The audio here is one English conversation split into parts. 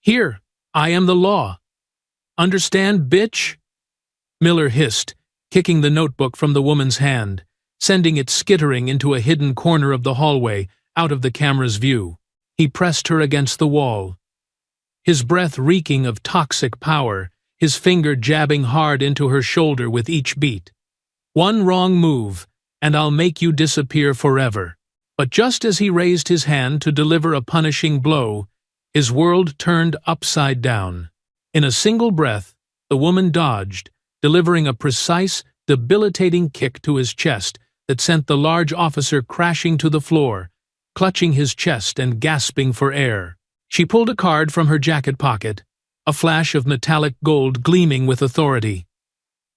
Here, I am the law. Understand, bitch? Miller hissed, kicking the notebook from the woman's hand, sending it skittering into a hidden corner of the hallway, out of the camera's view. He pressed her against the wall, his breath reeking of toxic power, his finger jabbing hard into her shoulder with each beat. One wrong move, and I'll make you disappear forever. But just as he raised his hand to deliver a punishing blow, his world turned upside down. In a single breath, the woman dodged, delivering a precise, debilitating kick to his chest that sent the large officer crashing to the floor, clutching his chest and gasping for air. She pulled a card from her jacket pocket, a flash of metallic gold gleaming with authority.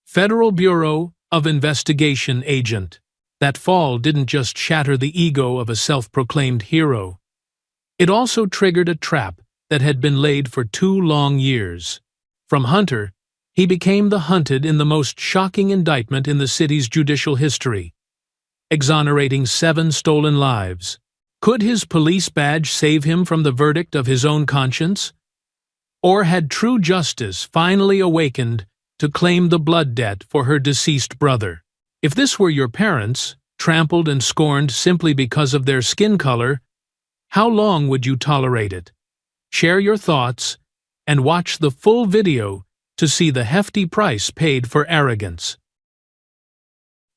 Federal Bureau of Investigation agent. That fall didn't just shatter the ego of a self-proclaimed hero. It also triggered a trap that had been laid for 2 long years. From hunter, he became the hunted in the most shocking indictment in the city's judicial history, exonerating 7 stolen lives. Could his police badge save him from the verdict of his own conscience? Or had true justice finally awakened to claim the blood debt for her deceased brother? If this were your parents, trampled and scorned simply because of their skin color, how long would you tolerate it? Share your thoughts and watch the full video to see the hefty price paid for arrogance.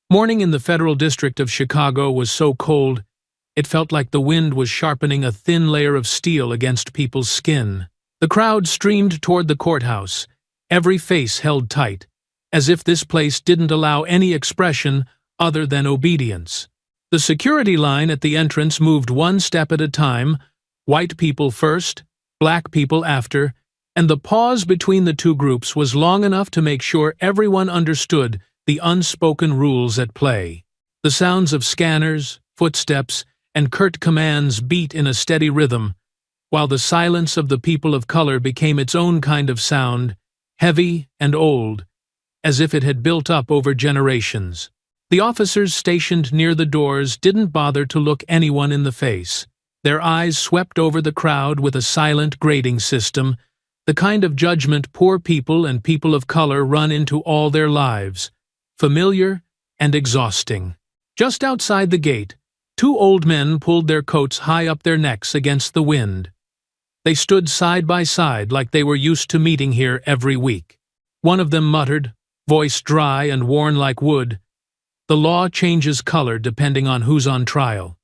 Morning in the Federal District of Chicago was so cold, it felt like the wind was sharpening a thin layer of steel against people's skin. The crowd streamed toward the courthouse, every face held tight, as if this place didn't allow any expression other than obedience. The security line at the entrance moved one step at a time, white people first, black people after, and the pause between the two groups was long enough to make sure everyone understood the unspoken rules at play. The sounds of scanners, footsteps, and curt commands beat in a steady rhythm, while the silence of the people of color became its own kind of sound, heavy and old, as if it had built up over generations. The officers stationed near the doors didn't bother to look anyone in the face. Their eyes swept over the crowd with a silent grading system, the kind of judgment poor people and people of color run into all their lives, familiar and exhausting. Just outside the gate, 2 old men pulled their coats high up their necks against the wind. They stood side by side like they were used to meeting here every week. One of them muttered, voice dry and worn like wood, "The law changes color depending on who's on trial."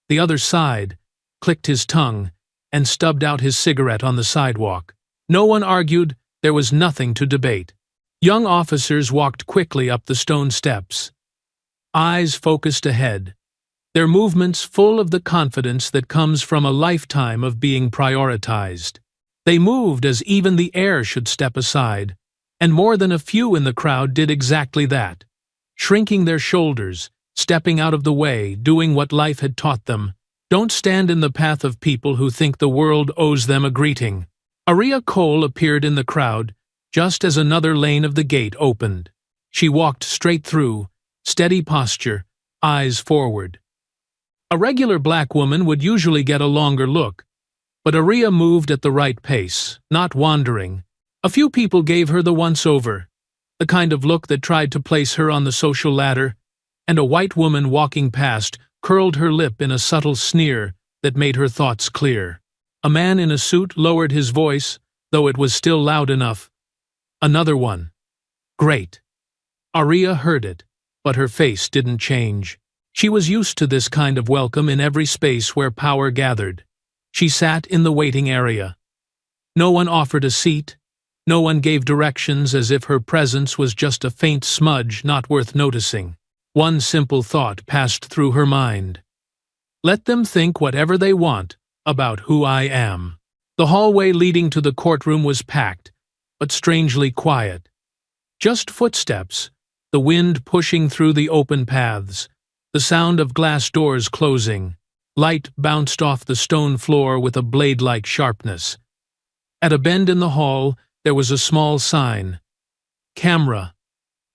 The other sighed, clicked his tongue, and stubbed out his cigarette on the sidewalk. No one argued, there was nothing to debate. Young officers walked quickly up the stone steps, eyes focused ahead, their movements full of the confidence that comes from a lifetime of being prioritized. They moved as even the air should step aside, and more than a few in the crowd did exactly that, shrinking their shoulders, stepping out of the way, doing what life had taught them. Don't stand in the path of people who think the world owes them a greeting. Aria Cole appeared in the crowd just as another lane of the gate opened. She walked straight through, steady posture, eyes forward. A regular black woman would usually get a longer look, but Aria moved at the right pace, not wandering. A few people gave her the once-over, the kind of look that tried to place her on the social ladder, and a white woman walking past curled her lip in a subtle sneer that made her thoughts clear. A man in a suit lowered his voice, though it was still loud enough. Another one. Great. Aria heard it, but her face didn't change. She was used to this kind of welcome in every space where power gathered. She sat in the waiting area. No one offered a seat. No one gave directions, as if her presence was just a faint smudge not worth noticing. One simple thought passed through her mind. Let them think whatever they want about who I am. The hallway leading to the courtroom was packed, but strangely quiet. Just footsteps, the wind pushing through the open paths, the sound of glass doors closing. Light bounced off the stone floor with a blade-like sharpness. At a bend in the hall, there was a small sign. Camera.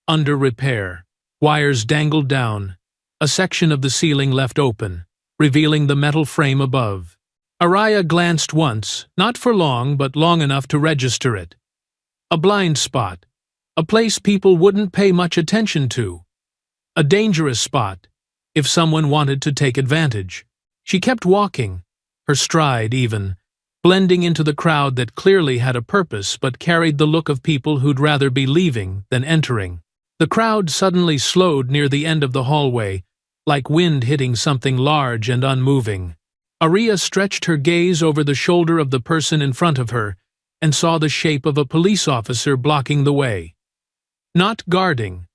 Under repair. Wires dangled down, a section of the ceiling left open, revealing the metal frame above. Araya glanced once, not for long, but long enough to register it. A blind spot. A place people wouldn't pay much attention to. A dangerous spot, if someone wanted to take advantage. She kept walking, her stride even, blending into the crowd that clearly had a purpose but carried the look of people who'd rather be leaving than entering. The crowd suddenly slowed near the end of the hallway, like wind hitting something large and unmoving. Araya stretched her gaze over the shoulder of the person in front of her and saw the shape of a police officer blocking the way. Not guarding,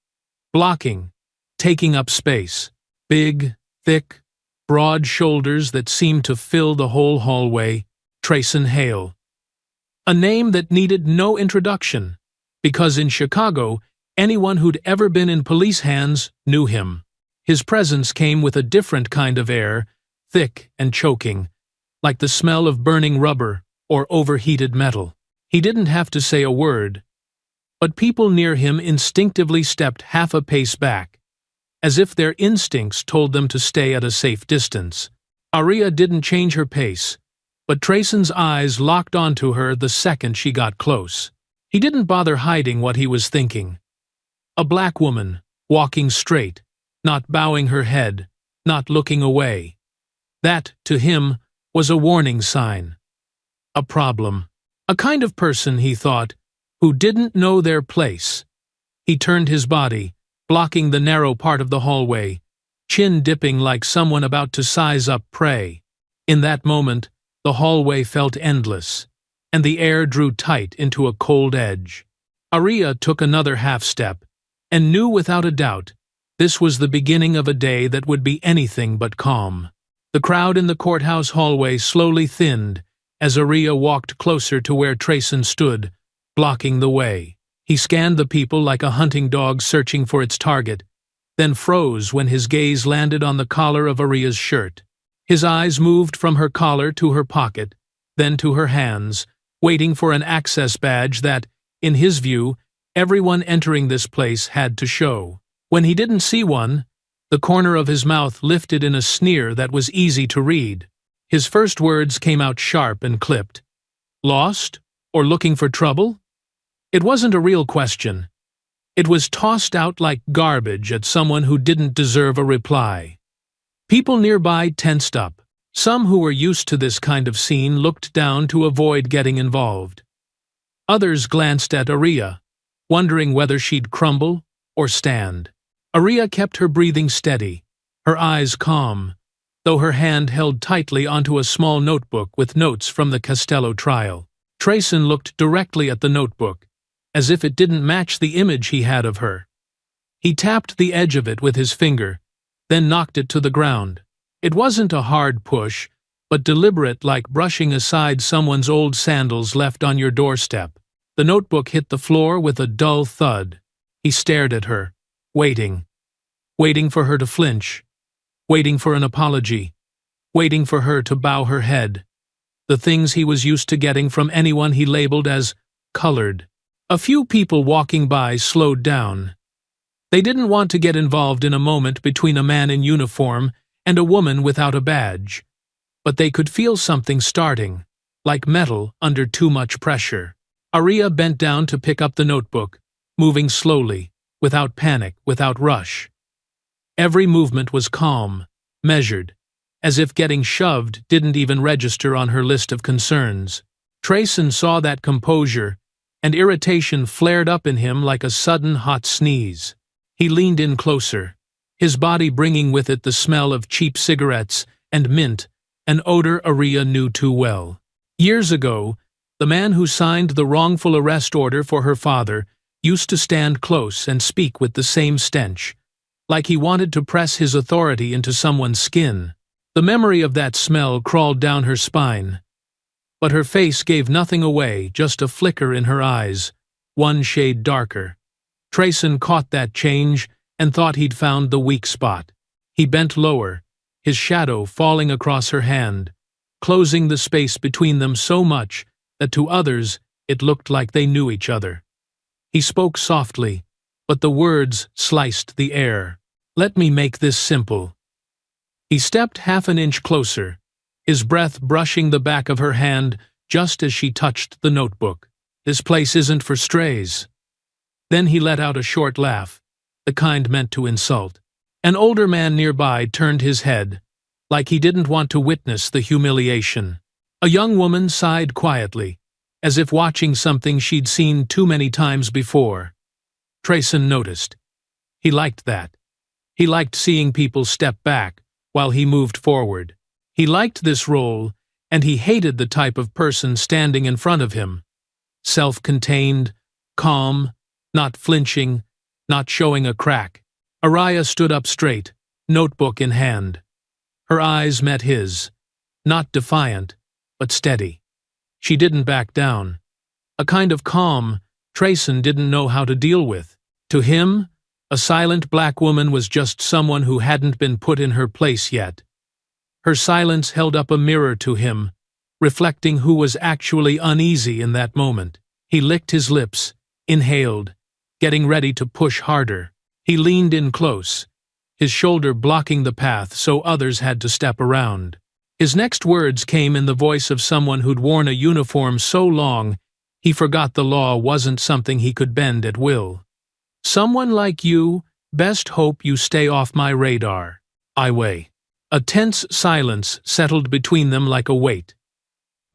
blocking, taking up space. Big, thick, broad shoulders that seemed to fill the whole hallway. Trayson Hale. A name that needed no introduction, because in Chicago, anyone who'd ever been in police hands knew him. His presence came with a different kind of air, thick and choking, like the smell of burning rubber or overheated metal. He didn't have to say a word, but people near him instinctively stepped half a pace back, as if their instincts told them to stay at a safe distance. Araya didn't change her pace, but Trayson's eyes locked onto her the second she got close. He didn't bother hiding what he was thinking. A black woman, walking straight, not bowing her head, not looking away. That, to him, was a warning sign. A problem. A kind of person, he thought, who didn't know their place. He turned his body, blocking the narrow part of the hallway, chin dipping like someone about to size up prey. In that moment, the hallway felt endless, and the air drew tight into a cold edge. Araya took another half-step, and knew without a doubt this was the beginning of a day that would be anything but calm. The crowd in the courthouse hallway slowly thinned as Araya walked closer to where Trayson stood, blocking the way. He scanned the people like a hunting dog searching for its target, then froze when his gaze landed on the collar of Aria's shirt. His eyes moved from her collar to her pocket, then to her hands, waiting for an access badge that, in his view, everyone entering this place had to show. When he didn't see one, the corner of his mouth lifted in a sneer that was easy to read. His first words came out sharp and clipped. Lost? Or looking for trouble? It wasn't a real question. It was tossed out like garbage at someone who didn't deserve a reply. People nearby tensed up. Some who were used to this kind of scene looked down to avoid getting involved. Others glanced at Araya, wondering whether she'd crumble or stand. Araya kept her breathing steady, her eyes calm, though her hand held tightly onto a small notebook with notes from the Costello trial. Trayson looked directly at the notebook, as if it didn't match the image he had of her. He tapped the edge of it with his finger, then knocked it to the ground. It wasn't a hard push, but deliberate, like brushing aside someone's old sandals left on your doorstep. The notebook hit the floor with a dull thud. He stared at her, waiting for her to flinch, waiting for an apology, waiting for her to bow her head. The things he was used to getting from anyone he labeled as colored. A few people walking by slowed down. They didn't want to get involved in a moment between a man in uniform and a woman without a badge, but they could feel something starting, like metal under too much pressure. Araya bent down to pick up the notebook, moving slowly, without panic, without rush. Every movement was calm, measured, as if getting shoved didn't even register on her list of concerns. Trayson saw that composure, and irritation flared up in him like a sudden hot sneeze. He leaned in closer, his body bringing with it the smell of cheap cigarettes and mint, an odor Araya knew too well. Years ago, the man who signed the wrongful arrest order for her father used to stand close and speak with the same stench, like he wanted to press his authority into someone's skin. The memory of that smell crawled down her spine. But her face gave nothing away, just a flicker in her eyes, one shade darker. Trayson caught that change and thought he'd found the weak spot. He bent lower, his shadow falling across her hand, closing the space between them so much that to others it looked like they knew each other. He spoke softly, but the words sliced the air. Let me make this simple. He stepped half an inch closer, his breath brushing the back of her hand just as she touched the notebook. "This place isn't for strays." Then he let out a short laugh, the kind meant to insult. An older man nearby turned his head, like he didn't want to witness the humiliation. A young woman sighed quietly, as if watching something she'd seen too many times before. Trayson noticed. He liked that. He liked seeing people step back while he moved forward. He liked this role, and he hated the type of person standing in front of him. Self-contained, calm, not flinching, not showing a crack. Araya stood up straight, notebook in hand. Her eyes met his, not defiant, but steady. She didn't back down. A kind of calm Trayson didn't know how to deal with. To him, a silent black woman was just someone who hadn't been put in her place yet. Her silence held up a mirror to him, reflecting who was actually uneasy in that moment. He licked his lips, inhaled, getting ready to push harder. He leaned in close, his shoulder blocking the path so others had to step around. His next words came in the voice of someone who'd worn a uniform so long he forgot the law wasn't something he could bend at will. "Someone like you, best hope you stay off my radar. I weigh." A tense silence settled between them like a weight.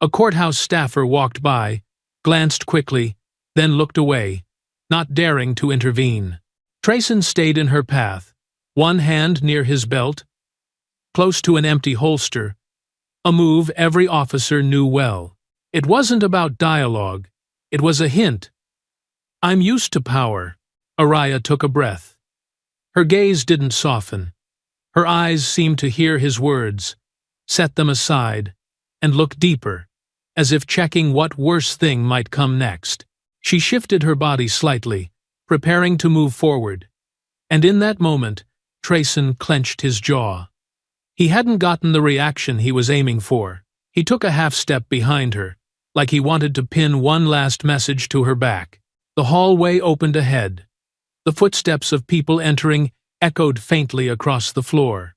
A courthouse staffer walked by, glanced quickly, then looked away, not daring to intervene. Trayson stayed in her path, one hand near his belt, close to an empty holster, a move every officer knew well. It wasn't about dialogue, it was a hint. "I'm used to power." Araya took a breath. Her gaze didn't soften. Her eyes seemed to hear his words, set them aside, and look deeper, as if checking what worse thing might come next. She shifted her body slightly, preparing to move forward. And in that moment, Trayson clenched his jaw. He hadn't gotten the reaction he was aiming for. He took a half step behind her, like he wanted to pin one last message to her back. The hallway opened ahead. The footsteps of people entering echoed faintly across the floor.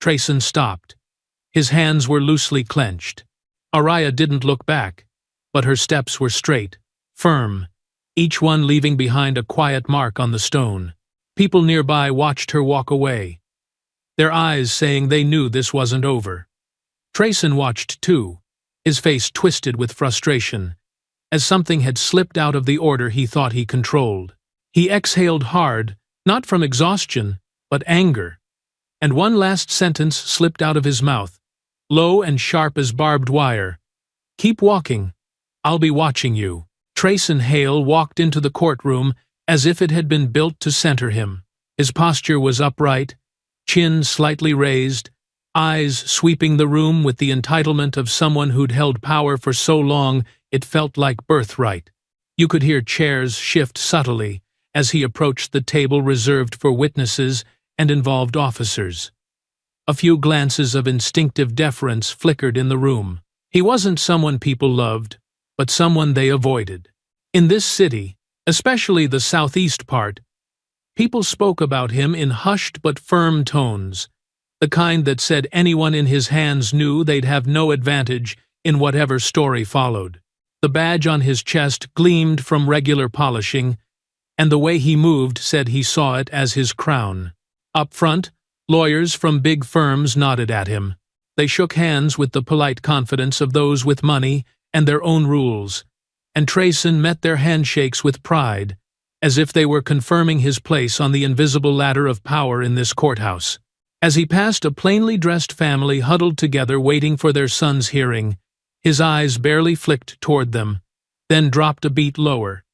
Trayson stopped. His hands were loosely clenched. Araya didn't look back, but her steps were straight, firm, each one leaving behind a quiet mark on the stone. People nearby watched her walk away, their eyes saying they knew this wasn't over. Trayson watched too, his face twisted with frustration, as something had slipped out of the order he thought he controlled. He exhaled hard, not from exhaustion, but anger, and one last sentence slipped out of his mouth, low and sharp as barbed wire. "Keep walking. I'll be watching you." Trayson Hale walked into the courtroom as if it had been built to center him. His posture was upright, chin slightly raised, eyes sweeping the room with the entitlement of someone who'd held power for so long it felt like birthright. You could hear chairs shift subtly as he approached the table reserved for witnesses and involved officers. A few glances of instinctive deference flickered in the room. He wasn't someone people loved, but someone they avoided. In this city, especially the southeast part, people spoke about him in hushed but firm tones, the kind that said anyone in his hands knew they'd have no advantage in whatever story followed. The badge on his chest gleamed from regular polishing, and the way he moved said he saw it as his crown. Up front, lawyers from big firms nodded at him. They shook hands with the polite confidence of those with money and their own rules, and Trayson met their handshakes with pride, as if they were confirming his place on the invisible ladder of power in this courthouse. As he passed a plainly dressed family huddled together waiting for their son's hearing, his eyes barely flicked toward them, then dropped a beat lower.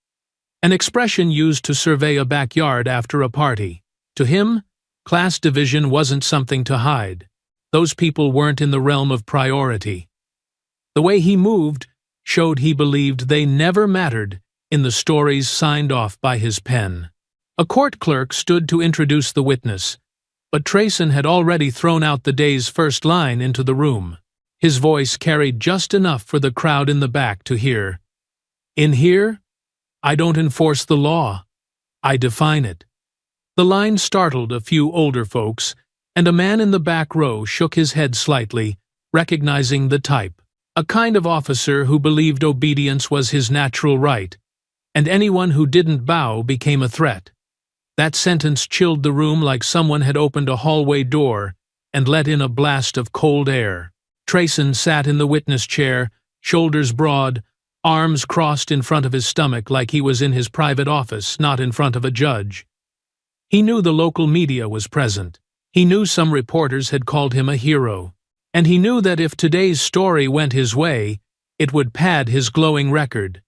An expression used to survey a backyard after a party. To him, class division wasn't something to hide. Those people weren't in the realm of priority. The way he moved showed he believed they never mattered in the stories signed off by his pen. A court clerk stood to introduce the witness, but Trayson had already thrown out the day's first line into the room. His voice carried just enough for the crowd in the back to hear. "In here, I don't enforce the law. I define it." The line startled a few older folks, and a man in the back row shook his head slightly, recognizing the type. A kind of officer who believed obedience was his natural right, and anyone who didn't bow became a threat. That sentence chilled the room like someone had opened a hallway door and let in a blast of cold air. Trayson sat in the witness chair, shoulders broad, arms crossed in front of his stomach like he was in his private office, not in front of a judge. He knew the local media was present. He knew some reporters had called him a hero. And he knew that if today's story went his way, it would pad his glowing record.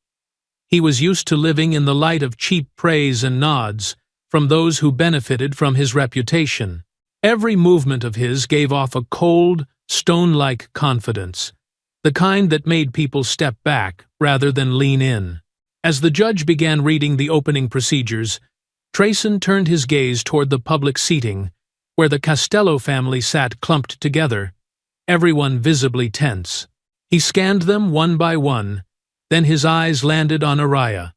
He was used to living in the light of cheap praise and nods from those who benefited from his reputation. Every movement of his gave off a cold, stone-like confidence, the kind that made people step back rather than lean in. As the judge began reading the opening procedures, Trayson turned his gaze toward the public seating, where the Costello family sat clumped together, everyone visibly tense. He scanned them one by one, then his eyes landed on Araya.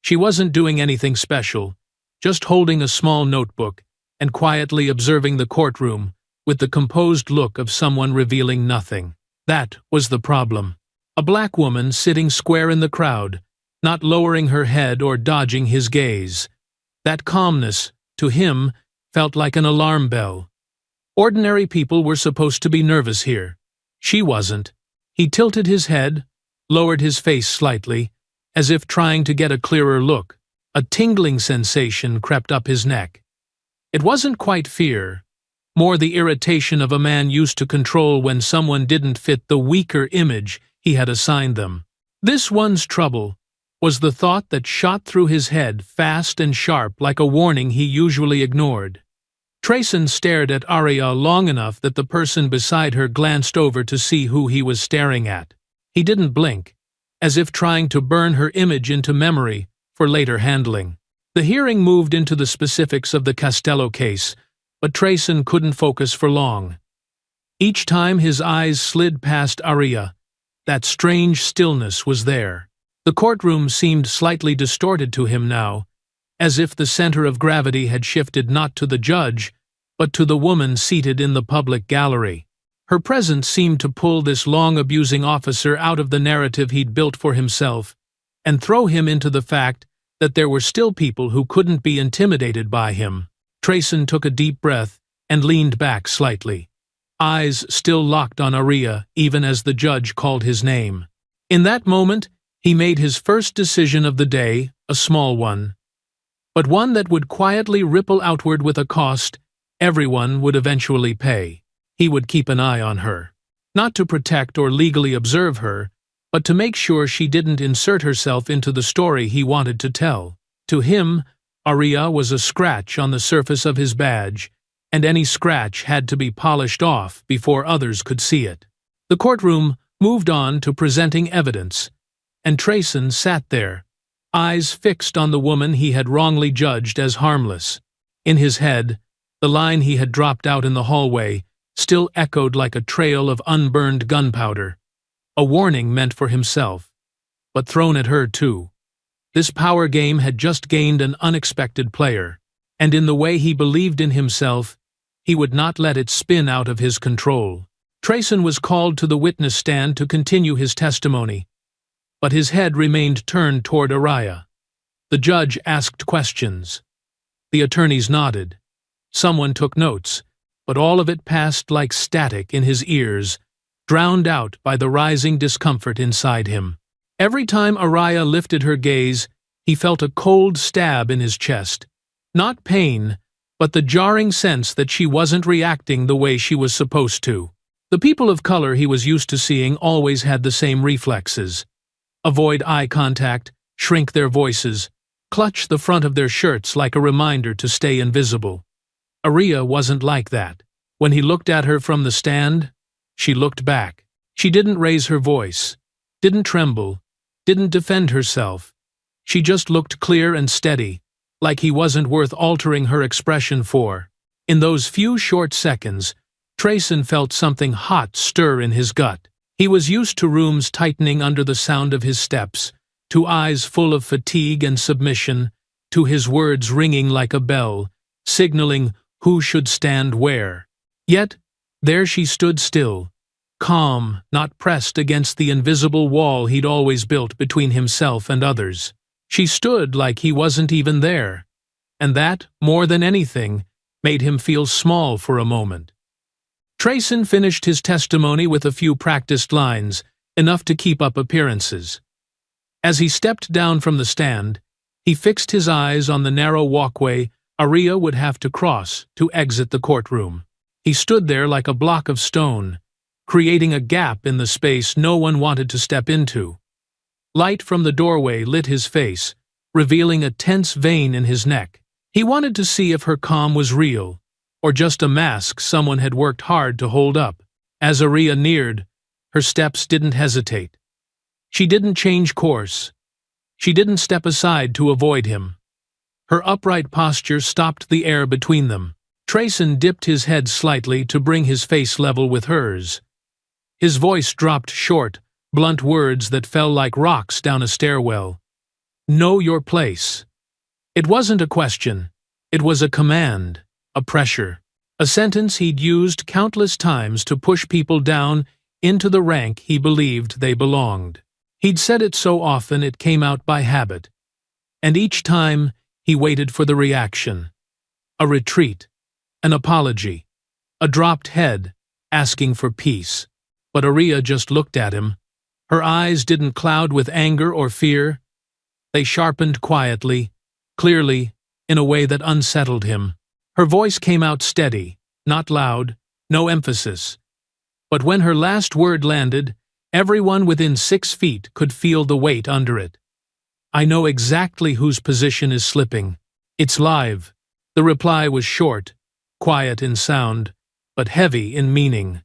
She wasn't doing anything special, just holding a small notebook and quietly observing the courtroom with the composed look of someone revealing nothing. That was the problem. A black woman sitting square in the crowd, not lowering her head or dodging his gaze. That calmness, to him, felt like an alarm bell. Ordinary people were supposed to be nervous here. She wasn't. He tilted his head, lowered his face slightly, as if trying to get a clearer look. A tingling sensation crept up his neck. It wasn't quite fear, more the irritation of a man used to control when someone didn't fit the weaker image he had assigned them. This one's trouble was the thought that shot through his head fast and sharp like a warning he usually ignored. Trayson stared at Araya long enough that the person beside her glanced over to see who he was staring at. He didn't blink, as if trying to burn her image into memory for later handling. The hearing moved into the specifics of the Costello case, but Trayson couldn't focus for long. Each time his eyes slid past Araya, that strange stillness was there. The courtroom seemed slightly distorted to him now, as if the center of gravity had shifted not to the judge, but to the woman seated in the public gallery. Her presence seemed to pull this long-abusing officer out of the narrative he'd built for himself, and throw him into the fact that there were still people who couldn't be intimidated by him. Trayson took a deep breath and leaned back slightly, eyes still locked on Araya even as the judge called his name. In that moment, he made his first decision of the day, a small one, but one that would quietly ripple outward with a cost everyone would eventually pay. He would keep an eye on her, not to protect or legally observe her, but to make sure she didn't insert herself into the story he wanted to tell. To him, Araya was a scratch on the surface of his badge, and any scratch had to be polished off before others could see it. The courtroom moved on to presenting evidence, and Trayson sat there, eyes fixed on the woman he had wrongly judged as harmless. In his head, the line he had dropped out in the hallway still echoed like a trail of unburned gunpowder, a warning meant for himself, but thrown at her too. This power game had just gained an unexpected player, and in the way he believed in himself, he would not let it spin out of his control. Trayson was called to the witness stand to continue his testimony, but his head remained turned toward Araya. The judge asked questions. The attorneys nodded. Someone took notes, but all of it passed like static in his ears, drowned out by the rising discomfort inside him. Every time Araya lifted her gaze, he felt a cold stab in his chest. Not pain, but the jarring sense that she wasn't reacting the way she was supposed to. The people of color he was used to seeing always had the same reflexes. Avoid eye contact, shrink their voices, clutch the front of their shirts like a reminder to stay invisible. Araya wasn't like that. When he looked at her from the stand, she looked back. She didn't raise her voice, didn't tremble, didn't defend herself. She just looked clear and steady, like he wasn't worth altering her expression for. In those few short seconds, Trayson felt something hot stir in his gut. He was used to rooms tightening under the sound of his steps, to eyes full of fatigue and submission, to his words ringing like a bell, signaling who should stand where. Yet, there she stood still, calm, not pressed against the invisible wall he'd always built between himself and others. She stood like he wasn't even there, and that, more than anything, made him feel small for a moment. Trayson finished his testimony with a few practiced lines, enough to keep up appearances. As he stepped down from the stand, he fixed his eyes on the narrow walkway Aria would have to cross to exit the courtroom. He stood there like a block of stone, creating a gap in the space no one wanted to step into. Light from the doorway lit his face, revealing a tense vein in his neck. He wanted to see if her calm was real, or just a mask someone had worked hard to hold up. As Aria neared, her steps didn't hesitate. She didn't change course. She didn't step aside to avoid him. Her upright posture stopped the air between them. Trayson dipped his head slightly to bring his face level with hers. His voice dropped short, blunt words that fell like rocks down a stairwell. Know your place. It wasn't a question. It was a command, a pressure. A sentence he'd used countless times to push people down into the rank he believed they belonged. He'd said it so often it came out by habit. And each time, he waited for the reaction. A retreat, an apology, a dropped head, asking for peace. But Aria just looked at him. Her eyes didn't cloud with anger or fear. They sharpened quietly, clearly, in a way that unsettled him. Her voice came out steady, not loud, no emphasis. But when her last word landed, everyone within 6 feet could feel the weight under it. I know exactly whose position is slipping. It's live. The reply was short, quiet in sound, but heavy in meaning.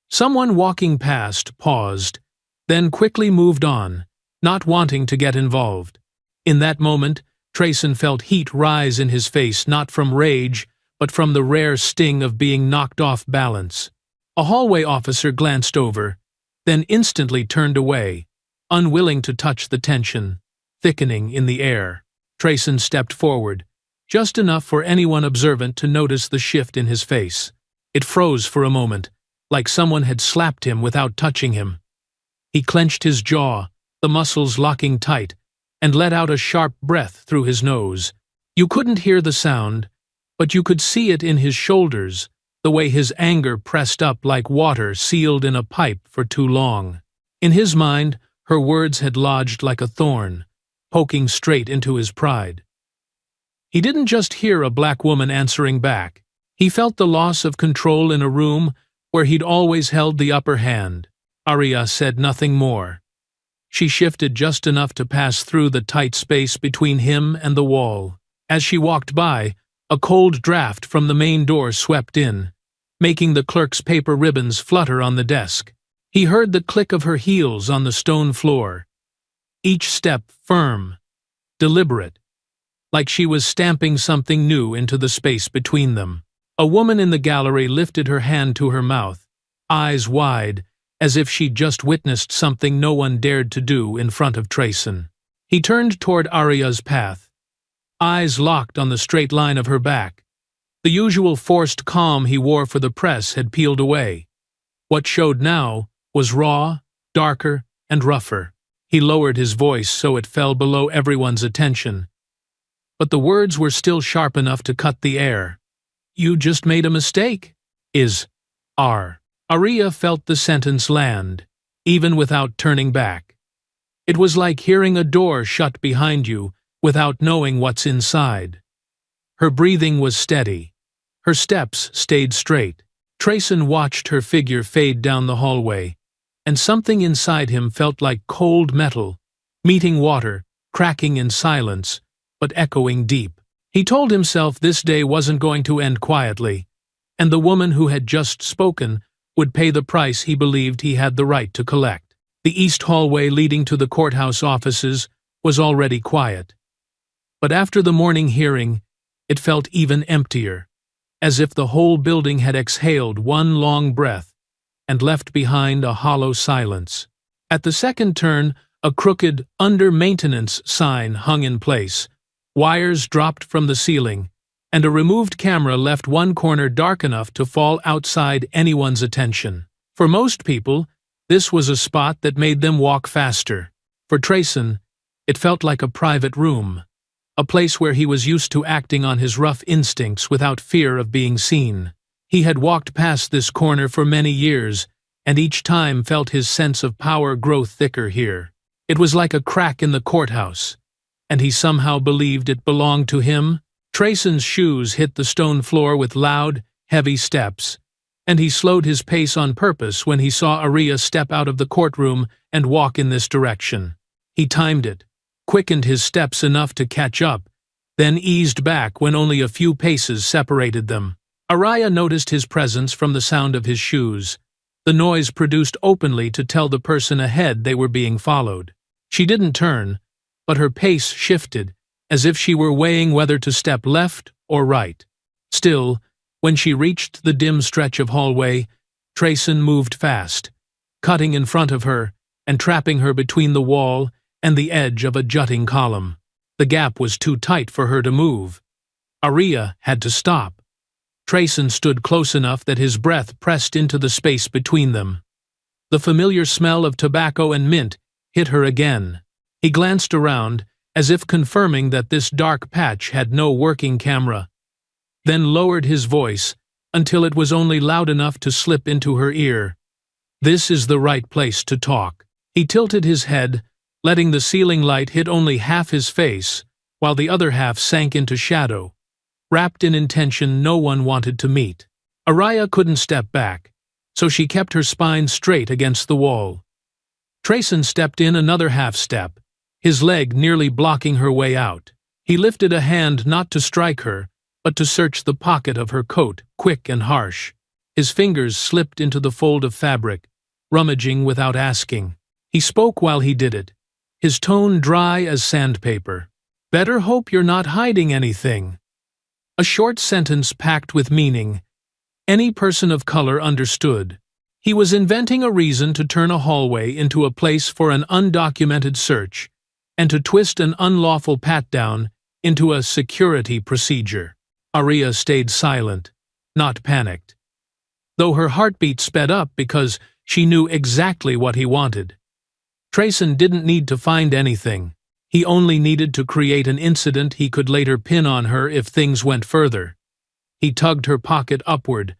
Someone walking past paused, then quickly moved on, not wanting to get involved. In that moment, Trayson felt heat rise in his face, not from rage, but from the rare sting of being knocked off balance. A hallway officer glanced over, then instantly turned away, unwilling to touch the tension thickening in the air. Trayson stepped forward, just enough for anyone observant to notice the shift in his face. It froze for a moment, like someone had slapped him without touching him. He clenched his jaw, the muscles locking tight, and let out a sharp breath through his nose. You couldn't hear the sound, but you could see it in his shoulders, the way his anger pressed up like water sealed in a pipe for too long. In his mind, her words had lodged like a thorn, poking straight into his pride. He didn't just hear a black woman answering back. He felt the loss of control in a room where he'd always held the upper hand. Aria said nothing more. She shifted just enough to pass through the tight space between him and the wall. As she walked by, a cold draft from the main door swept in, making the clerk's paper ribbons flutter on the desk. He heard the click of her heels on the stone floor, each step firm, deliberate, like she was stamping something new into the space between them. A woman in the gallery lifted her hand to her mouth, eyes wide, as if she'd just witnessed something no one dared to do in front of Trayson. He turned toward Aria's path, eyes locked on the straight line of her back. The usual forced calm he wore for the press had peeled away. What showed now was raw, darker, and rougher. He lowered his voice so it fell below everyone's attention. But the words were still sharp enough to cut the air. You just made a mistake. Aria felt the sentence land, even without turning back. It was like hearing a door shut behind you without knowing what's inside. Her breathing was steady. Her steps stayed straight. Trayson watched her figure fade down the hallway, and something inside him felt like cold metal, meeting water, cracking in silence, but echoing deep. He told himself this day wasn't going to end quietly, and the woman who had just spoken would pay the price he believed he had the right to collect. The east hallway leading to the courthouse offices was already quiet. But after the morning hearing, it felt even emptier, as if the whole building had exhaled one long breath and left behind a hollow silence. At the second turn, a crooked, under-maintenance sign hung in place. Wires dropped from the ceiling, and a removed camera left one corner dark enough to fall outside anyone's attention. For most people, this was a spot that made them walk faster. For Trayson, it felt like a private room, a place where he was used to acting on his rough instincts without fear of being seen. He had walked past this corner for many years, and each time felt his sense of power grow thicker here. It was like a crack in the courthouse, and he somehow believed it belonged to him. Trayson's shoes hit the stone floor with loud, heavy steps, and he slowed his pace on purpose when he saw Aria step out of the courtroom and walk in this direction. He timed it, quickened his steps enough to catch up, then eased back when only a few paces separated them. Aria noticed his presence from the sound of his shoes, the noise produced openly to tell the person ahead they were being followed. She didn't turn, but her pace shifted, as if she were weighing whether to step left or right. Still, when she reached the dim stretch of hallway, Trayson moved fast, cutting in front of her and trapping her between the wall and the edge of a jutting column. The gap was too tight for her to move. Aria had to stop. Trayson stood close enough that his breath pressed into the space between them. The familiar smell of tobacco and mint hit her again. He glanced around, as if confirming that this dark patch had no working camera, then lowered his voice until it was only loud enough to slip into her ear. "This is the right place to talk." He tilted his head, letting the ceiling light hit only half his face, while the other half sank into shadow, wrapped in intention no one wanted to meet. Aria couldn't step back, so she kept her spine straight against the wall. Trayson stepped in another half-step, his leg nearly blocking her way out. He lifted a hand not to strike her, but to search the pocket of her coat, quick and harsh. His fingers slipped into the fold of fabric, rummaging without asking. He spoke while he did it, his tone dry as sandpaper. "Better hope you're not hiding anything." A short sentence packed with meaning. Any person of color understood. He was inventing a reason to turn a hallway into a place for an undocumented search, and to twist an unlawful pat-down into a security procedure. Aria stayed silent, not panicked, though her heartbeat sped up because she knew exactly what he wanted. Trayson didn't need to find anything. He only needed to create an incident he could later pin on her if things went further. He tugged her pocket upward,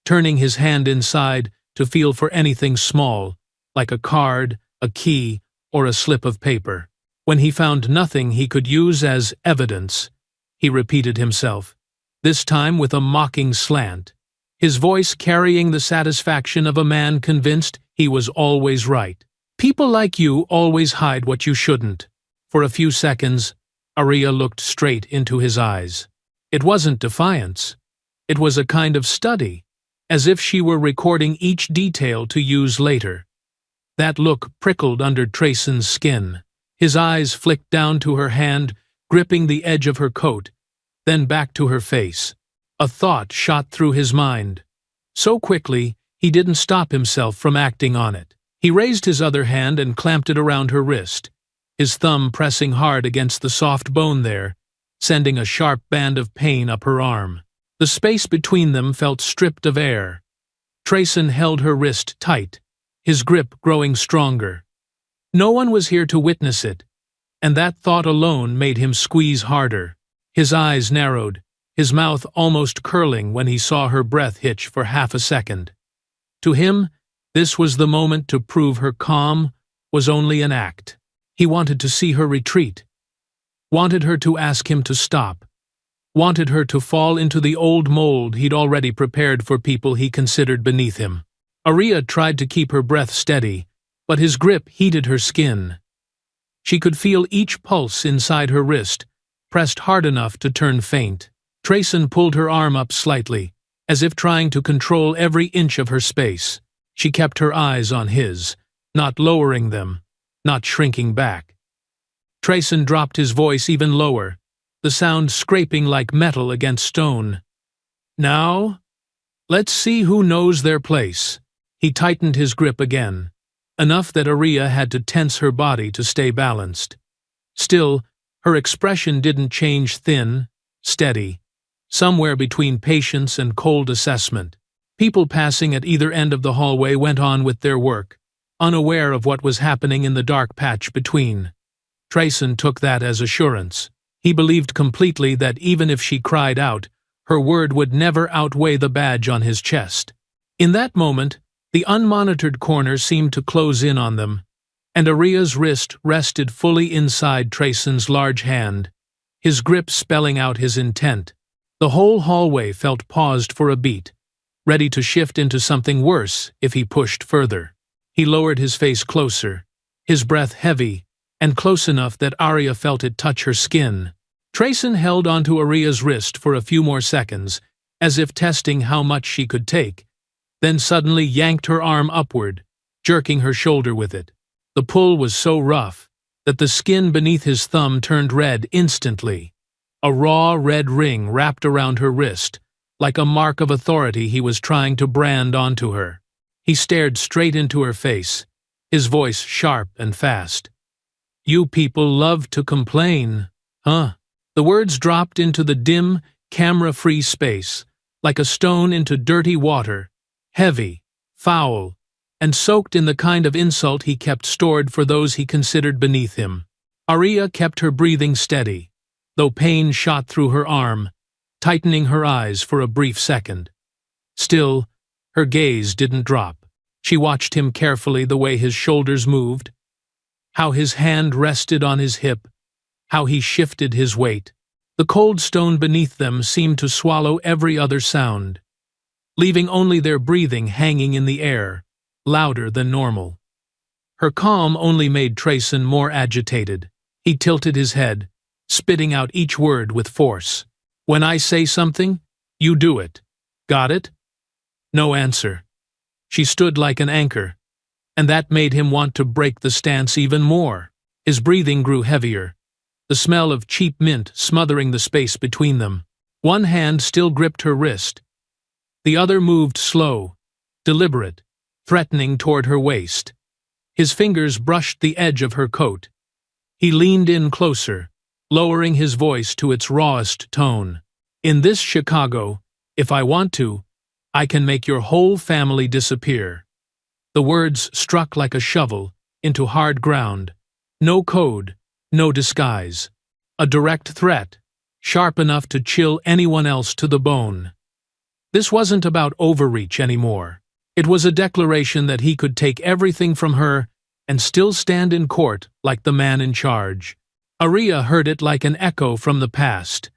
turning his hand inside to feel for anything small, like a card, a key, or a slip of paper. When he found nothing he could use as evidence, he repeated himself, this time with a mocking slant, his voice carrying the satisfaction of a man convinced he was always right. "People like you always hide what you shouldn't." For a few seconds, Aria looked straight into his eyes. It wasn't defiance. It was a kind of study, as if she were recording each detail to use later. That look prickled under Trayson's skin. His eyes flicked down to her hand, gripping the edge of her coat, then back to her face. A thought shot through his mind. So quickly, he didn't stop himself from acting on it. He raised his other hand and clamped it around her wrist, his thumb pressing hard against the soft bone there, sending a sharp band of pain up her arm. The space between them felt stripped of air. Trayson held her wrist tight, his grip growing stronger. No one was here to witness it, and that thought alone made him squeeze harder. His eyes narrowed, his mouth almost curling when he saw her breath hitch for half a second. To him, this was the moment to prove her calm was only an act. He wanted to see her retreat, wanted her to ask him to stop, wanted her to fall into the old mold he'd already prepared for people he considered beneath him. Aria tried to keep her breath steady, but his grip heated her skin. She could feel each pulse inside her wrist, pressed hard enough to turn faint. Trayson pulled her arm up slightly, as if trying to control every inch of her space. She kept her eyes on his, not lowering them, not shrinking back. Trayson dropped his voice even lower, the sound scraping like metal against stone. "Now, let's see who knows their place." He tightened his grip again, enough that Aria had to tense her body to stay balanced. Still, her expression didn't change, thin, steady, somewhere between patience and cold assessment. People passing at either end of the hallway went on with their work, unaware of what was happening in the dark patch between. Trayson took that as assurance. He believed completely that even if she cried out, her word would never outweigh the badge on his chest. In that moment, the unmonitored corner seemed to close in on them, and Aria's wrist rested fully inside Trayson's large hand, his grip spelling out his intent. The whole hallway felt paused for a beat, ready to shift into something worse if he pushed further. He lowered his face closer, his breath heavy, and close enough that Aria felt it touch her skin. Trayson held onto Aria's wrist for a few more seconds, as if testing how much she could take, then suddenly yanked her arm upward, jerking her shoulder with it. The pull was so rough that the skin beneath his thumb turned red instantly. A raw red ring wrapped around her wrist, like a mark of authority he was trying to brand onto her. He stared straight into her face, his voice sharp and fast. "You people love to complain, huh?" The words dropped into the dim, camera-free space, like a stone into dirty water, heavy, foul, and soaked in the kind of insult he kept stored for those he considered beneath him. Aria kept her breathing steady, though pain shot through her arm, tightening her eyes for a brief second. Still, her gaze didn't drop. She watched him carefully, the way his shoulders moved, how his hand rested on his hip, how he shifted his weight. The cold stone beneath them seemed to swallow every other sound, leaving only their breathing hanging in the air, louder than normal. Her calm only made Trayson more agitated. He tilted his head, spitting out each word with force. "When I say something, you do it. Got it?" No answer. She stood like an anchor, and that made him want to break the stance even more. His breathing grew heavier, the smell of cheap mint smothering the space between them. One hand still gripped her wrist. The other moved slow, deliberate, threatening toward her waist. His fingers brushed the edge of her coat. He leaned in closer, lowering his voice to its rawest tone. "In this Chicago, if I want to, I can make your whole family disappear." The words struck like a shovel into hard ground. No code, no disguise. A direct threat, sharp enough to chill anyone else to the bone. This wasn't about overreach anymore. It was a declaration that he could take everything from her and still stand in court like the man in charge. Aria heard it like an echo from the past.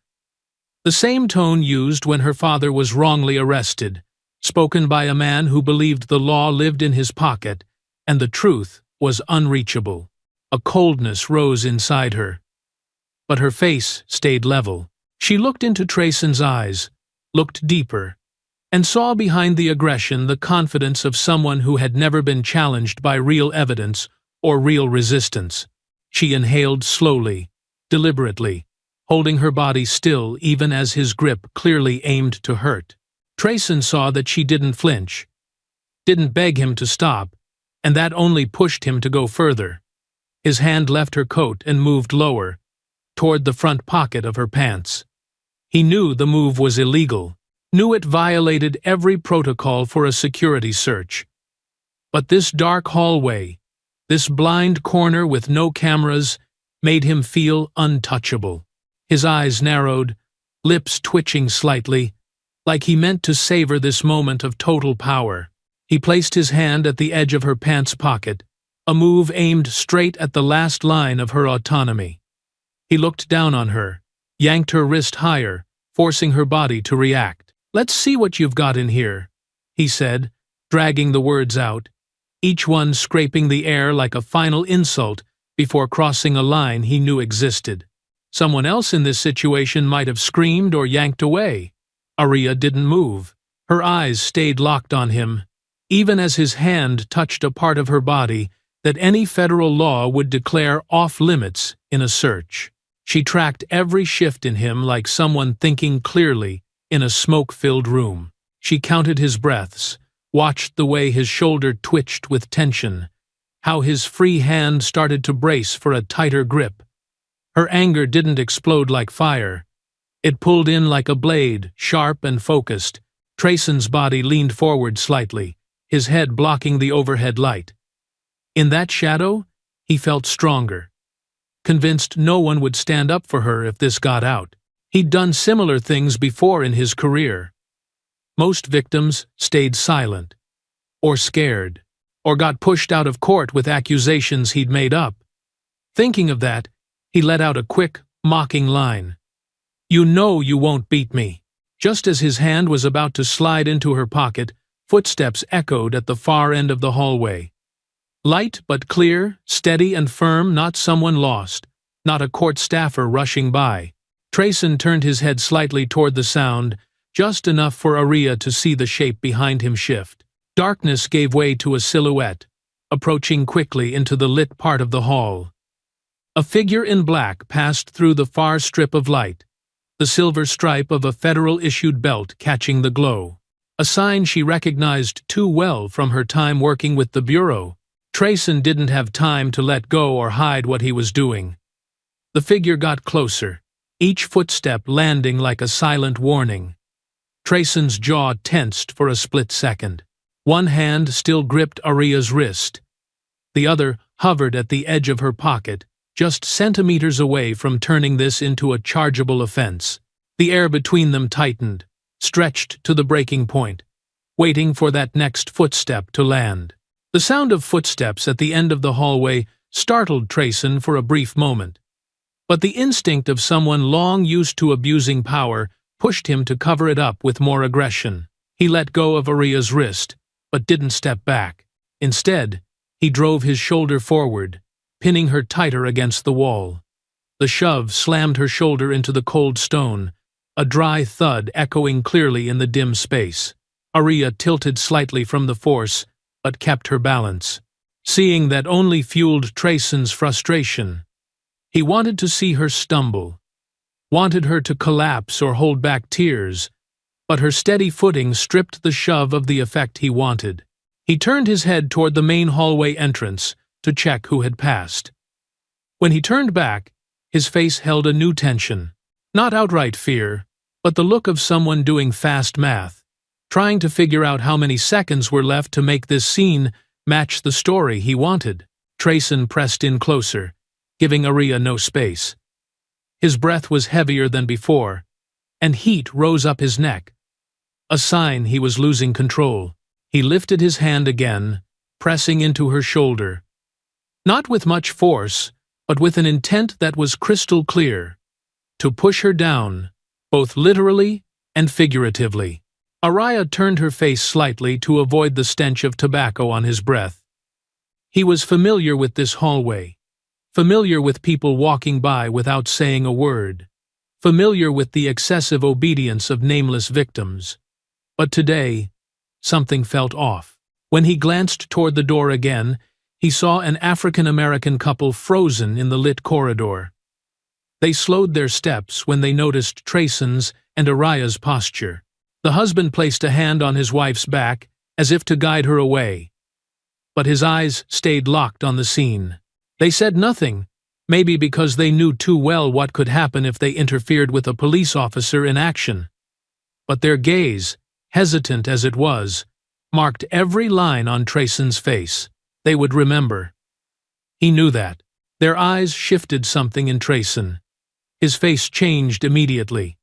The same tone used when her father was wrongly arrested, spoken by a man who believed the law lived in his pocket and the truth was unreachable. A coldness rose inside her, but her face stayed level. She looked into Trayson's eyes, looked deeper, and saw behind the aggression the confidence of someone who had never been challenged by real evidence or real resistance. She inhaled slowly, deliberately, holding her body still even as his grip clearly aimed to hurt. Trayson saw that she didn't flinch, didn't beg him to stop, and that only pushed him to go further. His hand left her coat and moved lower, toward the front pocket of her pants. He knew the move was illegal, knew it violated every protocol for a security search. But this dark hallway, this blind corner with no cameras, made him feel untouchable. His eyes narrowed, lips twitching slightly, like he meant to savor this moment of total power. He placed his hand at the edge of her pants pocket, a move aimed straight at the last line of her autonomy. He looked down on her, yanked her wrist higher, forcing her body to react. "Let's see what you've got in here," he said, dragging the words out, each one scraping the air like a final insult before crossing a line he knew existed. Someone else in this situation might have screamed or yanked away. Aria didn't move. Her eyes stayed locked on him, even as his hand touched a part of her body that any federal law would declare off-limits in a search. She tracked every shift in him like someone thinking clearly in a smoke-filled room. She counted his breaths, watched the way his shoulder twitched with tension, how his free hand started to brace for a tighter grip. Her anger didn't explode like fire. It pulled in like a blade, sharp and focused, Trayson's body leaned forward slightly, his head blocking the overhead light. In that shadow, he felt stronger, convinced no one would stand up for her if this got out. He'd done similar things before in his career. Most victims stayed silent, or scared, or got pushed out of court with accusations he'd made up. Thinking of that, he let out a quick, mocking line. "You know you won't beat me." Just as his hand was about to slide into her pocket, footsteps echoed at the far end of the hallway. Light but clear, steady and firm, not someone lost, not a court staffer rushing by. Trayson turned his head slightly toward the sound, just enough for Aria to see the shape behind him shift. Darkness gave way to a silhouette, approaching quickly into the lit part of the hall. A figure in black passed through the far strip of light, the silver stripe of a federal-issued belt catching the glow. A sign she recognized too well from her time working with the Bureau. Trayson didn't have time to let go or hide what he was doing. The figure got closer, each footstep landing like a silent warning. Trayson's jaw tensed for a split second. One hand still gripped Aria's wrist. The other hovered at the edge of her pocket, just centimeters away from turning this into a chargeable offense. The air between them tightened, stretched to the breaking point, waiting for that next footstep to land. The sound of footsteps at the end of the hallway startled Trayson for a brief moment. But the instinct of someone long used to abusing power pushed him to cover it up with more aggression. He let go of Aria's wrist, but didn't step back. Instead, he drove his shoulder forward, pinning her tighter against the wall. The shove slammed her shoulder into the cold stone, a dry thud echoing clearly in the dim space. Aria tilted slightly from the force, but kept her balance. Seeing that only fueled Trayson's frustration. He wanted to see her stumble, wanted her to collapse or hold back tears, but her steady footing stripped the shove of the effect he wanted. He turned his head toward the main hallway entrance to check who had passed. When he turned back, his face held a new tension. Not outright fear, but the look of someone doing fast math, trying to figure out how many seconds were left to make this scene match the story he wanted. Trayson pressed in closer, giving Aria no space. His breath was heavier than before, and heat rose up his neck. A sign he was losing control. He lifted his hand again, pressing into her shoulder. Not with much force, but with an intent that was crystal clear. To push her down, both literally and figuratively. Aria turned her face slightly to avoid the stench of tobacco on his breath. He was familiar with this hallway, familiar with people walking by without saying a word, familiar with the excessive obedience of nameless victims. But today, something felt off. When he glanced toward the door again, he saw an African-American couple frozen in the lit corridor. They slowed their steps when they noticed Trayson's and Aria's posture. The husband placed a hand on his wife's back, as if to guide her away. But his eyes stayed locked on the scene. They said nothing, maybe because they knew too well what could happen if they interfered with a police officer in action. But their gaze, hesitant as it was, marked every line on Trayson's face. They would remember. He knew that. Their eyes shifted something in Trayson. His face changed immediately.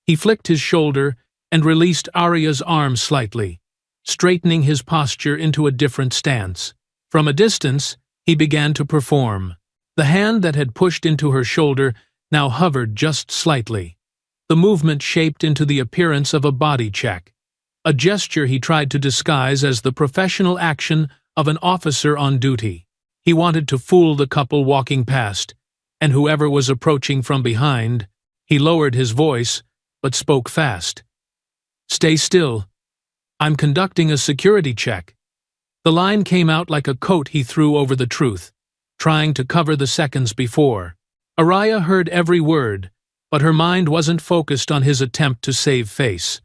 He flicked his shoulder and released Aria's arm slightly, straightening his posture into a different stance. From a distance, he began to perform. The hand that had pushed into her shoulder now hovered just slightly. The movement shaped into the appearance of a body check, a gesture he tried to disguise as the professional action of an officer on duty. He wanted to fool the couple walking past, and whoever was approaching from behind. He lowered his voice, but spoke fast. "Stay still. I'm conducting a security check." The line came out like a coat he threw over the truth, trying to cover the seconds before. Aria heard every word, but her mind wasn't focused on his attempt to save face.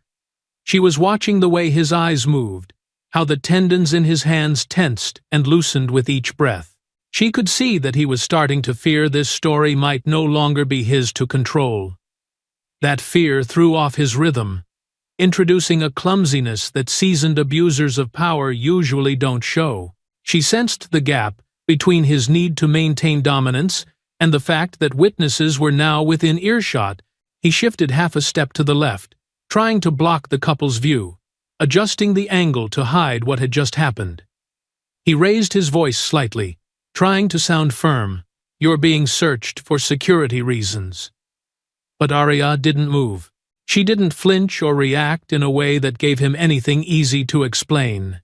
She was watching the way his eyes moved, how the tendons in his hands tensed and loosened with each breath. She could see that he was starting to fear this story might no longer be his to control. That fear threw off his rhythm. introducing a clumsiness that seasoned abusers of power usually don't show. She sensed the gap between his need to maintain dominance and the fact that witnesses were now within earshot. He shifted half a step to the left, trying to block the couple's view, adjusting the angle to hide what had just happened. He raised his voice slightly, trying to sound firm. "You're being searched for security reasons." But Arya didn't move. She didn't flinch or react in a way that gave him anything easy to explain.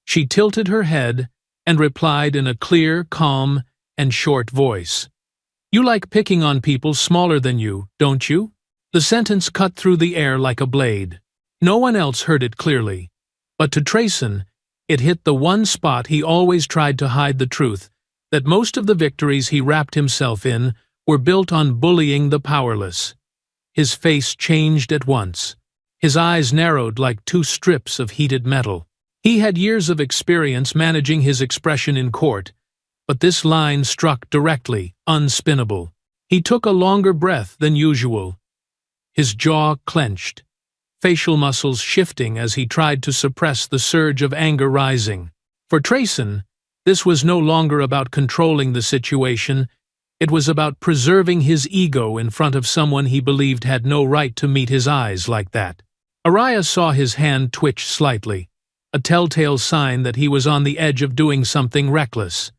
She tilted her head and replied in a clear, calm, and short voice. "You like picking on people smaller than you, don't you?" The sentence cut through the air like a blade. No one else heard it clearly, but to Trayson, it hit the one spot he always tried to hide: the truth that most of the victories he wrapped himself in were built on bullying the powerless. His face changed at once. His eyes narrowed like two strips of heated metal. He had years of experience managing his expression in court, but this line struck directly, unspinnable. He took a longer breath than usual. His jaw clenched, facial muscles shifting as he tried to suppress the surge of anger rising. For Trayson, this was no longer about controlling the situation. It was about preserving his ego in front of someone he believed had no right to meet his eyes like that. Arya saw his hand twitch slightly, a telltale sign that he was on the edge of doing something reckless.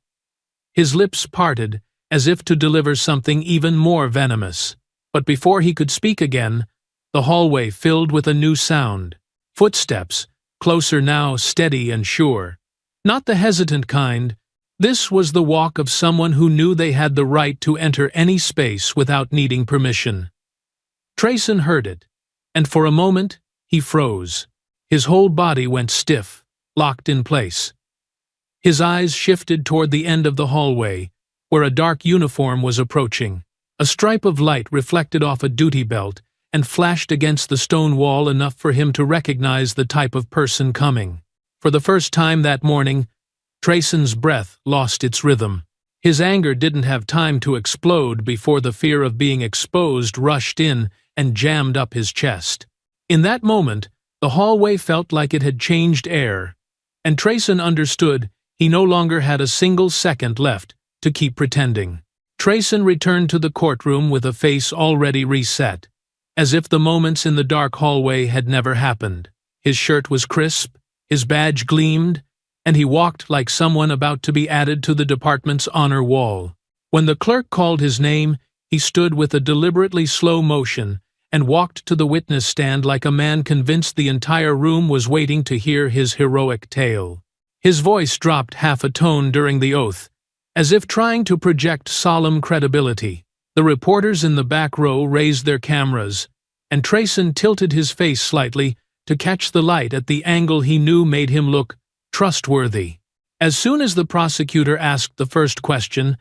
His lips parted, as if to deliver something even more venomous. But before he could speak again, the hallway filled with a new sound. Footsteps, closer now, steady and sure. Not the hesitant kind. This was the walk of someone who knew they had the right to enter any space without needing permission. Trayson heard it, and for a moment, he froze. His whole body went stiff, locked in place. His eyes shifted toward the end of the hallway, where a dark uniform was approaching. A stripe of light reflected off a duty belt and flashed against the stone wall enough for him to recognize the type of person coming. For the first time that morning, Trayson's breath lost its rhythm. His anger didn't have time to explode before the fear of being exposed rushed in and jammed up his chest. In that moment, the hallway felt like it had changed air, and Trayson understood he no longer had a single second left to keep pretending. Trayson returned to the courtroom with a face already reset, as if the moments in the dark hallway had never happened. His shirt was crisp, his badge gleamed, and he walked like someone about to be added to the department's honor wall. When the clerk called his name, he stood with a deliberately slow motion and walked to the witness stand like a man convinced the entire room was waiting to hear his heroic tale. His voice dropped half a tone during the oath, as if trying to project solemn credibility. The reporters in the back row raised their cameras, and Trayson tilted his face slightly to catch the light at the angle he knew made him look trustworthy. As soon as the prosecutor asked the first question,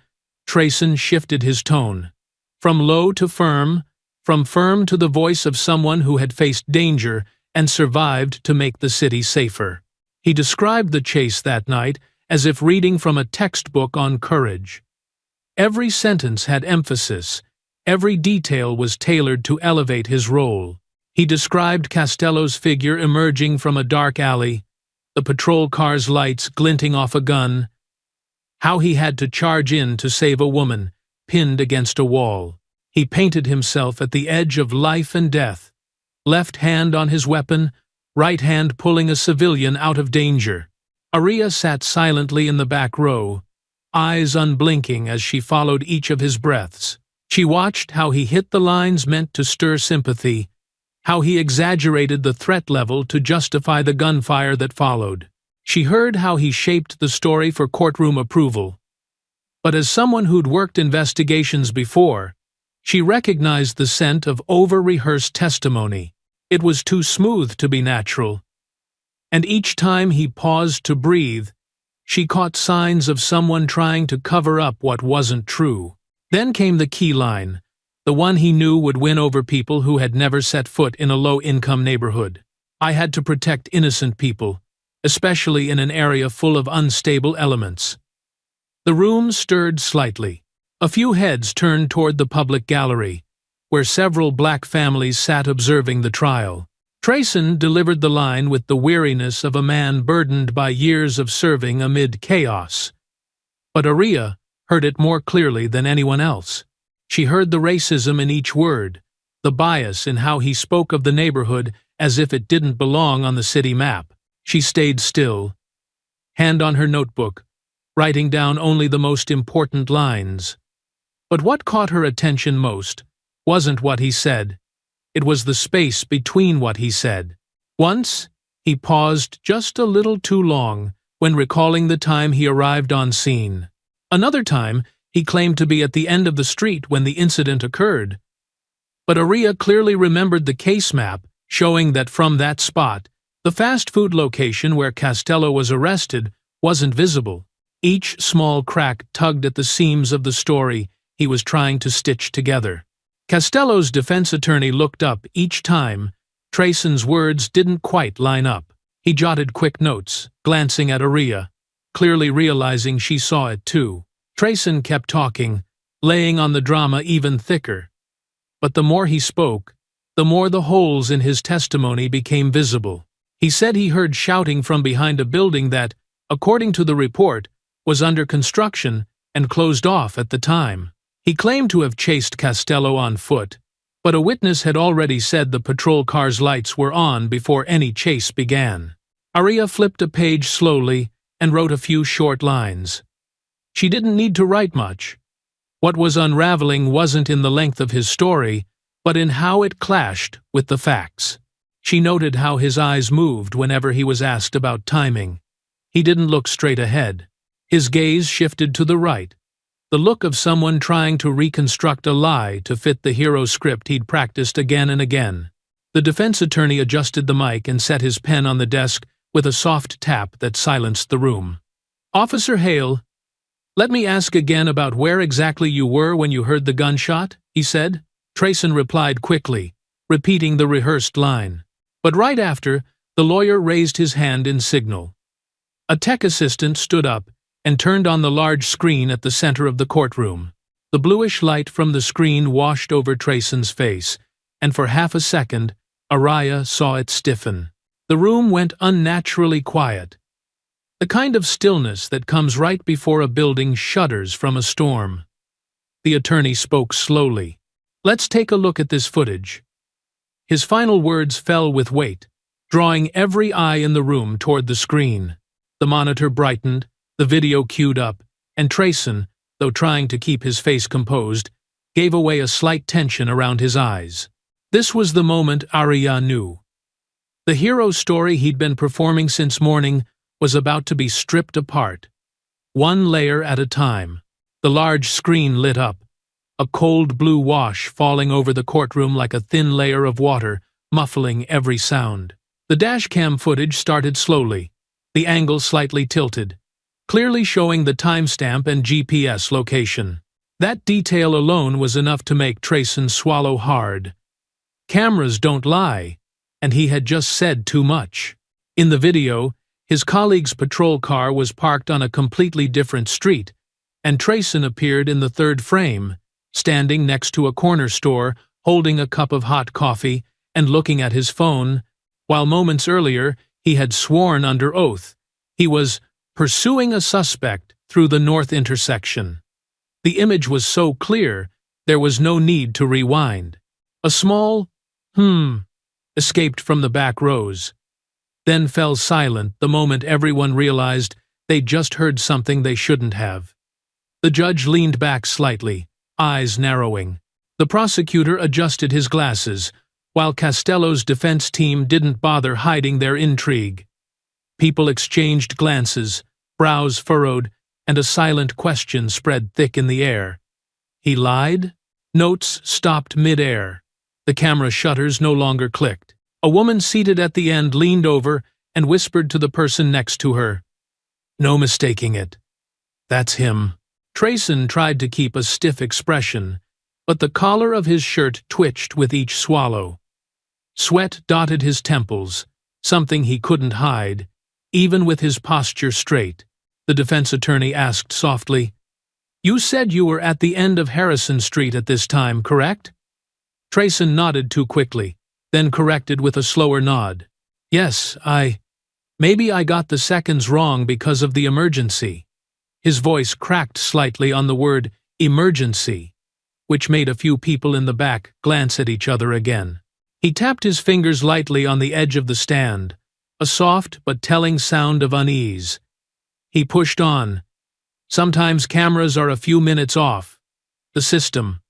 Trayson shifted his tone. From low to firm, from firm to the voice of someone who had faced danger and survived to make the city safer. He described the chase that night as if reading from a textbook on courage. Every sentence had emphasis, every detail was tailored to elevate his role. He described Costello's figure emerging from a dark alley, the patrol car's lights glinting off a gun, how he had to charge in to save a woman, pinned against a wall. He painted himself at the edge of life and death, left hand on his weapon, right hand pulling a civilian out of danger. Arya sat silently in the back row, eyes unblinking as she followed each of his breaths. She watched how he hit the lines meant to stir sympathy, how he exaggerated the threat level to justify the gunfire that followed. She heard how he shaped the story for courtroom approval. But as someone who'd worked investigations before, she recognized the scent of over-rehearsed testimony. It was too smooth to be natural. And each time he paused to breathe, she caught signs of someone trying to cover up what wasn't true. Then came the key line, the one he knew would win over people who had never set foot in a low-income neighborhood. "I had to protect innocent people, especially in an area full of unstable elements." The room stirred slightly. A few heads turned toward the public gallery, where several black families sat observing the trial. Trayson delivered the line with the weariness of a man burdened by years of serving amid chaos. But Aria heard it more clearly than anyone else. She heard the racism in each word, the bias in how he spoke of the neighborhood as if it didn't belong on the city map. She stayed still, hand on her notebook, writing down only the most important lines. But what caught her attention most wasn't what he said. It was the space between what he said. Once, he paused just a little too long when recalling the time he arrived on scene. Another time, he claimed to be at the end of the street when the incident occurred. But Aria clearly remembered the case map, showing that from that spot, the fast food location where Costello was arrested wasn't visible. Each small crack tugged at the seams of the story he was trying to stitch together. Costello's defense attorney looked up each time Trayson's words didn't quite line up. He jotted quick notes, glancing at Aria, clearly realizing she saw it too. Trayson kept talking, laying on the drama even thicker. But the more he spoke, the more the holes in his testimony became visible. He said he heard shouting from behind a building that, according to the report, was under construction and closed off at the time. He claimed to have chased Costello on foot, but a witness had already said the patrol car's lights were on before any chase began. Aria flipped a page slowly and wrote a few short lines. She didn't need to write much. What was unraveling wasn't in the length of his story, but in how it clashed with the facts. She noted how his eyes moved whenever he was asked about timing. He didn't look straight ahead. His gaze shifted to the right, the look of someone trying to reconstruct a lie to fit the hero script he'd practiced again and again. The defense attorney adjusted the mic and set his pen on the desk with a soft tap that silenced the room. "Officer Hale, let me ask again about where exactly you were when you heard the gunshot," he said. Trayson replied quickly, repeating the rehearsed line. But right after, the lawyer raised his hand in signal. A tech assistant stood up and turned on the large screen at the center of the courtroom. The bluish light from the screen washed over Trayson's face, and for half a second, Aria saw it stiffen. The room went unnaturally quiet. The kind of stillness that comes right before a building shudders from a storm. The attorney spoke slowly. "Let's take a look at this footage." His final words fell with weight, drawing every eye in the room toward the screen. The monitor brightened, the video queued up, and Trayson, though trying to keep his face composed, gave away a slight tension around his eyes. This was the moment Aria knew. The hero story he'd been performing since morning was about to be stripped apart, one layer at a time. The large screen lit up, a cold blue wash falling over the courtroom like a thin layer of water, muffling every sound. The dashcam footage started slowly, the angle slightly tilted, clearly showing the timestamp and GPS location. That detail alone was enough to make Trayson swallow hard. Cameras don't lie, and he had just said too much. In the video, his colleague's patrol car was parked on a completely different street, and Trayson appeared in the third frame, standing next to a corner store, holding a cup of hot coffee and looking at his phone, while moments earlier he had sworn under oath he was pursuing a suspect through the north intersection. The image was so clear, there was no need to rewind. A small escaped from the back rows, then fell silent the moment everyone realized they'd just heard something they shouldn't have. The judge leaned back slightly, eyes narrowing. The prosecutor adjusted his glasses, while Costello's defense team didn't bother hiding their intrigue. People exchanged glances, brows furrowed, and a silent question spread thick in the air. He lied? Notes stopped mid-air. The camera shutters no longer clicked. A woman seated at the end leaned over and whispered to the person next to her. "No mistaking it. That's him." Trayson tried to keep a stiff expression, but the collar of his shirt twitched with each swallow. Sweat dotted his temples, something he couldn't hide, even with his posture straight. The defense attorney asked softly, "You said you were at the end of Harrison Street at this time, correct?" Trayson nodded too quickly, then corrected with a slower nod. Yes, maybe I got the seconds wrong because of the emergency. His voice cracked slightly on the word emergency, which made a few people in the back glance at each other again. He tapped his fingers lightly on the edge of the stand, a soft but telling sound of unease. He pushed on. Sometimes cameras are a few minutes off. The system.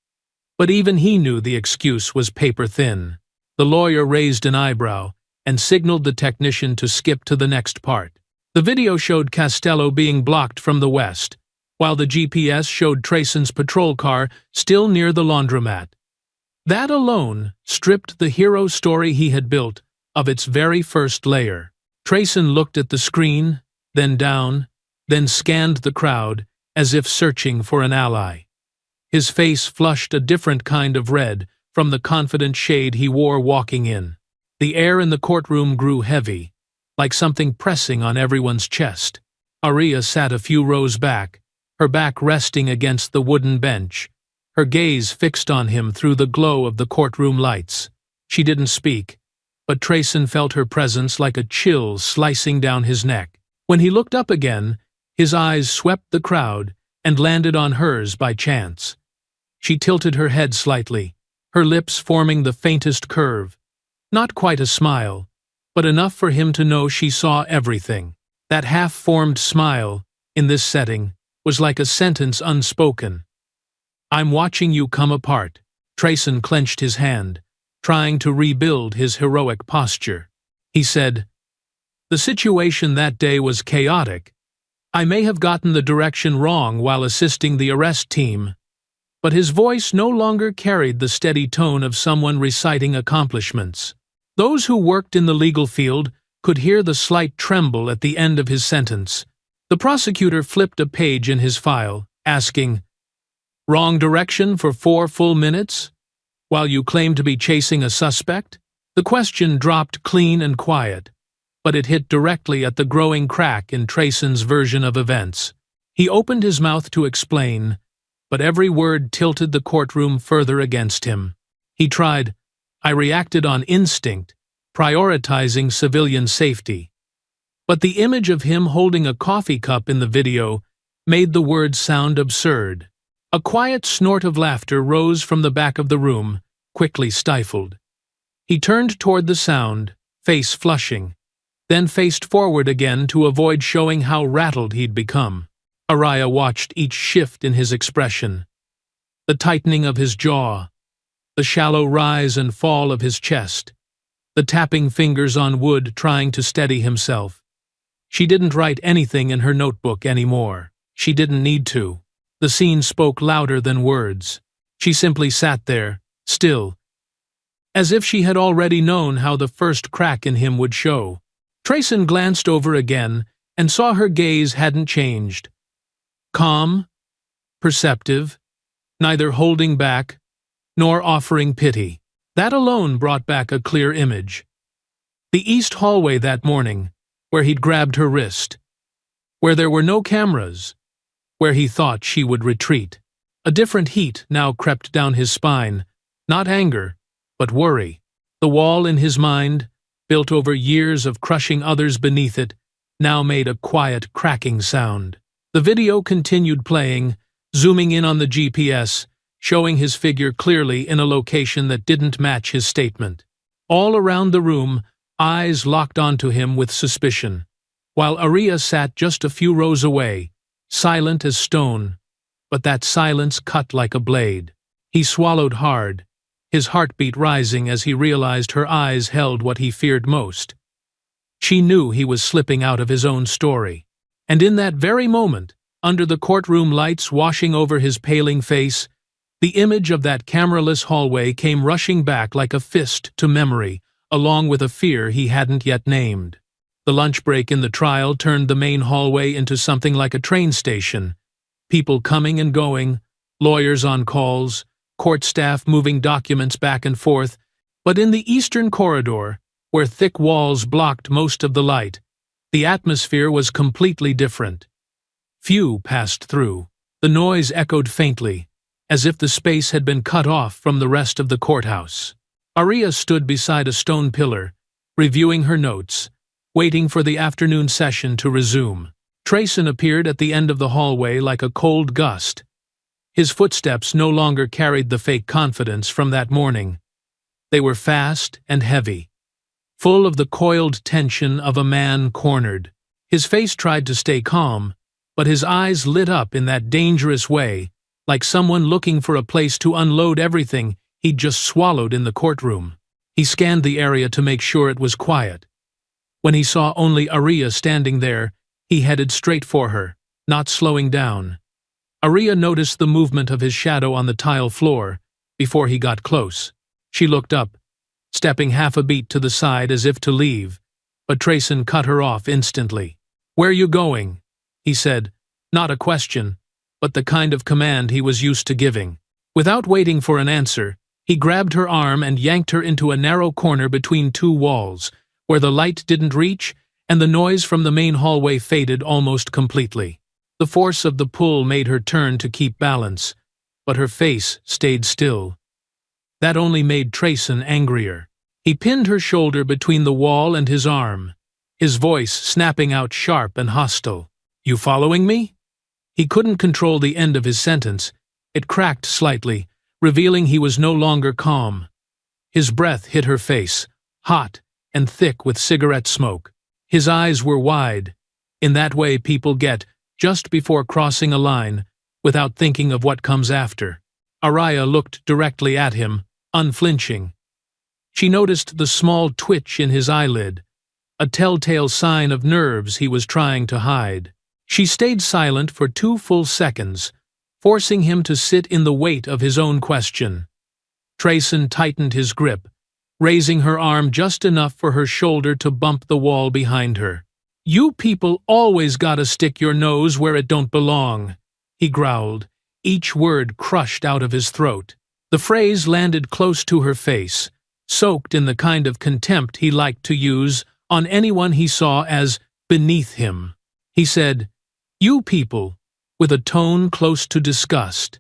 But even he knew the excuse was paper-thin. The lawyer raised an eyebrow and signaled the technician to skip to the next part. The video showed Costello being blocked from the west, while the GPS showed Trayson's patrol car still near the laundromat. That alone stripped the hero story he had built of its very first layer. Trayson looked at the screen, then down, then scanned the crowd as if searching for an ally. His face flushed a different kind of red from the confident shade he wore walking in. The air in the courtroom grew heavy, like something pressing on everyone's chest. Aria sat a few rows back, her back resting against the wooden bench, her gaze fixed on him through the glow of the courtroom lights. She didn't speak, but Trayson felt her presence like a chill slicing down his neck. When he looked up again, his eyes swept the crowd and landed on hers by chance. She tilted her head slightly, her lips forming the faintest curve. Not quite a smile, but enough for him to know she saw everything. That half-formed smile, in this setting, was like a sentence unspoken. "I'm watching you come apart." Trayson clenched his hand, trying to rebuild his heroic posture. He said, "The situation that day was chaotic. I may have gotten the direction wrong while assisting the arrest team." But his voice no longer carried the steady tone of someone reciting accomplishments. Those who worked in the legal field could hear the slight tremble at the end of his sentence. The prosecutor flipped a page in his file, asking, "Wrong direction for 4 full minutes? While you claim to be chasing a suspect?" The question dropped clean and quiet, but it hit directly at the growing crack in Trayson's version of events. He opened his mouth to explain, but every word tilted the courtroom further against him. He tried, "I reacted on instinct, prioritizing civilian safety." But the image of him holding a coffee cup in the video made the words sound absurd. A quiet snort of laughter rose from the back of the room, quickly stifled. He turned toward the sound, face flushing, then faced forward again to avoid showing how rattled he'd become. Aria watched each shift in his expression. The tightening of his jaw, the shallow rise and fall of his chest, the tapping fingers on wood trying to steady himself. She didn't write anything in her notebook anymore. She didn't need to. The scene spoke louder than words. She simply sat there, still, as if she had already known how the first crack in him would show. Trayson glanced over again and saw her gaze hadn't changed. Calm, perceptive, neither holding back nor offering pity. That alone brought back a clear image. The east hallway that morning, where he'd grabbed her wrist, where there were no cameras, where he thought she would retreat. A different heat now crept down his spine, not anger, but worry. The wall in his mind, built over years of crushing others beneath it, now made a quiet cracking sound. The video continued playing, zooming in on the GPS, showing his figure clearly in a location that didn't match his statement. All around the room, eyes locked onto him with suspicion, while Aria sat just a few rows away, silent as stone, but that silence cut like a blade. He swallowed hard, his heartbeat rising as he realized her eyes held what he feared most. She knew he was slipping out of his own story. And in that very moment, under the courtroom lights washing over his paling face, the image of that cameraless hallway came rushing back like a fist to memory, along with a fear he hadn't yet named. The lunch break in the trial turned the main hallway into something like a train station. People coming and going, lawyers on calls, court staff moving documents back and forth, but in the eastern corridor, where thick walls blocked most of the light, the atmosphere was completely different. Few passed through. The noise echoed faintly, as if the space had been cut off from the rest of the courthouse. Arya stood beside a stone pillar, reviewing her notes, waiting for the afternoon session to resume. Trayson appeared at the end of the hallway like a cold gust. His footsteps no longer carried the fake confidence from that morning. They were fast and heavy, full of the coiled tension of a man cornered. His face tried to stay calm, but his eyes lit up in that dangerous way, like someone looking for a place to unload everything he'd just swallowed in the courtroom. He scanned the area to make sure it was quiet. When he saw only Arya standing there, he headed straight for her, not slowing down. Arya noticed the movement of his shadow on the tile floor before he got close. She looked up, stepping half a beat to the side as if to leave, but Trayson cut her off instantly. "Where you going?" he said, not a question, but the kind of command he was used to giving. Without waiting for an answer, he grabbed her arm and yanked her into a narrow corner between two walls, where the light didn't reach and the noise from the main hallway faded almost completely. The force of the pull made her turn to keep balance, but her face stayed still. That only made Trayson angrier. He pinned her shoulder between the wall and his arm, his voice snapping out sharp and hostile. "You following me?" He couldn't control the end of his sentence. It cracked slightly, revealing he was no longer calm. His breath hit her face, hot and thick with cigarette smoke. His eyes were wide, in that way people get just before crossing a line, without thinking of what comes after. Arya looked directly at him, unflinching. She noticed the small twitch in his eyelid, a telltale sign of nerves he was trying to hide. She stayed silent for 2 full seconds, forcing him to sit in the weight of his own question. Trayson tightened his grip, raising her arm just enough for her shoulder to bump the wall behind her. "You people always gotta stick your nose where it don't belong," he growled, each word crushed out of his throat. The phrase landed close to her face, soaked in the kind of contempt he liked to use on anyone he saw as beneath him. He said, "You people," with a tone close to disgust.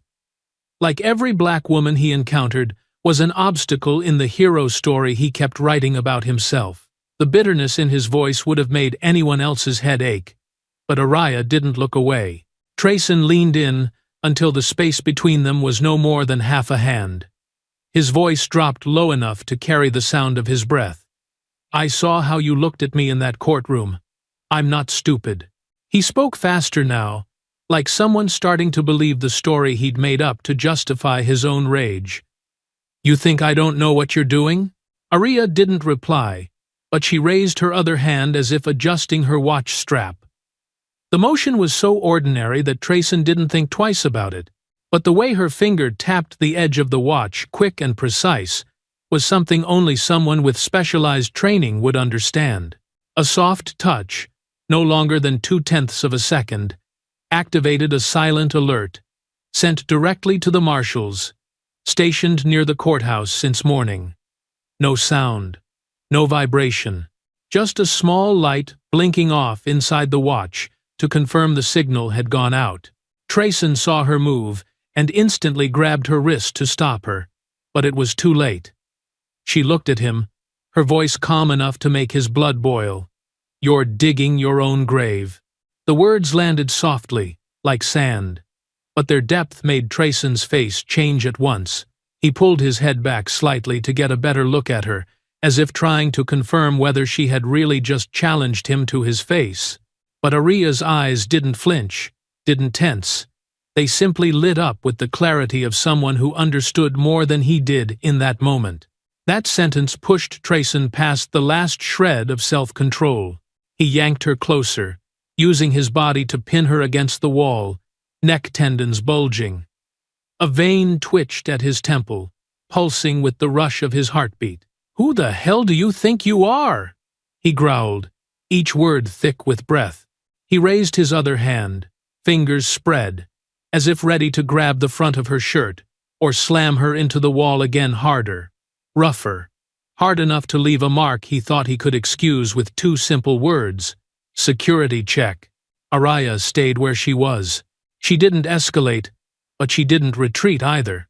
Like every black woman he encountered was an obstacle in the hero story he kept writing about himself. The bitterness in his voice would have made anyone else's head ache, but Arya didn't look away. Trayson leaned in until the space between them was no more than half a hand. His voice dropped low enough to carry the sound of his breath. "I saw how you looked at me in that courtroom. I'm not stupid." He spoke faster now, like someone starting to believe the story he'd made up to justify his own rage. "You think I don't know what you're doing?" Arya didn't reply, but she raised her other hand as if adjusting her watch strap. The motion was so ordinary that Trayson didn't think twice about it, but the way her finger tapped the edge of the watch, quick and precise, was something only someone with specialized training would understand. A soft touch, no longer than 0.2 of a second, activated a silent alert, sent directly to the marshals, stationed near the courthouse since morning. No sound, no vibration, just a small light blinking off inside the watch to confirm the signal had gone out. Trayson saw her move and instantly grabbed her wrist to stop her, but it was too late. She looked at him, her voice calm enough to make his blood boil. "You're digging your own grave." The words landed softly, like sand, but their depth made Trayson's face change at once. He pulled his head back slightly to get a better look at her, as if trying to confirm whether she had really just challenged him to his face. But Arya's eyes didn't flinch, didn't tense. They simply lit up with the clarity of someone who understood more than he did in that moment. That sentence pushed Trayson past the last shred of self-control. He yanked her closer, using his body to pin her against the wall, neck tendons bulging. A vein twitched at his temple, pulsing with the rush of his heartbeat. "Who the hell do you think you are?" he growled, each word thick with breath. He raised his other hand, fingers spread, as if ready to grab the front of her shirt, or slam her into the wall again harder, rougher, hard enough to leave a mark he thought he could excuse with 2 simple words: security check. Arya stayed where she was. She didn't escalate, but she didn't retreat either.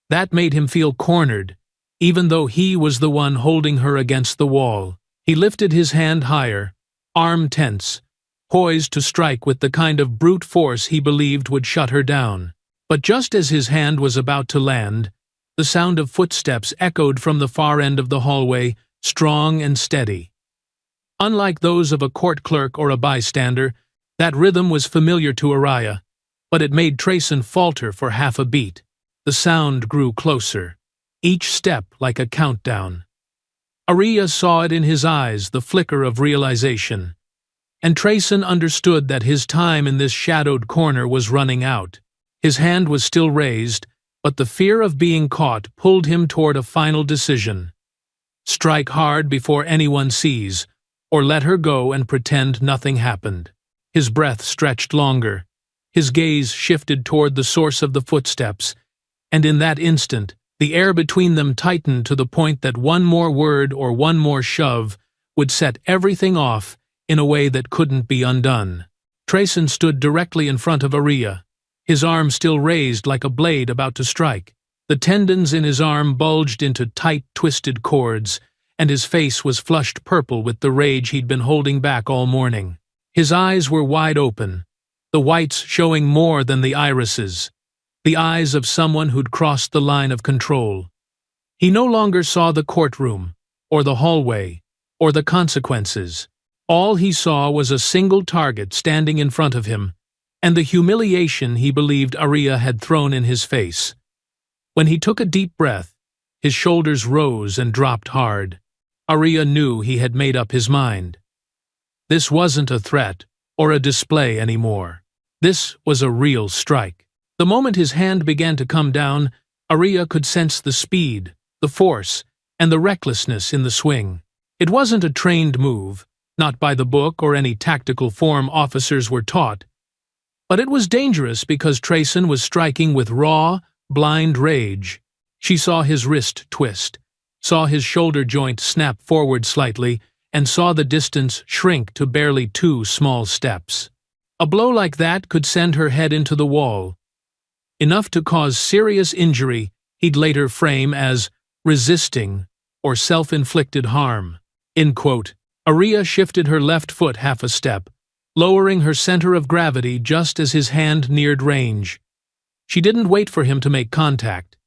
That made him feel cornered, even though he was the one holding her against the wall. He lifted his hand higher, arm tense, poised to strike with the kind of brute force he believed would shut her down. But just as his hand was about to land, the sound of footsteps echoed from the far end of the hallway, strong and steady. Unlike those of a court clerk or a bystander, that rhythm was familiar to Araya, but it made Trayson falter for half a beat. The sound grew closer, each step like a countdown. Araya saw it in his eyes, the flicker of realization. And Trayson understood that his time in this shadowed corner was running out. His hand was still raised, but the fear of being caught pulled him toward a final decision. Strike hard before anyone sees, or let her go and pretend nothing happened. His breath stretched longer. His gaze shifted toward the source of the footsteps, and in that instant, the air between them tightened to the point that one more word or one more shove would set everything off in a way that couldn't be undone. Trayson stood directly in front of Araya, his arm still raised like a blade about to strike. The tendons in his arm bulged into tight, twisted cords, and his face was flushed purple with the rage he'd been holding back all morning. His eyes were wide open, the whites showing more than the irises, the eyes of someone who'd crossed the line of control. He no longer saw the courtroom, or the hallway, or the consequences. All he saw was a single target standing in front of him, and the humiliation he believed Araya had thrown in his face. When he took a deep breath, his shoulders rose and dropped hard. Araya knew he had made up his mind. This wasn't a threat or a display anymore. This was a real strike. The moment his hand began to come down, Araya could sense the speed, the force, and the recklessness in the swing. It wasn't a trained move, not by the book or any tactical form officers were taught. But it was dangerous because Trayson was striking with raw, blind rage. She saw his wrist twist, saw his shoulder joint snap forward slightly, and saw the distance shrink to barely 2 small steps. A blow like that could send her head into the wall, enough to cause serious injury he'd later frame as resisting or self-inflicted harm. In quote, Araya shifted her left foot half a step, lowering her center of gravity just as his hand neared range. She didn't wait for him to make contact.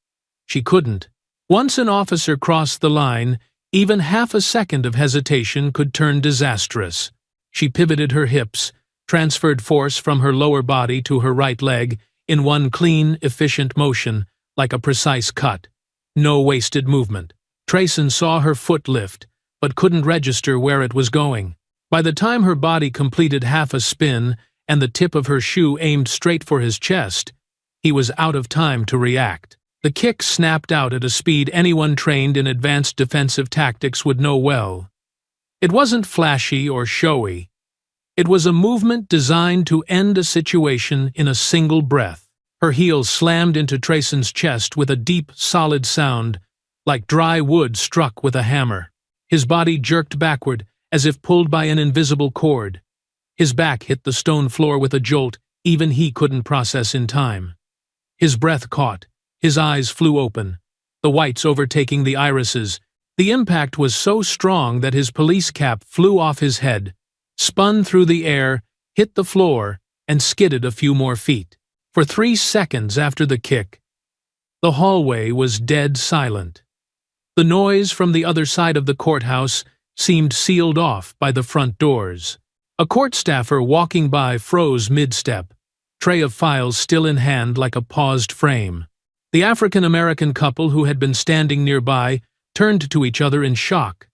She couldn't. Once an officer crossed the line, even half a second of hesitation could turn disastrous. She pivoted her hips, transferred force from her lower body to her right leg in one clean, efficient motion, like a precise cut. No wasted movement. Trayson saw her foot lift, but couldn't register where it was going. By the time her body completed half a spin and the tip of her shoe aimed straight for his chest, he was out of time to react. The kick snapped out at a speed anyone trained in advanced defensive tactics would know well. It wasn't flashy or showy. It was a movement designed to end a situation in a single breath. Her heels slammed into Trayson's chest with a deep, solid sound, like dry wood struck with a hammer. His body jerked backward, as if pulled by an invisible cord. His back hit the stone floor with a jolt even he couldn't process in time. His breath caught. His eyes flew open, the whites overtaking the irises. The impact was so strong that his police cap flew off his head, spun through the air, hit the floor, and skidded a few more feet. For 3 seconds after the kick, the hallway was dead silent. The noise from the other side of the courthouse seemed sealed off by the front doors. A court staffer walking by froze mid-step, tray of files still in hand like a paused frame. The African-American couple who had been standing nearby turned to each other in shock,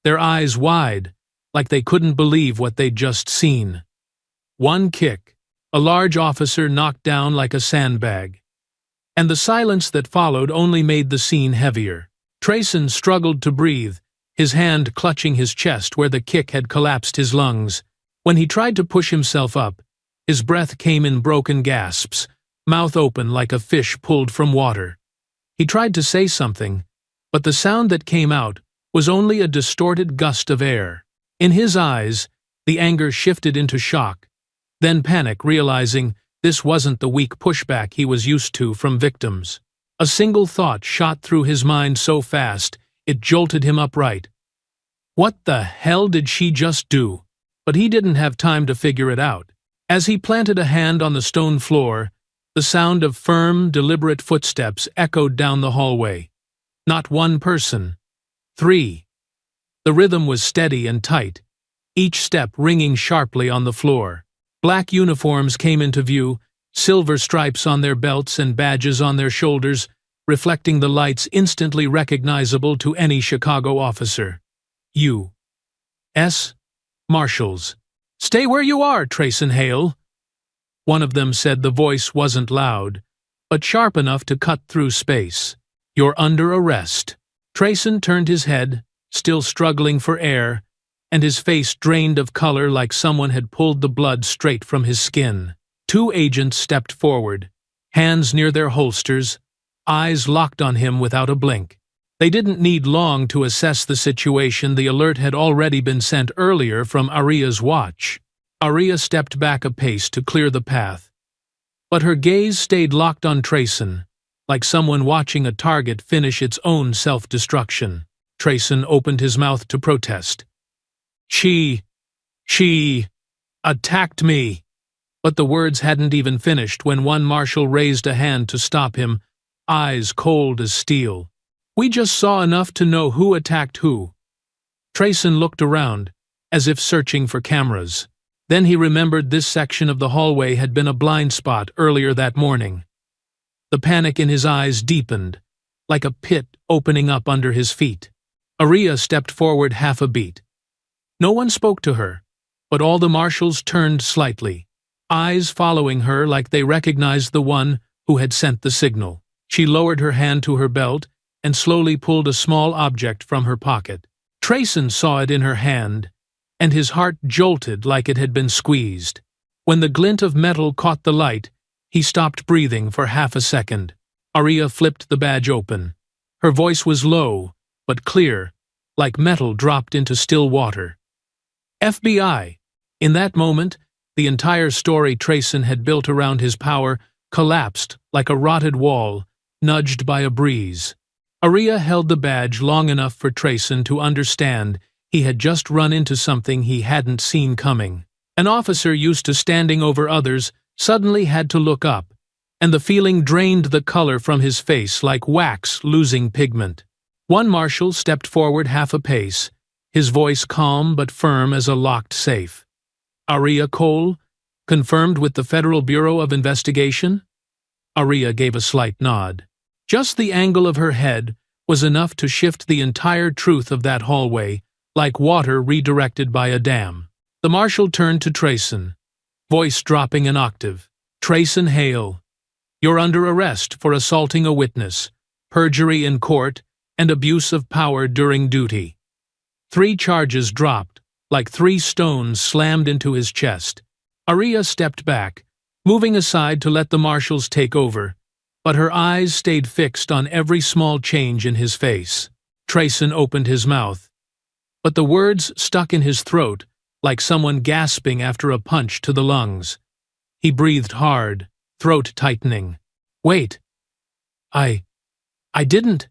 their eyes wide, like they couldn't believe what they'd just seen. One kick, a large officer knocked down like a sandbag. And the silence that followed only made the scene heavier. Trayson struggled to breathe, his hand clutching his chest where the kick had collapsed his lungs. When he tried to push himself up, his breath came in broken gasps, mouth open like a fish pulled from water. He tried to say something, but the sound that came out was only a distorted gust of air. In his eyes, the anger shifted into shock, then panic, realizing this wasn't the weak pushback he was used to from victims. A single thought shot through his mind so fast, it jolted him upright. What the hell did she just do? But he didn't have time to figure it out. As he planted a hand on the stone floor, the sound of firm, deliberate footsteps echoed down the hallway. Not one person. 3. The rhythm was steady and tight, each step ringing sharply on the floor. Black uniforms came into view, silver stripes on their belts and badges on their shoulders, reflecting the lights instantly recognizable to any Chicago officer. U.S. Marshals. "Stay where you are, Trayson Hale." One of them said. The voice wasn't loud, but sharp enough to cut through space. "You're under arrest." Trayson turned his head, still struggling for air, and his face drained of color like someone had pulled the blood straight from his skin. 2 agents stepped forward, hands near their holsters, eyes locked on him without a blink. They didn't need long to assess the situation. The alert had already been sent earlier from Aria's watch. Aria stepped back a pace to clear the path, but her gaze stayed locked on Trayson, like someone watching a target finish its own self-destruction. Trayson opened his mouth to protest. She attacked me." But the words hadn't even finished when one marshal raised a hand to stop him, eyes cold as steel. "We just saw enough to know who attacked who." Trayson looked around, as if searching for cameras. Then he remembered this section of the hallway had been a blind spot earlier that morning. The panic in his eyes deepened, like a pit opening up under his feet. Aria stepped forward half a beat. No one spoke to her, but all the marshals turned slightly, eyes following her like they recognized the one who had sent the signal. She lowered her hand to her belt and slowly pulled a small object from her pocket. Trayson saw it in her hand, and his heart jolted like it had been squeezed. When the glint of metal caught the light, he stopped breathing for half a second. Aria flipped the badge open. Her voice was low, but clear, like metal dropped into still water. FBI. In that moment, the entire story Trayson had built around his power collapsed like a rotted wall, nudged by a breeze. Aria held the badge long enough for Trayson to understand he had just run into something he hadn't seen coming. An officer used to standing over others suddenly had to look up, and the feeling drained the color from his face like wax losing pigment. One marshal stepped forward half a pace, his voice calm but firm as a locked safe. "Aria Cole, confirmed with the Federal Bureau of Investigation?" Aria gave a slight nod. Just the angle of her head was enough to shift the entire truth of that hallway, like water redirected by a dam. The marshal turned to Trayson, voice dropping an octave. "Trayson Hale, you're under arrest for assaulting a witness, perjury in court, and abuse of power during duty." 3 charges dropped, like 3 stones slammed into his chest. Aria stepped back, moving aside to let the marshals take over, but her eyes stayed fixed on every small change in his face. Trayson opened his mouth, but the words stuck in his throat like someone gasping after a punch to the lungs. He breathed hard, throat tightening. "Wait. I didn't,"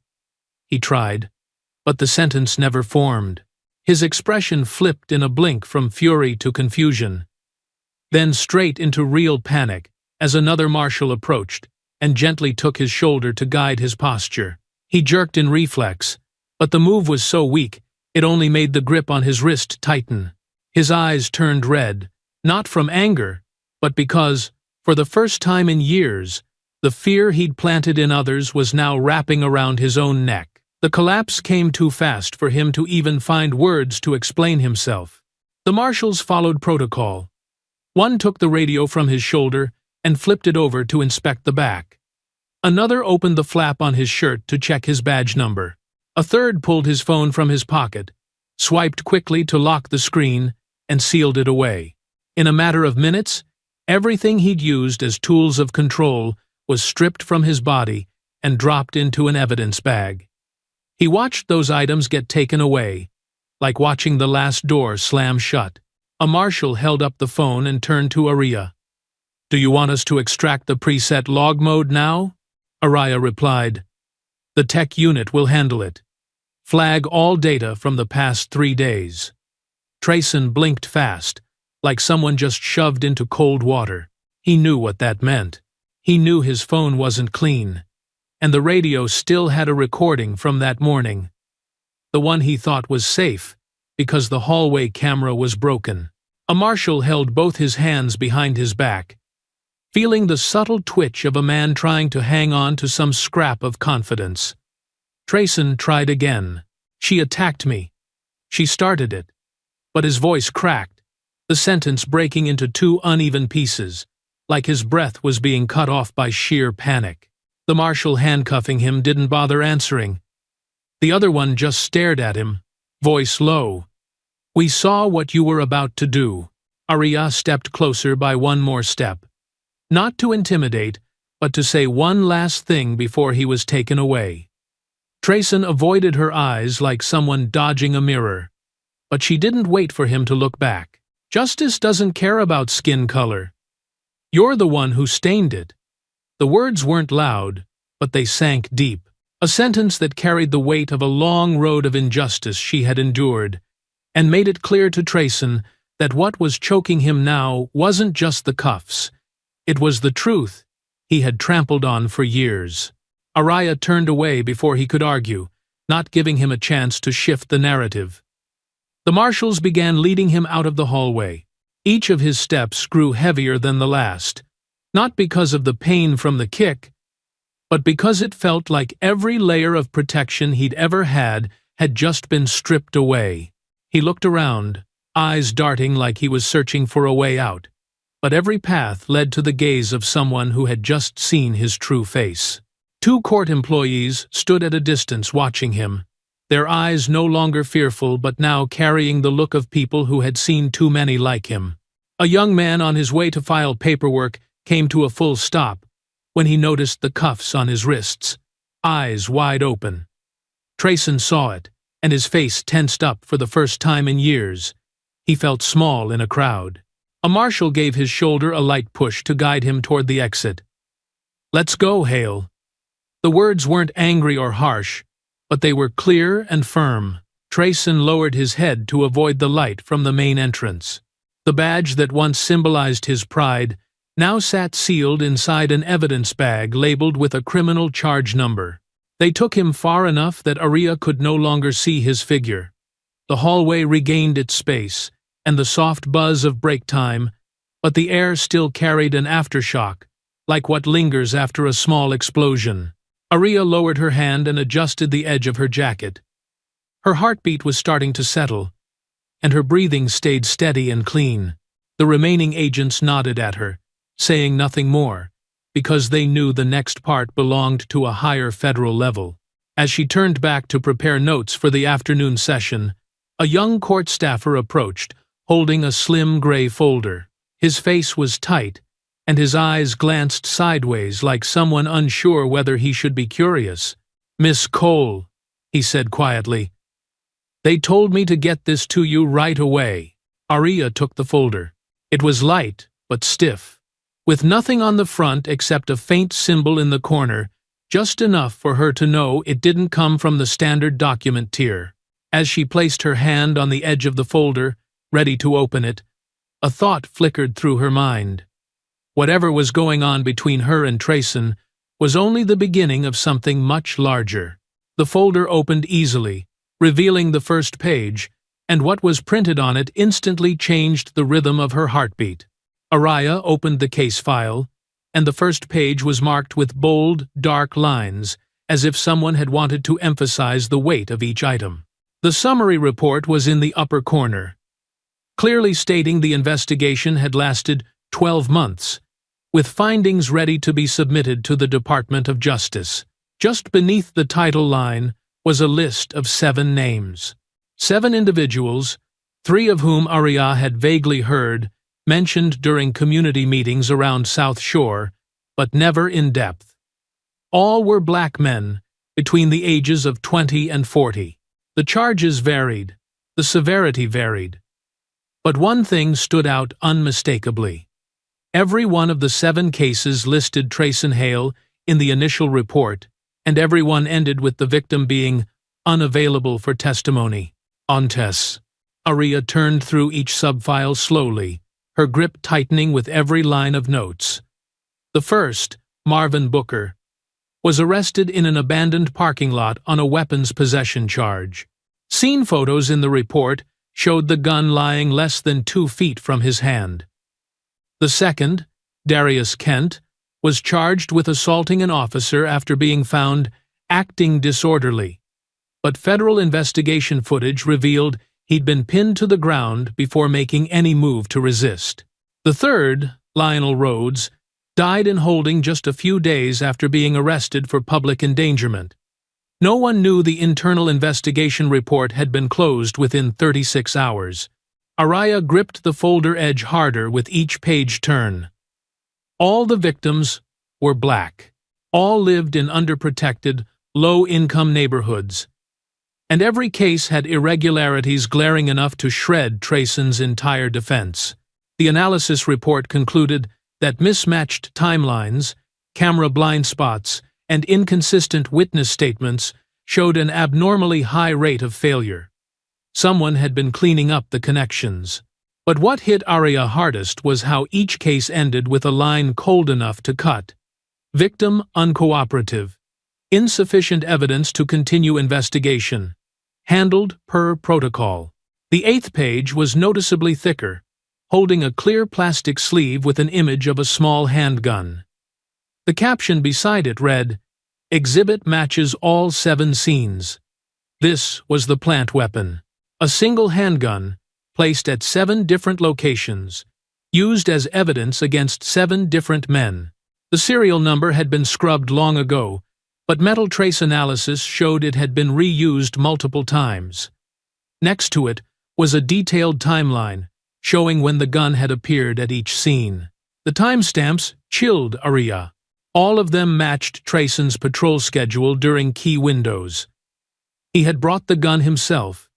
he tried, but the sentence never formed. His expression flipped in a blink from fury to confusion, then straight into real panic as another marshal approached and gently took his shoulder to guide his posture. He jerked in reflex, but the move was so weak it only made the grip on his wrist tighten. His eyes turned red, not from anger, but because, for the first time in years, the fear he'd planted in others was now wrapping around his own neck. The collapse came too fast for him to even find words to explain himself. The marshals followed protocol. One took the radio from his shoulder and flipped it over to inspect the back. Another opened the flap on his shirt to check his badge number. A third pulled his phone from his pocket, swiped quickly to lock the screen, and sealed it away. In a matter of minutes, everything he'd used as tools of control was stripped from his body and dropped into an evidence bag. He watched those items get taken away, like watching the last door slam shut. A marshal held up the phone and turned to Aria. "Do you want us to extract the preset log mode now?" Araya replied. The tech unit will handle it. Flag all data from the past 3 days. Trayson blinked fast, like someone just shoved into cold water. He knew what that meant. He knew his phone wasn't clean, and the radio still had a recording from that morning. The one he thought was safe, because the hallway camera was broken. A marshal held both his hands behind his back, feeling the subtle twitch of a man trying to hang on to some scrap of confidence. Trayson tried again. She attacked me. She started it. But his voice cracked, the sentence breaking into 2 uneven pieces, like his breath was being cut off by sheer panic. The marshal handcuffing him didn't bother answering. The other one just stared at him, voice low. We saw what you were about to do. Araya stepped closer by 1 more step. Not to intimidate, but to say one last thing before he was taken away. Trayson avoided her eyes like someone dodging a mirror. But she didn't wait for him to look back. Justice doesn't care about skin color. You're the one who stained it. The words weren't loud, but they sank deep. A sentence that carried the weight of a long road of injustice she had endured, and made it clear to Trayson that what was choking him now wasn't just the cuffs. It was the truth he had trampled on for years. Araya turned away before he could argue, not giving him a chance to shift the narrative. The marshals began leading him out of the hallway. Each of his steps grew heavier than the last, not because of the pain from the kick, but because it felt like every layer of protection he'd ever had just been stripped away. He looked around, eyes darting like he was searching for a way out, but every path led to the gaze of someone who had just seen his true face. 2 court employees stood at a distance watching him, their eyes no longer fearful but now carrying the look of people who had seen too many like him. A young man on his way to file paperwork came to a full stop when he noticed the cuffs on his wrists, eyes wide open. Trayson saw it, and his face tensed up for the first time in years. He felt small in a crowd. A marshal gave his shoulder a light push to guide him toward the exit. Let's go, Hale. The words weren't angry or harsh, but they were clear and firm. Trayson lowered his head to avoid the light from the main entrance. The badge that once symbolized his pride now sat sealed inside an evidence bag labeled with a criminal charge number. They took him far enough that Araya could no longer see his figure. The hallway regained its space, and the soft buzz of break time, but the air still carried an aftershock, like what lingers after a small explosion. Araya lowered her hand and adjusted the edge of her jacket. Her heartbeat was starting to settle, and her breathing stayed steady and clean. The remaining agents nodded at her, saying nothing more, because they knew the next part belonged to a higher federal level. As she turned back to prepare notes for the afternoon session, a young court staffer approached, holding a slim gray folder. His face was tight, and his eyes glanced sideways like someone unsure whether he should be curious. Miss Cole, he said quietly. They told me to get this to you right away. Araya took the folder. It was light, but stiff, with nothing on the front except a faint symbol in the corner, just enough for her to know it didn't come from the standard document tier. As she placed her hand on the edge of the folder, ready to open it, a thought flickered through her mind. Whatever was going on between her and Trayson was only the beginning of something much larger. The folder opened easily, revealing the first page, and what was printed on it instantly changed the rhythm of her heartbeat. Araya opened the case file, and the first page was marked with bold, dark lines, as if someone had wanted to emphasize the weight of each item. The summary report was in the upper corner, clearly stating the investigation had lasted 12 months, with findings ready to be submitted to the Department of Justice. Just beneath the title line was a list of 7 names. 7 individuals, 3 of whom Araya had vaguely heard, mentioned during community meetings around South Shore, but never in depth. All were black men, between the ages of 20 and 40. The charges varied, the severity varied. But one thing stood out unmistakably. Every one of the 7 cases listed Trayson Hale in the initial report, and everyone ended with the victim being unavailable for testimony. Ontes. Aria turned through each subfile slowly, her grip tightening with every line of notes. The first, Marvin Booker, was arrested in an abandoned parking lot on a weapons possession charge. Scene photos in the report showed the gun lying less than 2 feet from his hand. The second, Darius Kent, was charged with assaulting an officer after being found acting disorderly, but federal investigation footage revealed he'd been pinned to the ground before making any move to resist. The third, Lionel Rhodes, died in holding just a few days after being arrested for public endangerment. No one knew the internal investigation report had been closed within 36 hours. Araya gripped the folder edge harder with each page turn. All the victims were black. All lived in underprotected, low-income neighborhoods. And every case had irregularities glaring enough to shred Trayson's entire defense. The analysis report concluded that mismatched timelines, camera blind spots, and inconsistent witness statements showed an abnormally high rate of failure. Someone had been cleaning up the connections. But what hit Arya hardest was how each case ended with a line cold enough to cut. Victim uncooperative. Insufficient evidence to continue investigation. Handled per protocol. The 8th page was noticeably thicker, holding a clear plastic sleeve with an image of a small handgun. The caption beside it read, "Exhibit matches all 7 scenes." This was the plant weapon. A single handgun, placed at 7 different locations, used as evidence against 7 different men. The serial number had been scrubbed long ago, but metal trace analysis showed it had been reused multiple times. Next to it was a detailed timeline, showing when the gun had appeared at each scene. The timestamps chilled Arya. All of them matched Trayson's patrol schedule during key windows. He had brought the gun himself,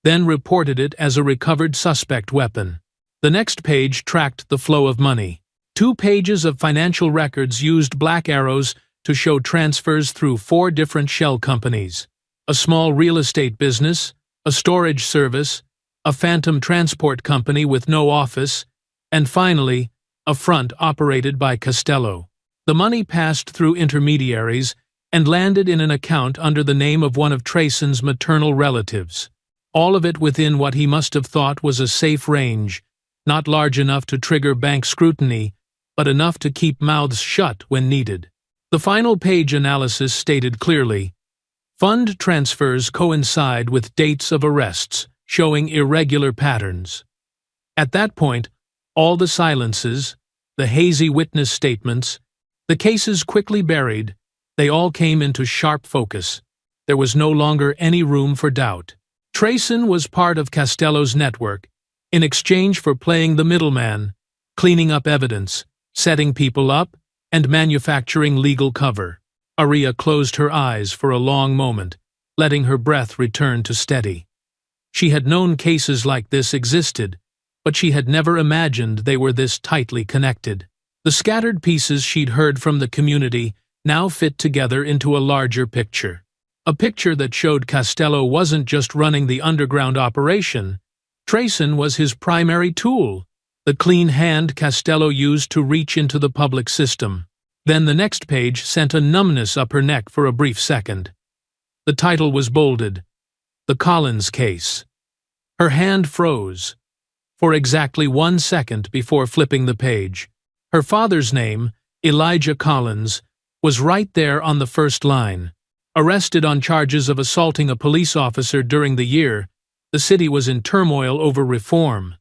then reported it as a recovered suspect weapon. The next page tracked the flow of money. 2 pages of financial records used black arrows to show transfers through 4 different shell companies: a small real estate business, a storage service, a phantom transport company with no office, and finally, a front operated by Costello. The money passed through intermediaries and landed in an account under the name of one of Trayson's maternal relatives. All of it within what he must have thought was a safe range, not large enough to trigger bank scrutiny, but enough to keep mouths shut when needed. The final page analysis stated clearly, fund transfers coincide with dates of arrests, showing irregular patterns. At that point, all the silences, the hazy witness statements, the cases quickly buried, they all came into sharp focus. There was no longer any room for doubt. Trayson was part of Costello's network, in exchange for playing the middleman, cleaning up evidence, setting people up, and manufacturing legal cover. Arya closed her eyes for a long moment, letting her breath return to steady. She had known cases like this existed, but she had never imagined they were this tightly connected. The scattered pieces she'd heard from the community now fit together into a larger picture. A picture that showed Costello wasn't just running the underground operation. Trayson was his primary tool, the clean hand Costello used to reach into the public system. Then the next page sent a numbness up her neck for a brief second. The title was bolded, "The Collins Case." Her hand froze for exactly 1 second before flipping the page. Her father's name, Elijah Collins, was right there on the first line. Arrested on charges of assaulting a police officer during the year, the city was in turmoil over reform.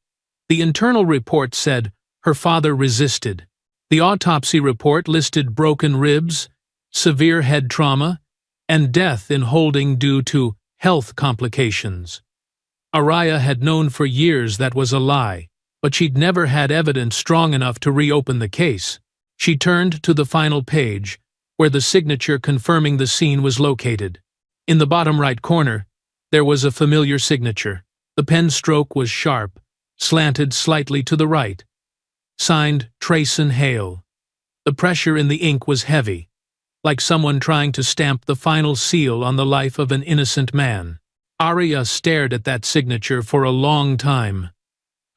The internal report said her father resisted. The autopsy report listed broken ribs, severe head trauma, and death in holding due to health complications. Araya had known for years that was a lie, but she'd never had evidence strong enough to reopen the case. She turned to the final page, where the signature confirming the scene was located. In the bottom right corner, there was a familiar signature. The pen stroke was sharp, slanted slightly to the right. Signed, Trayson Hale. The pressure in the ink was heavy. like someone trying to stamp the final seal on the life of an innocent man. Arya stared at that signature for a long time.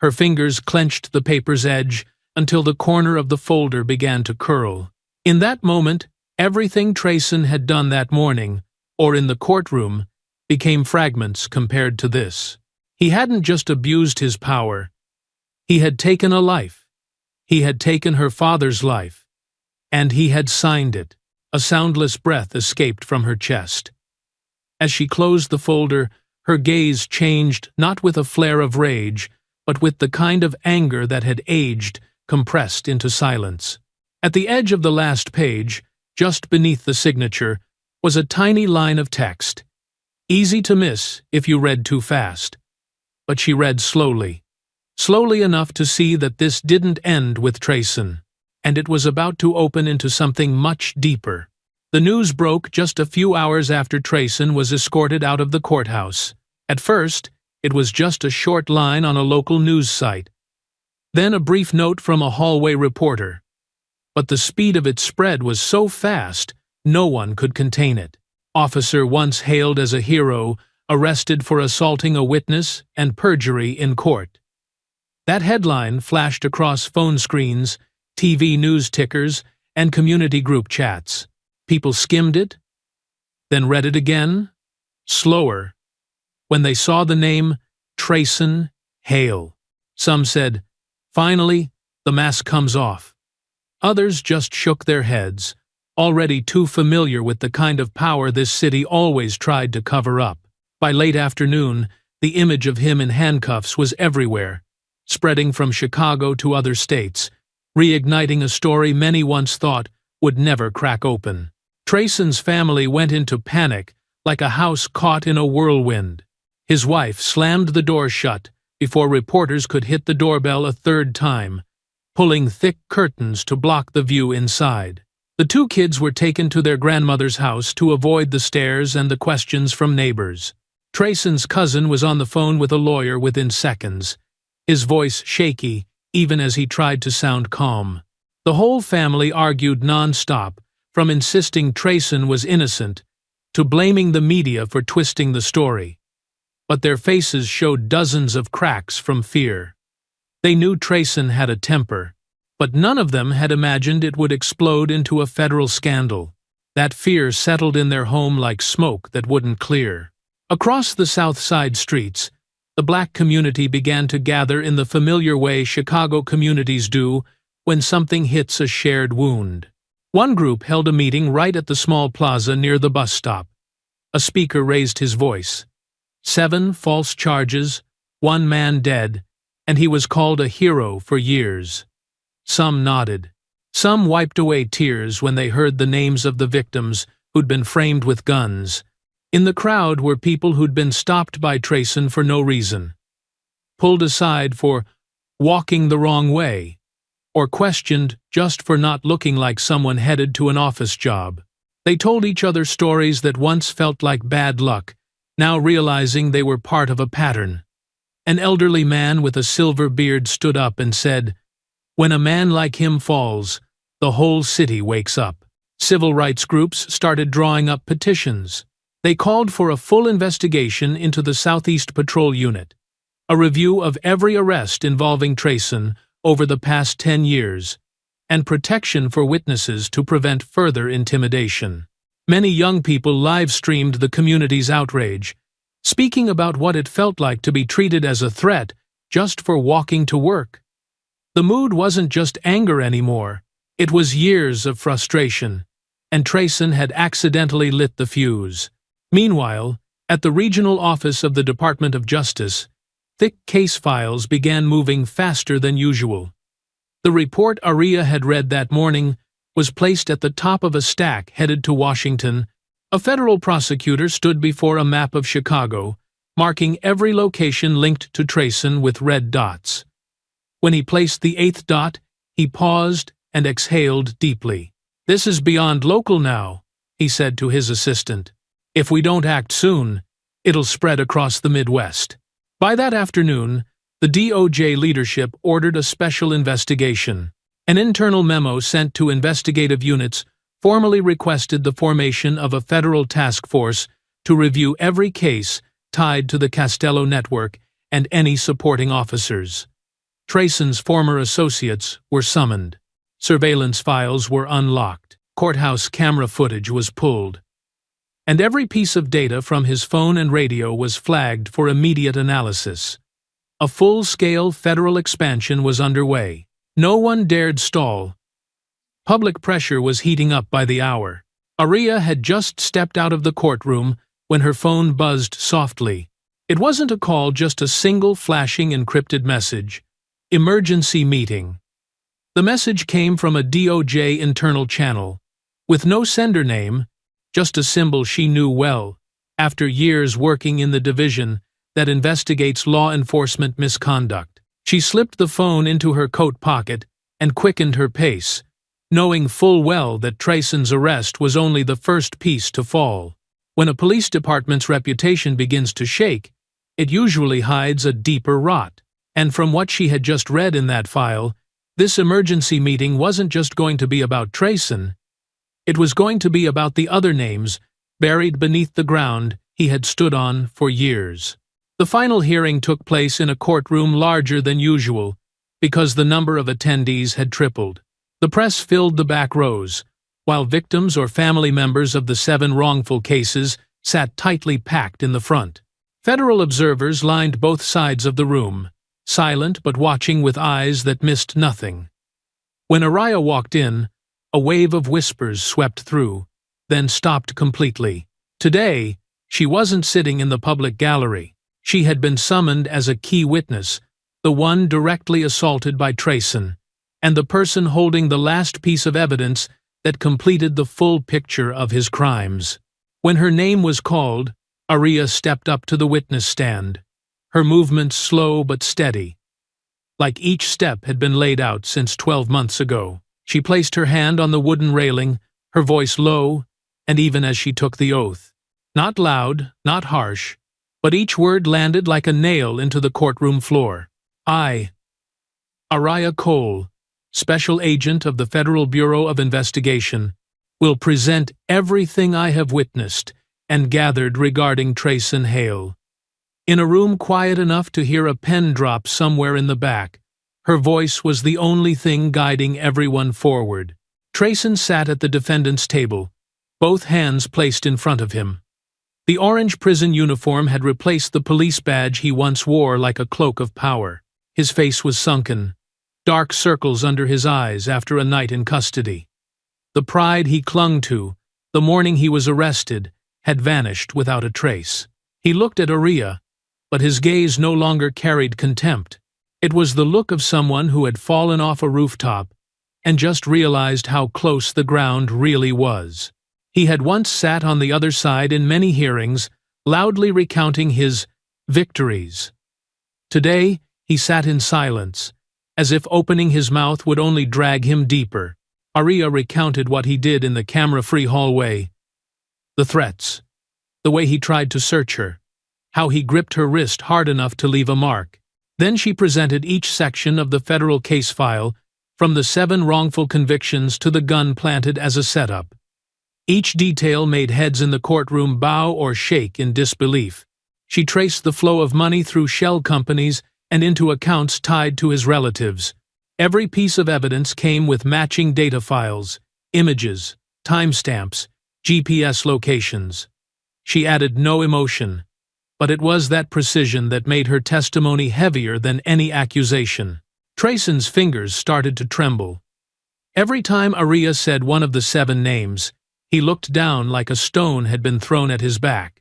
Her fingers clenched the paper's edge until the corner of the folder began to curl. In that moment, everything Trayson had done that morning, or in the courtroom, became fragments compared to this. He hadn't just abused his power. He had taken a life. He had taken her father's life. And he had signed it. A soundless breath escaped from her chest. As she closed the folder, her gaze changed not with a flare of rage, but with the kind of anger that had aged, compressed into silence. At the edge of the last page, just beneath the signature, was a tiny line of text. Easy to miss if you read too fast. But she read slowly. Slowly enough to see that this didn't end with Trayson, and it was about to open into something much deeper. The news broke just a few hours after Trayson was escorted out of the courthouse. At first, it was just a short line on a local news site. Then a brief note from a hallway reporter. But the speed of its spread was so fast, no one could contain it. Officer once hailed as a hero, arrested for assaulting a witness and perjury in court. That headline flashed across phone screens, TV news tickers, and community group chats. People skimmed it, then read it again, slower, when they saw the name Trayson Hale. Some said, "Finally, the mask comes off." Others just shook their heads, already too familiar with the kind of power this city always tried to cover up. By late afternoon, the image of him in handcuffs was everywhere, spreading from Chicago to other states, reigniting a story many once thought would never crack open. Trayson's family went into panic like a house caught in a whirlwind. His wife slammed the door shut before reporters could hit the doorbell a third time, pulling thick curtains to block the view inside. The two kids were taken to their grandmother's house to avoid the stares and the questions from neighbors. Trayson's cousin was on the phone with a lawyer within seconds, his voice shaky even as he tried to sound calm. The whole family argued non-stop, from insisting Trayson was innocent to blaming the media for twisting the story. But their faces showed dozens of cracks from fear. They knew Trayson had a temper, but none of them had imagined it would explode into a federal scandal. That fear settled in their home like smoke that wouldn't clear. Across the South Side streets, the black community began to gather in the familiar way Chicago communities do when something hits a shared wound. One group held a meeting right at the small plaza near the bus stop. A speaker raised his voice. 7 false charges, 1 man dead, and he was called a hero for years. Some nodded. Some wiped away tears when they heard the names of the victims who'd been framed with guns. In the crowd were people who'd been stopped by Trayson for no reason, pulled aside for walking the wrong way, or questioned just for not looking like someone headed to an office job. They told each other stories that once felt like bad luck, now realizing they were part of a pattern. An elderly man with a silver beard stood up and said, "When a man like him falls, the whole city wakes up." Civil rights groups started drawing up petitions. They called for a full investigation into the Southeast Patrol Unit, a review of every arrest involving Trayson over the past 10 years, and protection for witnesses to prevent further intimidation. Many young people live-streamed the community's outrage, speaking about what it felt like to be treated as a threat just for walking to work. The mood wasn't just anger anymore, it was years of frustration, and Trayson had accidentally lit the fuse. Meanwhile, at the regional office of the Department of Justice, thick case files began moving faster than usual. The report Arya had read that morning was placed at the top of a stack headed to Washington. A federal prosecutor stood before a map of Chicago, marking every location linked to Trayson with red dots. When he placed the 8th dot, he paused and exhaled deeply. "This is beyond local now," he said to his assistant. "If we don't act soon, it'll spread across the Midwest." By that afternoon, the DOJ leadership ordered a special investigation. An internal memo sent to investigative units formally requested the formation of a federal task force to review every case tied to the Castello network and any supporting officers. Trayson's former associates were summoned. Surveillance files were unlocked. Courthouse camera footage was pulled. And every piece of data from his phone and radio was flagged for immediate analysis. A full-scale federal expansion was underway. No one dared stall. Public pressure was heating up by the hour. Aria had just stepped out of the courtroom when her phone buzzed softly. It wasn't a call, just a single flashing encrypted message. Emergency meeting. The message came from a DOJ internal channel, with no sender name, just a symbol she knew well, after years working in the division that investigates law enforcement misconduct. She slipped the phone into her coat pocket and quickened her pace, knowing full well that Trayson's arrest was only the first piece to fall. When a police department's reputation begins to shake, it usually hides a deeper rot. And from what she had just read in that file, this emergency meeting wasn't just going to be about Trayson. It was going to be about the other names buried beneath the ground he had stood on for years. The final hearing took place in a courtroom larger than usual, because the number of attendees had tripled. The press filled the back rows, while victims or family members of the 7 wrongful cases sat tightly packed in the front. Federal observers lined both sides of the room, silent but watching with eyes that missed nothing. When Aria walked in, a wave of whispers swept through, then stopped completely. Today, she wasn't sitting in the public gallery. She had been summoned as a key witness, the one directly assaulted by Trayson, and the person holding the last piece of evidence that completed the full picture of his crimes. When her name was called, Aria stepped up to the witness stand, her movements slow but steady. Like each step had been laid out since 12 months ago. She placed her hand on the wooden railing, her voice low, and even as she took the oath. Not loud, not harsh, but each word landed like a nail into the courtroom floor. I, Aria Cole, Special Agent of the Federal Bureau of Investigation, will present everything I have witnessed and gathered regarding Trayson Hale. In a room quiet enough to hear a pen drop somewhere in the back, her voice was the only thing guiding everyone forward. Trayson sat at the defendant's table, both hands placed in front of him. The orange prison uniform had replaced the police badge he once wore like a cloak of power. His face was sunken, dark circles under his eyes after a night in custody. The pride he clung to, the morning he was arrested, had vanished without a trace. He looked at Aria, but his gaze no longer carried contempt. It was the look of someone who had fallen off a rooftop and just realized how close the ground really was. He had once sat on the other side in many hearings, loudly recounting his victories. Today, he sat in silence, as if opening his mouth would only drag him deeper. Aria recounted what he did in the camera-free hallway. The threats, the way he tried to search her, how he gripped her wrist hard enough to leave a mark. Then she presented each section of the federal case file, from the 7 wrongful convictions to the gun planted as a setup. Each detail made heads in the courtroom bow or shake in disbelief. She traced the flow of money through shell companies and into accounts tied to his relatives. Every piece of evidence came with matching data files, images, timestamps, GPS locations. She added no emotion, but it was that precision that made her testimony heavier than any accusation. Trayson's fingers started to tremble. Every time Aria said one of the 7 names, he looked down like a stone had been thrown at his back.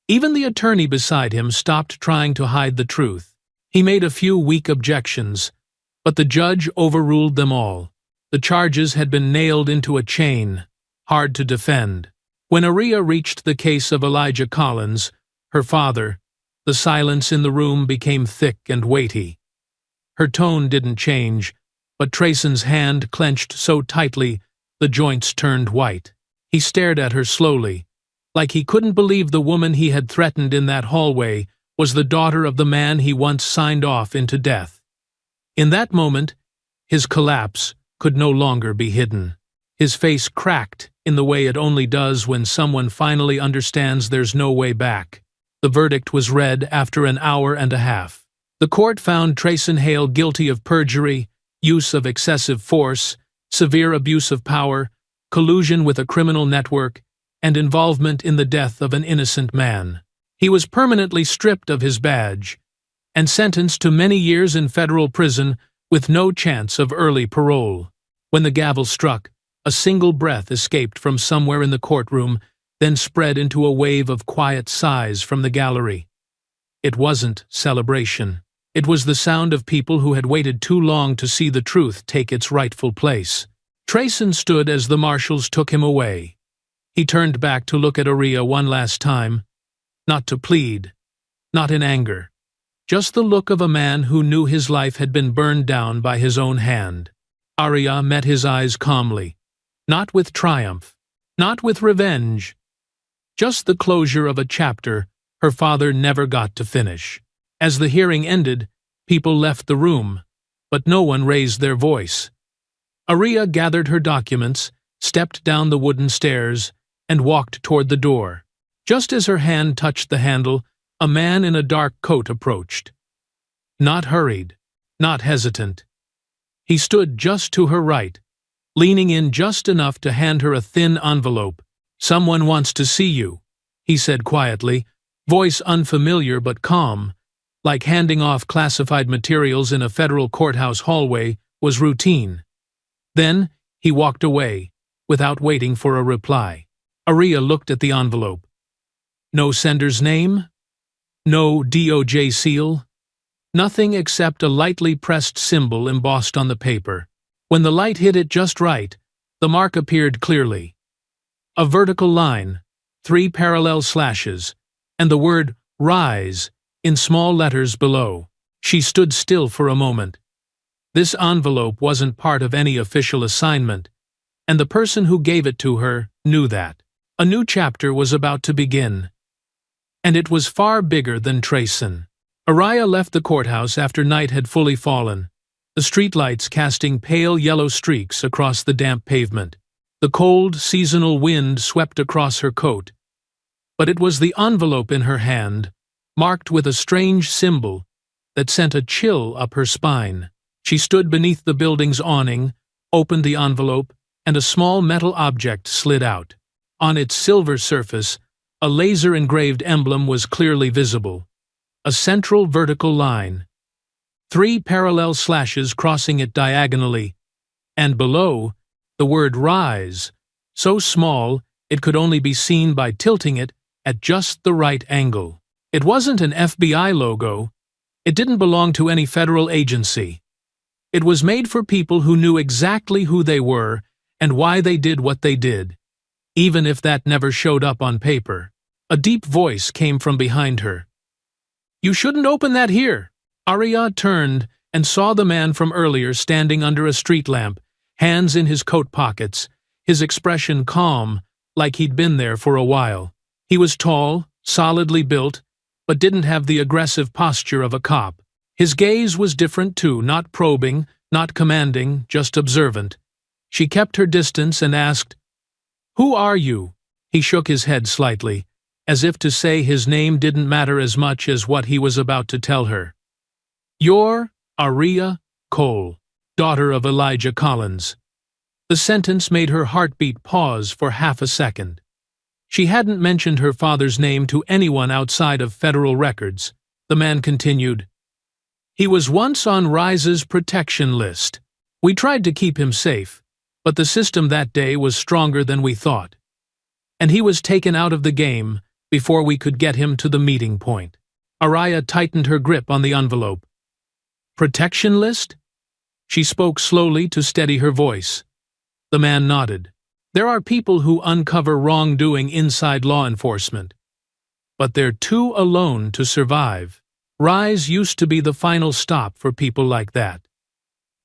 Even the attorney beside him stopped trying to hide the truth. He made a few weak objections, but the judge overruled them all. The charges had been nailed into a chain, hard to defend. When Aria reached the case of Elijah Collins, her father, the silence in the room became thick and weighty. Her tone didn't change, but Trayson's hand clenched so tightly the joints turned white. He stared at her slowly, like he couldn't believe the woman he had threatened in that hallway was the daughter of the man he once signed off into death. In that moment, his collapse could no longer be hidden. His face cracked in the way it only does when someone finally understands there's no way back. The verdict was read after an hour and a half. The court found Trayson Hale guilty of perjury, use of excessive force, severe abuse of power, collusion with a criminal network, and involvement in the death of an innocent man. He was permanently stripped of his badge and sentenced to many years in federal prison with no chance of early parole. When the gavel struck, a single breath escaped from somewhere in the courtroom, then spread into a wave of quiet sighs from the gallery. It wasn't celebration. It was the sound of people who had waited too long to see the truth take its rightful place. Trayson stood as the marshals took him away. He turned back to look at Aria one last time, not to plead, not in anger, just the look of a man who knew his life had been burned down by his own hand. Aria met his eyes calmly, not with triumph, not with revenge, just the closure of a chapter her father never got to finish. As the hearing ended, people left the room, but no one raised their voice. Aria gathered her documents, stepped down the wooden stairs, and walked toward the door. Just as her hand touched the handle, a man in a dark coat approached. Not hurried, not hesitant. He stood just to her right, leaning in just enough to hand her a thin envelope. "Someone wants to see you," he said quietly, voice unfamiliar but calm, like handing off classified materials in a federal courthouse hallway was routine. Then he walked away, without waiting for a reply. Aria looked at the envelope. No sender's name? No DOJ seal? Nothing except a lightly pressed symbol embossed on the paper. When the light hit it just right, the mark appeared clearly. A vertical line, 3 parallel slashes, and the word "Rise" in small letters below. She stood still for a moment. This envelope wasn't part of any official assignment, and the person who gave it to her knew that. A new chapter was about to begin, and it was far bigger than Trayson. Aria left the courthouse after night had fully fallen, the streetlights casting pale yellow streaks across the damp pavement. The cold, seasonal wind swept across her coat, but it was the envelope in her hand, marked with a strange symbol, that sent a chill up her spine. She stood beneath the building's awning, opened the envelope, and a small metal object slid out. On its silver surface, a laser-engraved emblem was clearly visible. A central vertical line, 3 parallel slashes crossing it diagonally, and below, the word "Rise," so small it could only be seen by tilting it at just the right angle. It wasn't an FBI logo. It didn't belong to any federal agency. It was made for people who knew exactly who they were and why they did what they did, even if that never showed up on paper. A deep voice came from behind her. "You shouldn't open that here." Aria turned and saw the man from earlier standing under a street lamp, hands in his coat pockets, his expression calm, like he'd been there for a while. He was tall, solidly built, but didn't have the aggressive posture of a cop. His gaze was different too, not probing, not commanding, just observant. She kept her distance and asked, "Who are you?" He shook his head slightly, as if to say his name didn't matter as much as what he was about to tell her. "You're Aria Cole, daughter of Elijah Collins." The sentence made her heartbeat pause for half a second. She hadn't mentioned her father's name to anyone outside of federal records. The man continued, "He was once on Rise's protection list. We tried to keep him safe, but the system that day was stronger than we thought. And he was taken out of the game before we could get him to the meeting point." Aria tightened her grip on the envelope. "Protection list?" She spoke slowly to steady her voice. The man nodded. "There are people who uncover wrongdoing inside law enforcement, but they're too alone to survive. Rise used to be the final stop for people like that."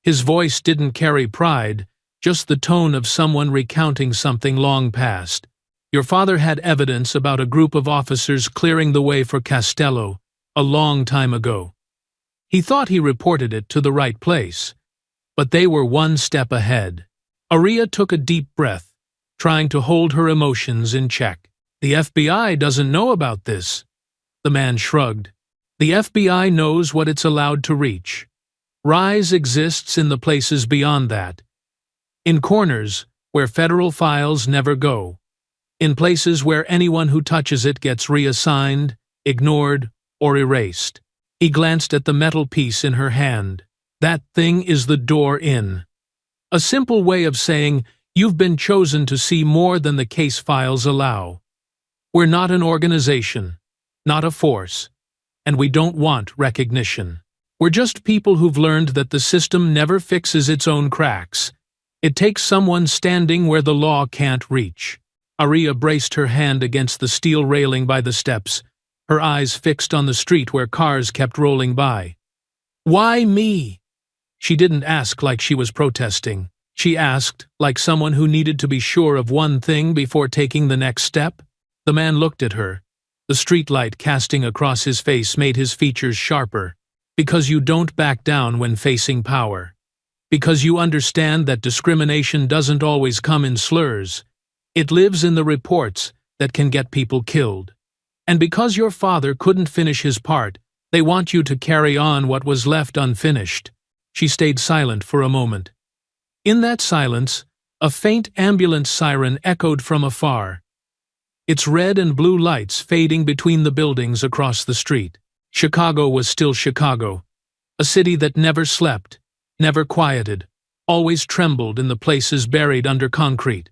His voice didn't carry pride, just the tone of someone recounting something long past. "Your father had evidence about a group of officers clearing the way for Costello a long time ago. He thought he reported it to the right place, but they were one step ahead." Aria took a deep breath, trying to hold her emotions in check. The FBI doesn't know about this. The man shrugged. The FBI knows what it's allowed to reach. Rise exists in the places beyond that. In corners where federal files never go. In places where anyone who touches it gets reassigned, ignored, or erased. He glanced at the metal piece in her hand. That thing is the door in. A simple way of saying, you've been chosen to see more than the case files allow. We're not an organization, not a force, and we don't want recognition. We're just people who've learned that the system never fixes its own cracks. It takes someone standing where the law can't reach. Aria braced her hand against the steel railing by the steps, her eyes fixed on the street where cars kept rolling by. Why me? She didn't ask like she was protesting. She asked like someone who needed to be sure of one thing before taking the next step. The man looked at her. The streetlight casting across his face made his features sharper. Because you don't back down when facing power. Because you understand that discrimination doesn't always come in slurs. It lives in the reports that can get people killed. And because your father couldn't finish his part, they want you to carry on what was left unfinished. She stayed silent for a moment. In that silence, a faint ambulance siren echoed from afar. Its red and blue lights fading between the buildings across the street. Chicago was still Chicago, a city that never slept, never quieted, always trembled in the places buried under concrete.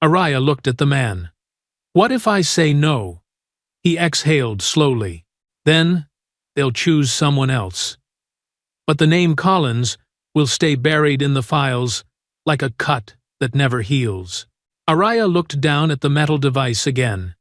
Aria looked at the man. What if I say no? He exhaled slowly. Then, they'll choose someone else. But the name Collins will stay buried in the files like a cut that never heals. Aria looked down at the metal device again.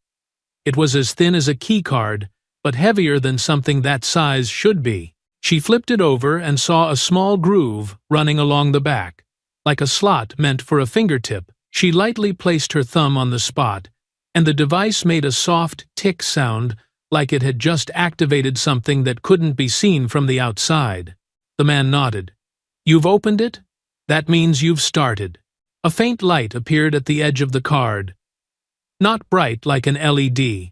It was as thin as a keycard, but heavier than something that size should be. She flipped it over and saw a small groove running along the back, like a slot meant for a fingertip. She lightly placed her thumb on the spot, and the device made a soft tick sound like it had just activated something that couldn't be seen from the outside. The man nodded. You've opened it? That means you've started. A faint light appeared at the edge of the card. Not bright like an LED.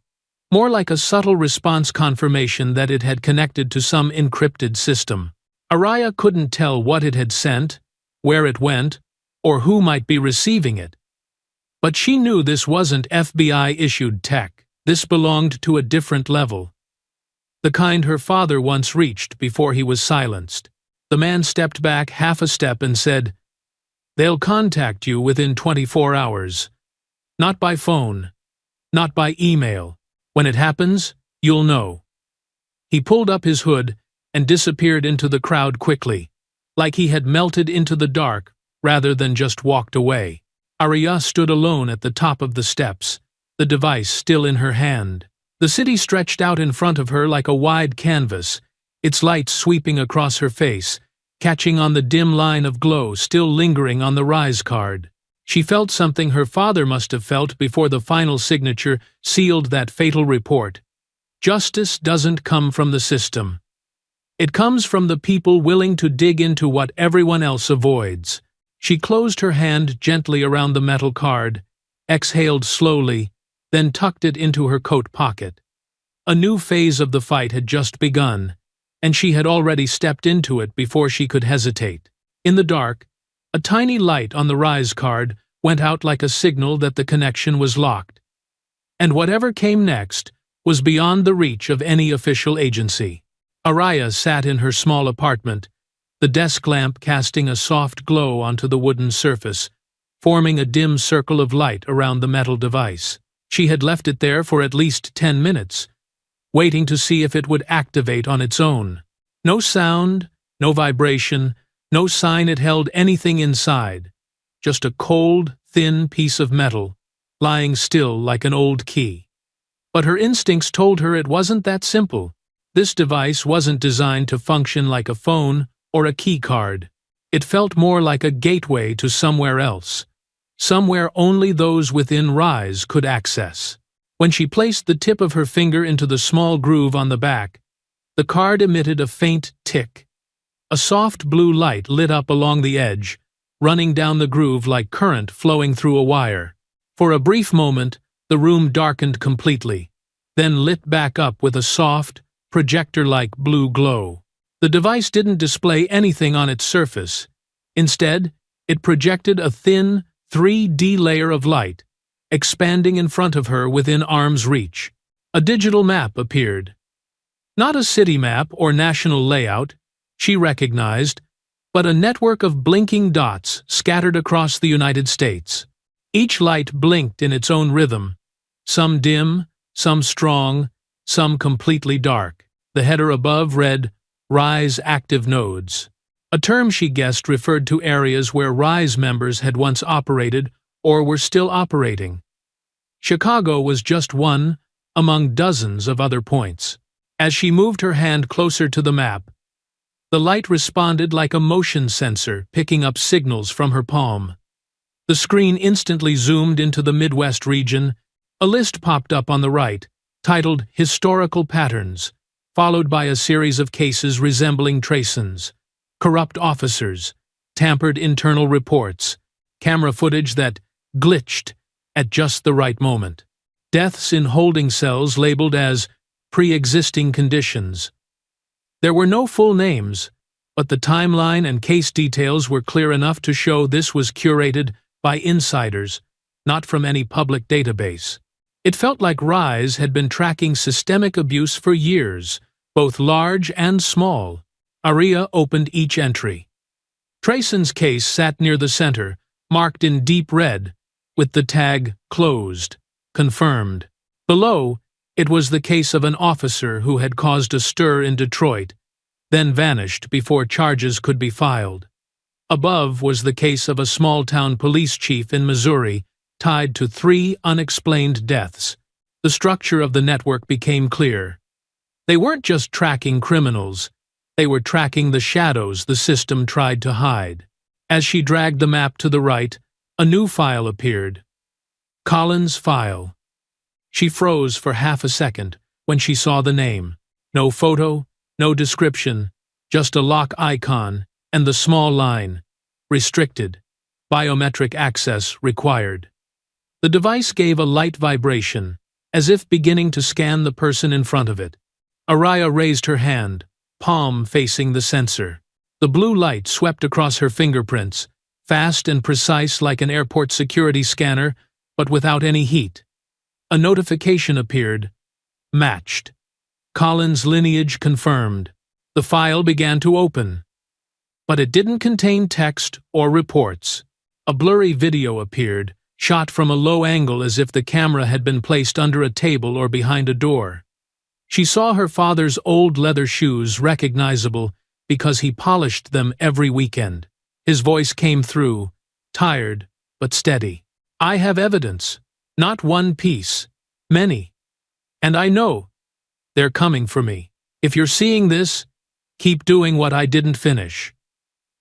More like a subtle response confirmation that it had connected to some encrypted system. Aria couldn't tell what it had sent, where it went, or who might be receiving it. But she knew this wasn't FBI-issued tech. This belonged to a different level. The kind her father once reached before he was silenced. The man stepped back half a step and said, They'll contact you within 24 hours. Not by phone. Not by email. When it happens, you'll know. He pulled up his hood and disappeared into the crowd quickly, like he had melted into the dark rather than just walked away. Aria stood alone at the top of the steps, the device still in her hand. The city stretched out in front of her like a wide canvas, its light sweeping across her face, catching on the dim line of glow still lingering on the Rise card. She felt something her father must have felt before the final signature sealed that fatal report. Justice doesn't come from the system. It comes from the people willing to dig into what everyone else avoids. She closed her hand gently around the metal card, exhaled slowly, then tucked it into her coat pocket. A new phase of the fight had just begun, and she had already stepped into it before she could hesitate. In the dark, a tiny light on the Rise card went out like a signal that the connection was locked. And whatever came next was beyond the reach of any official agency. Aria sat in her small apartment, the desk lamp casting a soft glow onto the wooden surface, forming a dim circle of light around the metal device. She had left it there for at least 10 minutes, waiting to see if it would activate on its own. No sound, no vibration, no sign it held anything inside. Just a cold, thin piece of metal, lying still like an old key. But her instincts told her it wasn't that simple. This device wasn't designed to function like a phone or a key card. It felt more like a gateway to somewhere else. Somewhere only those within Rise could access. When she placed the tip of her finger into the small groove on the back, the card emitted a faint tick. A soft blue light lit up along the edge, running down the groove like current flowing through a wire. For a brief moment, the room darkened completely, then lit back up with a soft, projector-like blue glow. The device didn't display anything on its surface. Instead, it projected a thin, 3D layer of light, expanding in front of her within arm's reach. A digital map appeared. Not a city map or national layout, she recognized, but a network of blinking dots scattered across the United States. Each light blinked in its own rhythm, some dim, some strong, some completely dark. The header above read, "RISE Active Nodes," a term she guessed referred to areas where RISE members had once operated or were still operating. Chicago was just one among dozens of other points. As she moved her hand closer to the map, the light responded like a motion sensor picking up signals from her palm. The screen instantly zoomed into the Midwest region. A list popped up on the right, titled Historical Patterns, followed by a series of cases resembling Trayson's, corrupt officers, tampered internal reports, camera footage that glitched at just the right moment, deaths in holding cells labeled as pre-existing conditions. There were no full names, but the timeline and case details were clear enough to show this was curated by insiders, not from any public database. It felt like RISE had been tracking systemic abuse for years, both large and small. Aria opened each entry. Trayson's case sat near the center, marked in deep red, with the tag "Closed," confirmed. Below, it was the case of an officer who had caused a stir in Detroit, then vanished before charges could be filed. Above was the case of a small-town police chief in Missouri, tied to 3 unexplained deaths. The structure of the network became clear. They weren't just tracking criminals, they were tracking the shadows the system tried to hide. As she dragged the map to the right, a new file appeared. Collins file. She froze for half a second when she saw the name. No photo, no description, just a lock icon and the small line, "Restricted. Biometric access required." The device gave a light vibration, as if beginning to scan the person in front of it. Aria raised her hand, palm facing the sensor. The blue light swept across her fingerprints, fast and precise like an airport security scanner, but without any heat. A notification appeared. Matched. Collins' lineage confirmed. The file began to open. But it didn't contain text or reports. A blurry video appeared, shot from a low angle as if the camera had been placed under a table or behind a door. She saw her father's old leather shoes, recognizable because he polished them every weekend. His voice came through, tired but steady. "I have evidence. Not one piece. Many. And I know. They're coming for me. If you're seeing this, keep doing what I didn't finish."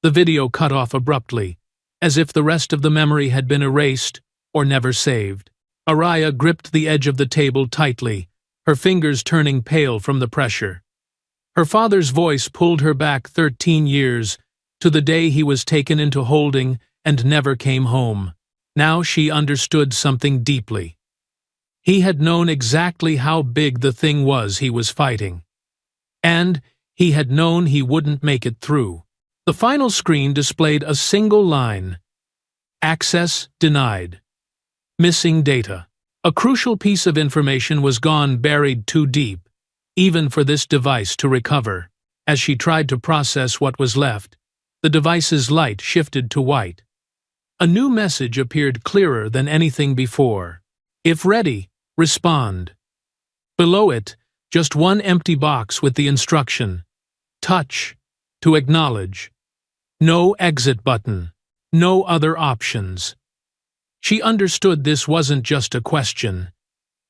The video cut off abruptly, as if the rest of the memory had been erased or never saved. Aria gripped the edge of the table tightly, her fingers turning pale from the pressure. Her father's voice pulled her back 13 years, to the day he was taken into holding and never came home. Now she understood something deeply. He had known exactly how big the thing was he was fighting. And he had known he wouldn't make it through. The final screen displayed a single line. Access denied. Missing data. A crucial piece of information was gone, buried too deep, even for this device to recover. As she tried to process what was left, the device's light shifted to white. A new message appeared clearer than anything before. If ready, respond. Below it, just one empty box with the instruction, touch, to acknowledge. No exit button, no other options. She understood this wasn't just a question.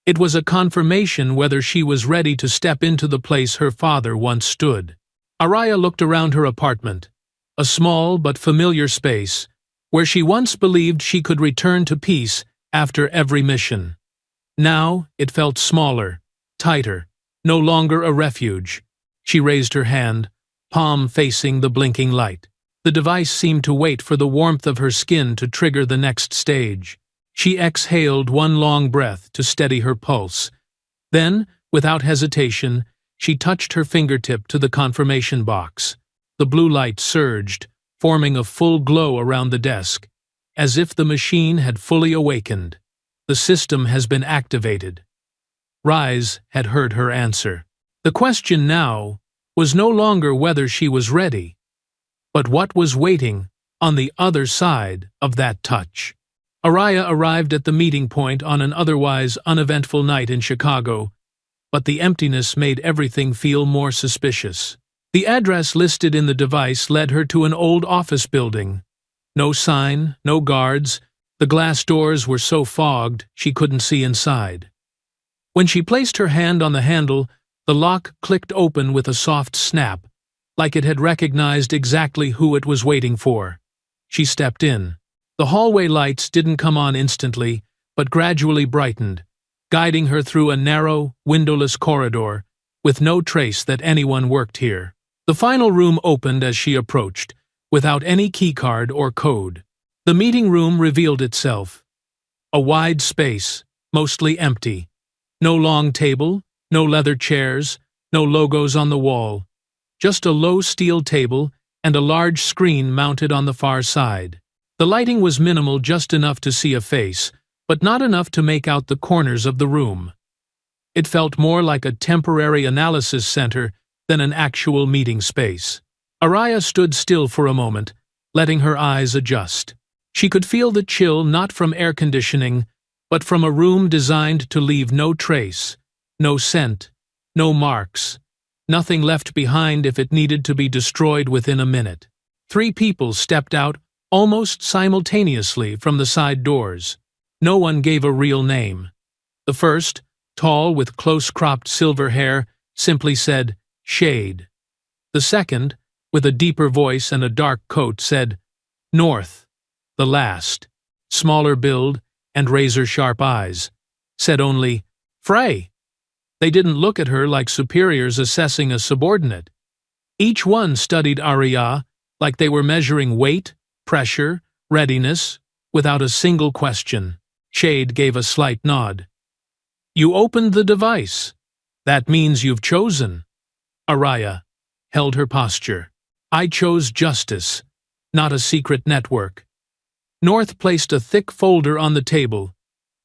It was a confirmation whether she was ready to step into the place her father once stood. Aria looked around her apartment, a small but familiar space, where she once believed she could return to peace after every mission. Now it felt smaller, tighter, no longer a refuge. She raised her hand, palm facing the blinking light. The device seemed to wait for the warmth of her skin to trigger the next stage. She exhaled one long breath to steady her pulse. Then, without hesitation, she touched her fingertip to the confirmation box. The blue light surged, forming a full glow around the desk, as if the machine had fully awakened. The system has been activated. Rise had heard her answer. The question now was no longer whether she was ready, but what was waiting on the other side of that touch. Araya arrived at the meeting point on an otherwise uneventful night in Chicago, but the emptiness made everything feel more suspicious. The address listed in the device led her to an old office building. No sign, no guards. The glass doors were so fogged she couldn't see inside. When she placed her hand on the handle, the lock clicked open with a soft snap, like it had recognized exactly who it was waiting for. She stepped in. The hallway lights didn't come on instantly, but gradually brightened, guiding her through a narrow, windowless corridor, with no trace that anyone worked here. The final room opened as she approached, without any keycard or code. The meeting room revealed itself. A wide space, mostly empty. No long table, no leather chairs, no logos on the wall. Just a low steel table and a large screen mounted on the far side. The lighting was minimal, just enough to see a face, but not enough to make out the corners of the room. It felt more like a temporary analysis center than an actual meeting space. Araya stood still for a moment, letting her eyes adjust. She could feel the chill not from air conditioning, but from a room designed to leave no trace, no scent, no marks, nothing left behind if it needed to be destroyed within a minute. 3 people stepped out almost simultaneously from the side doors. No one gave a real name. The first, tall with close-cropped silver hair, simply said, "Shade." The second, with a deeper voice and a dark coat, said, "North." The last, smaller build and razor-sharp eyes, said only, "Frey." They didn't look at her like superiors assessing a subordinate. Each one studied Araya like they were measuring weight, pressure, readiness, without a single question. Shade gave a slight nod. "You opened the device. That means you've chosen." Araya held her posture. "I chose justice, not a secret network." North placed a thick folder on the table.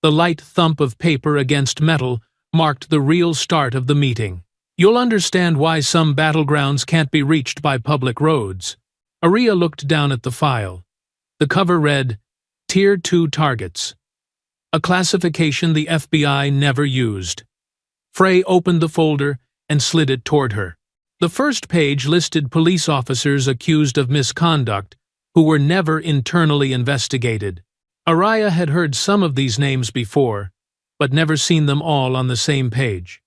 The light thump of paper against metal marked the real start of the meeting. "You'll understand why some battlegrounds can't be reached by public roads." Araya looked down at the file. The cover read, Tier 2 Targets, a classification the FBI never used. Frey opened the folder and slid it toward her. The first page listed police officers accused of misconduct who were never internally investigated. Araya had heard some of these names before, but never seen them all on the same page.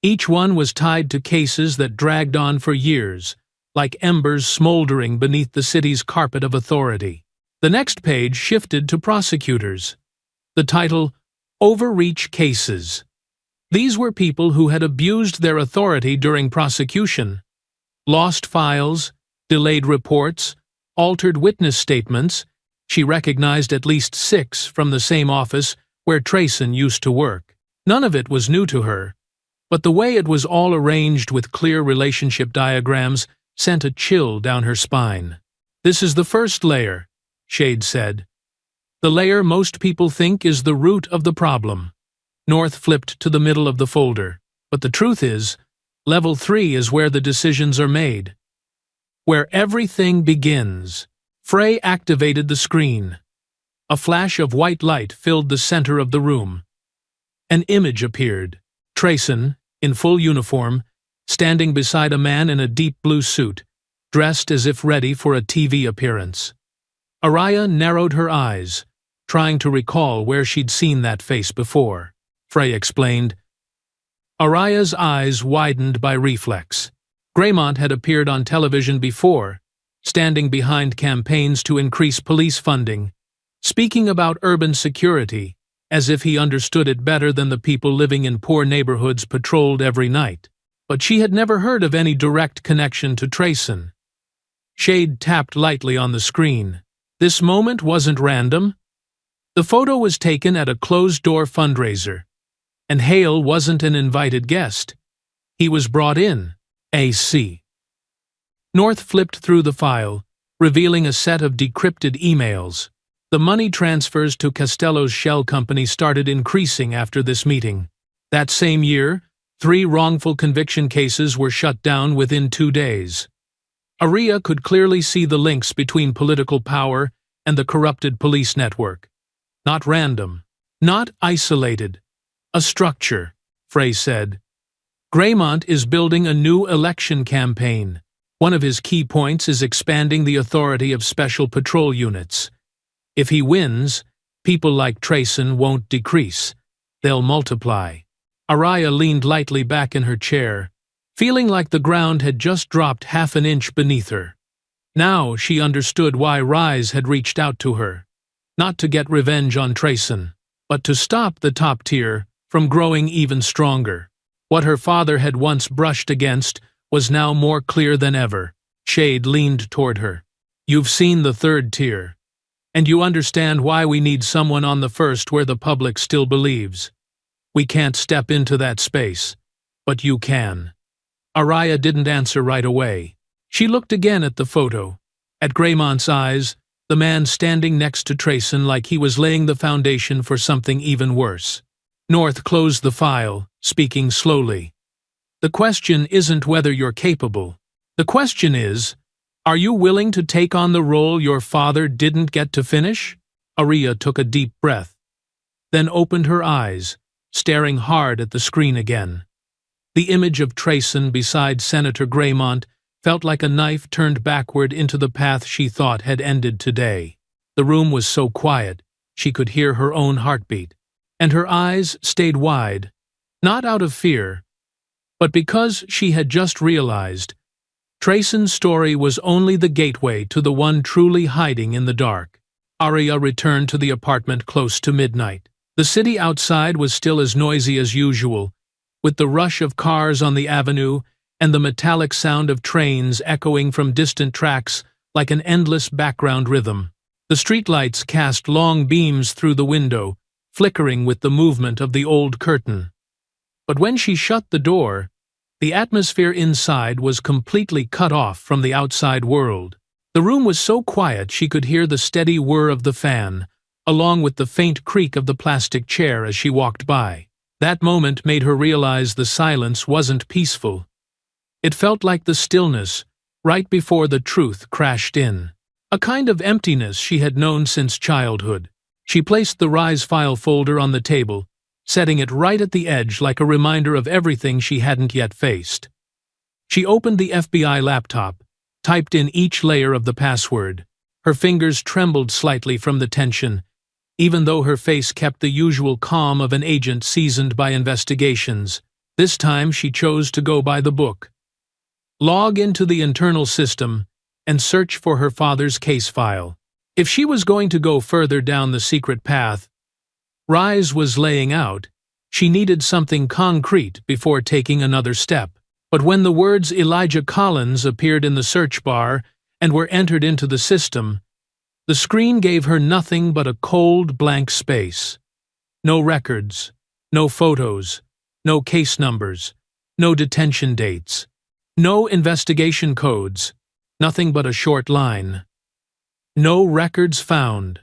Each one was tied to cases that dragged on for years, like embers smoldering beneath the city's carpet of authority. The next page shifted to prosecutors. The title, Overreach Cases. These were people who had abused their authority during prosecution. Lost files, delayed reports, altered witness statements. She recognized at least 6 from the same office where Trayson used to work. None of it was new to her, but the way it was all arranged with clear relationship diagrams sent a chill down her spine. "This is the first layer," Shade said. "The layer most people think is the root of the problem." North flipped to the middle of the folder. "But the truth is, level 3 is where the decisions are made. Where everything begins." Frey activated the screen. A flash of white light filled the center of the room. An image appeared. Trayson, in full uniform, standing beside a man in a deep blue suit, dressed as if ready for a TV appearance. Araya narrowed her eyes, trying to recall where she'd seen that face before. Frey explained. Araya's eyes widened by reflex. Graymont had appeared on television before, standing behind campaigns to increase police funding, speaking about urban security, as if he understood it better than the people living in poor neighborhoods patrolled every night. But she had never heard of any direct connection to Trayson. Shade tapped lightly on the screen. This moment wasn't random. The photo was taken at a closed-door fundraiser, and Hale wasn't an invited guest. He was brought in. AC. North flipped through the file, revealing a set of decrypted emails. The money transfers to Costello's shell company started increasing after this meeting. That same year, 3 wrongful conviction cases were shut down within 2 days. Aria could clearly see the links between political power and the corrupted police network. Not random. Not isolated. A structure, Frey said. Graymont is building a new election campaign. One of his key points is expanding the authority of special patrol units. If he wins, people like Trayson won't decrease. They'll multiply. Araya leaned lightly back in her chair, feeling like the ground had just dropped half an inch beneath her. Now she understood why Rise had reached out to her. Not to get revenge on Trayson, but to stop the top tier from growing even stronger. What her father had once brushed against was now more clear than ever. Shade leaned toward her. You've seen the third tier, and you understand why we need someone on the first where the public still believes. We can't step into that space, but you can. Araya didn't answer right away. She looked again at the photo. At Graymont's eyes, the man standing next to Trayson like he was laying the foundation for something even worse. North closed the file, speaking slowly. The question isn't whether you're capable. The question is, are you willing to take on the role your father didn't get to finish? Aria took a deep breath, then opened her eyes, staring hard at the screen again. The image of Trayson beside Senator Graymont felt like a knife turned backward into the path she thought had ended today. The room was so quiet, she could hear her own heartbeat, and her eyes stayed wide, not out of fear, but because she had just realized Trayson's story was only the gateway to the one truly hiding in the dark. Aria returned to the apartment close to midnight. The city outside was still as noisy as usual, with the rush of cars on the avenue and the metallic sound of trains echoing from distant tracks like an endless background rhythm. The streetlights cast long beams through the window, flickering with the movement of the old curtain. But when she shut the door, the atmosphere inside was completely cut off from the outside world. The room was so quiet she could hear the steady whir of the fan, along with the faint creak of the plastic chair as she walked by. That moment made her realize the silence wasn't peaceful. It felt like the stillness right before the truth crashed in. A kind of emptiness she had known since childhood. She placed the Rise file folder on the table, setting it right at the edge like a reminder of everything she hadn't yet faced. She opened the FBI laptop, typed in each layer of the password. Her fingers trembled slightly from the tension, even though her face kept the usual calm of an agent seasoned by investigations. This time she chose to go by the book. Log into the internal system and search for her father's case file. If she was going to go further down the secret path Rise was laying out, she needed something concrete before taking another step. But when the words Elijah Collins appeared in the search bar and were entered into the system, the screen gave her nothing but a cold, blank space. No records, no photos, no case numbers, no detention dates, no investigation codes, nothing but a short line. No records found.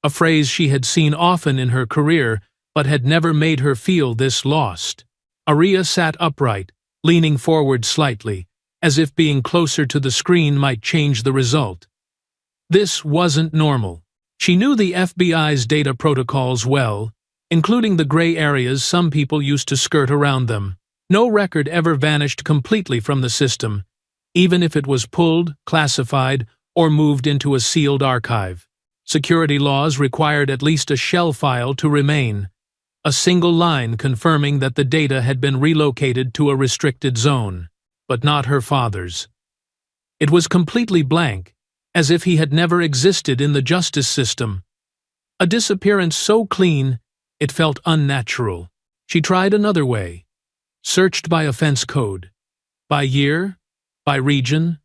A phrase she had seen often in her career, but had never made her feel this lost. Aria sat upright, leaning forward slightly, as if being closer to the screen might change the result. This wasn't normal. She knew the FBI's data protocols well, including the gray areas some people used to skirt around them. No record ever vanished completely from the system, even if it was pulled, classified, or moved into a sealed archive. Security laws required at least a shell file to remain, a single line confirming that the data had been relocated to a restricted zone, but not her father's. It was completely blank, as if he had never existed in the justice system. A disappearance so clean, it felt unnatural. She tried another way. Searched by offense code. By year, by region,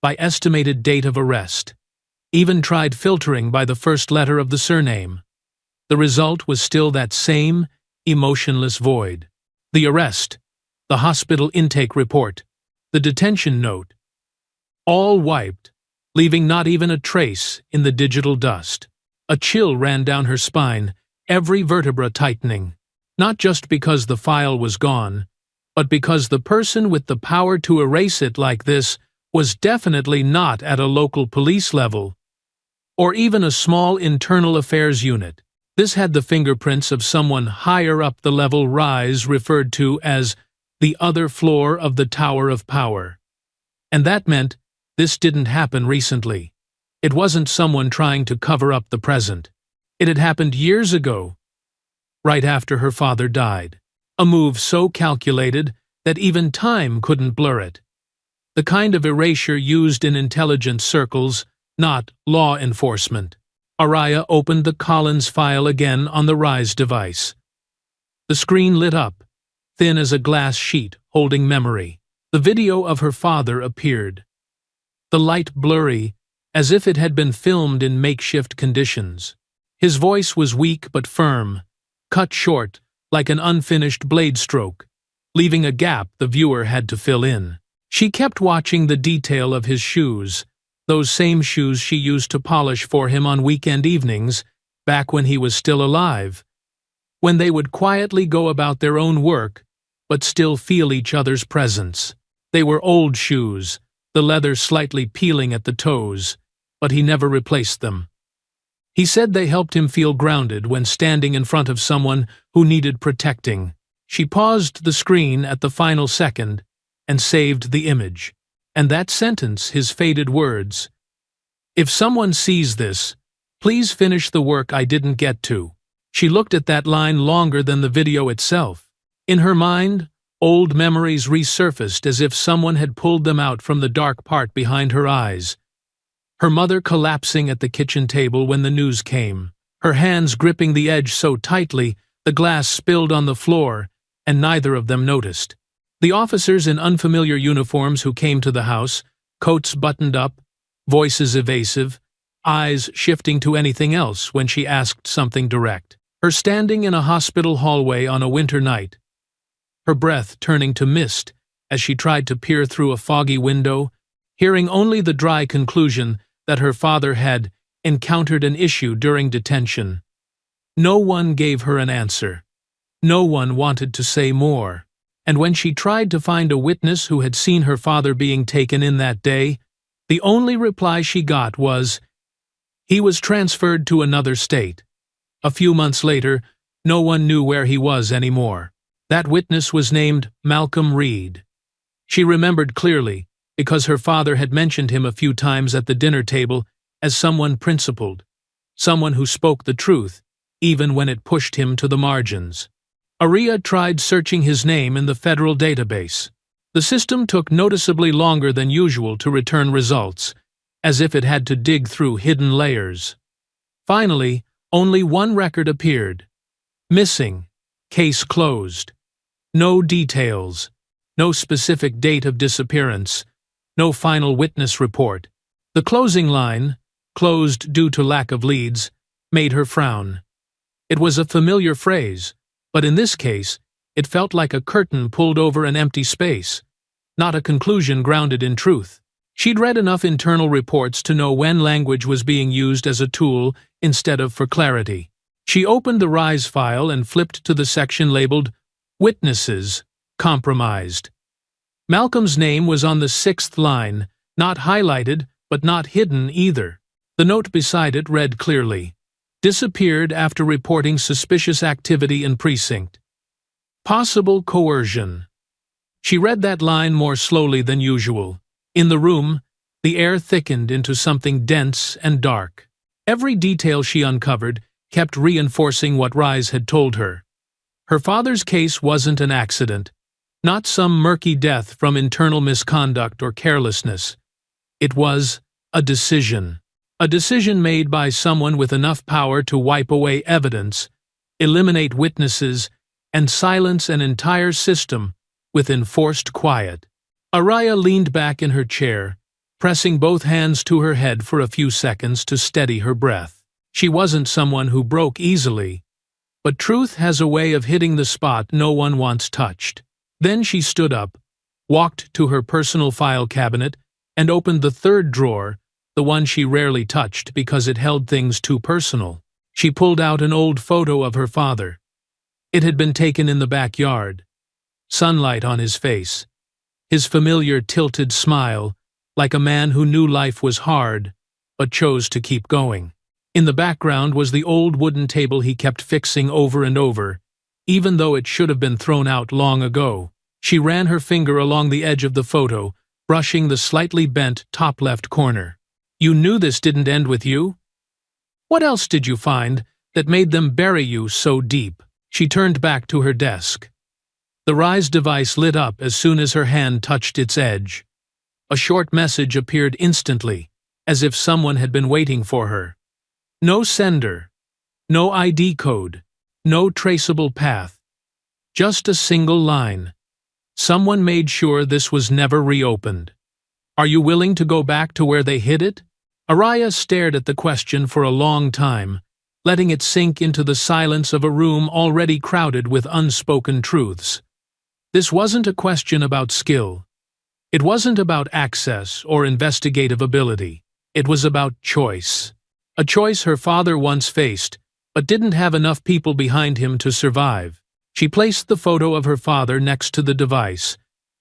by estimated date of arrest, even tried filtering by the first letter of the surname. The result was still that same emotionless void. The arrest, the hospital intake report, the detention note, all wiped, leaving not even a trace in the digital dust. A chill ran down her spine, every vertebra tightening, not just because the file was gone, but because the person with the power to erase it like this was definitely not at a local police level, or even a small internal affairs unit. This had the fingerprints of someone higher up the level rise referred to as the other floor of the Tower of Power. And that meant this didn't happen recently. It wasn't someone trying to cover up the present. It had happened years ago, right after her father died. A move so calculated that even time couldn't blur it. The kind of erasure used in intelligence circles, not law enforcement. Araya opened the Collins file again on the Rise device. The screen lit up, thin as a glass sheet holding memory. The video of her father appeared. The light blurry, as if it had been filmed in makeshift conditions. His voice was weak but firm, cut short like an unfinished blade stroke, leaving a gap the viewer had to fill in. She kept watching the detail of his shoes, those same shoes she used to polish for him on weekend evenings, back when he was still alive, when they would quietly go about their own work, but still feel each other's presence. They were old shoes, the leather slightly peeling at the toes, but he never replaced them. He said they helped him feel grounded when standing in front of someone who needed protecting. She paused the screen at the final second and saved the image. And that sentence, his faded words, "If someone sees this, please finish the work I didn't get to." She looked at that line longer than the video itself. In her mind, old memories resurfaced as if someone had pulled them out from the dark part behind her eyes. Her mother collapsing at the kitchen table when the news came, her hands gripping the edge so tightly the glass spilled on the floor, and neither of them noticed. The officers in unfamiliar uniforms who came to the house, coats buttoned up, voices evasive, eyes shifting to anything else when she asked something direct. Her standing in a hospital hallway on a winter night, her breath turning to mist as she tried to peer through a foggy window, hearing only the dry conclusion that her father had encountered an issue during detention. No one gave her an answer. No one wanted to say more. And when she tried to find a witness who had seen her father being taken in that day, the only reply she got was, "He was transferred to another state." A few months later, no one knew where he was anymore. That witness was named Malcolm Reed. She remembered clearly, because her father had mentioned him a few times at the dinner table as someone principled, someone who spoke the truth, even when it pushed him to the margins. Araya tried searching his name in the federal database. The system took noticeably longer than usual to return results, as if it had to dig through hidden layers. Finally, only one record appeared. Missing. Case closed. No details. No specific date of disappearance. No final witness report. The closing line, closed due to lack of leads, made her frown. It was a familiar phrase, but in this case, it felt like a curtain pulled over an empty space, not a conclusion grounded in truth. She'd read enough internal reports to know when language was being used as a tool instead of for clarity. She opened the Rise file and flipped to the section labeled Witnesses, Compromised. Malcolm's name was on the 6th line, not highlighted, but not hidden either. The note beside it read clearly, "Disappeared after reporting suspicious activity in precinct. Possible coercion." She read that line more slowly than usual. In the room, the air thickened into something dense and dark. Every detail she uncovered kept reinforcing what Rise had told her. Her father's case wasn't an accident, not some murky death from internal misconduct or carelessness. It was a decision. A decision made by someone with enough power to wipe away evidence, eliminate witnesses, and silence an entire system with enforced quiet. Araya leaned back in her chair, pressing both hands to her head for a few seconds to steady her breath. She wasn't someone who broke easily, but truth has a way of hitting the spot no one wants touched. Then she stood up, walked to her personal file cabinet, and opened the third drawer, the one she rarely touched because it held things too personal. She pulled out an old photo of her father. It had been taken in the backyard. Sunlight on his face. His familiar tilted smile, like a man who knew life was hard, but chose to keep going. In the background was the old wooden table he kept fixing over and over, even though it should have been thrown out long ago. She ran her finger along the edge of the photo, brushing the slightly bent top left corner. You knew this didn't end with you? What else did you find that made them bury you so deep? She turned back to her desk. The Rise device lit up as soon as her hand touched its edge. A short message appeared instantly, as if someone had been waiting for her. No sender, no ID code, no traceable path. Just a single line. Someone made sure this was never reopened. Are you willing to go back to where they hid it? Araya stared at the question for a long time, letting it sink into the silence of a room already crowded with unspoken truths. This wasn't a question about skill. It wasn't about access or investigative ability. It was about choice. A choice her father once faced, but didn't have enough people behind him to survive. She placed the photo of her father next to the device,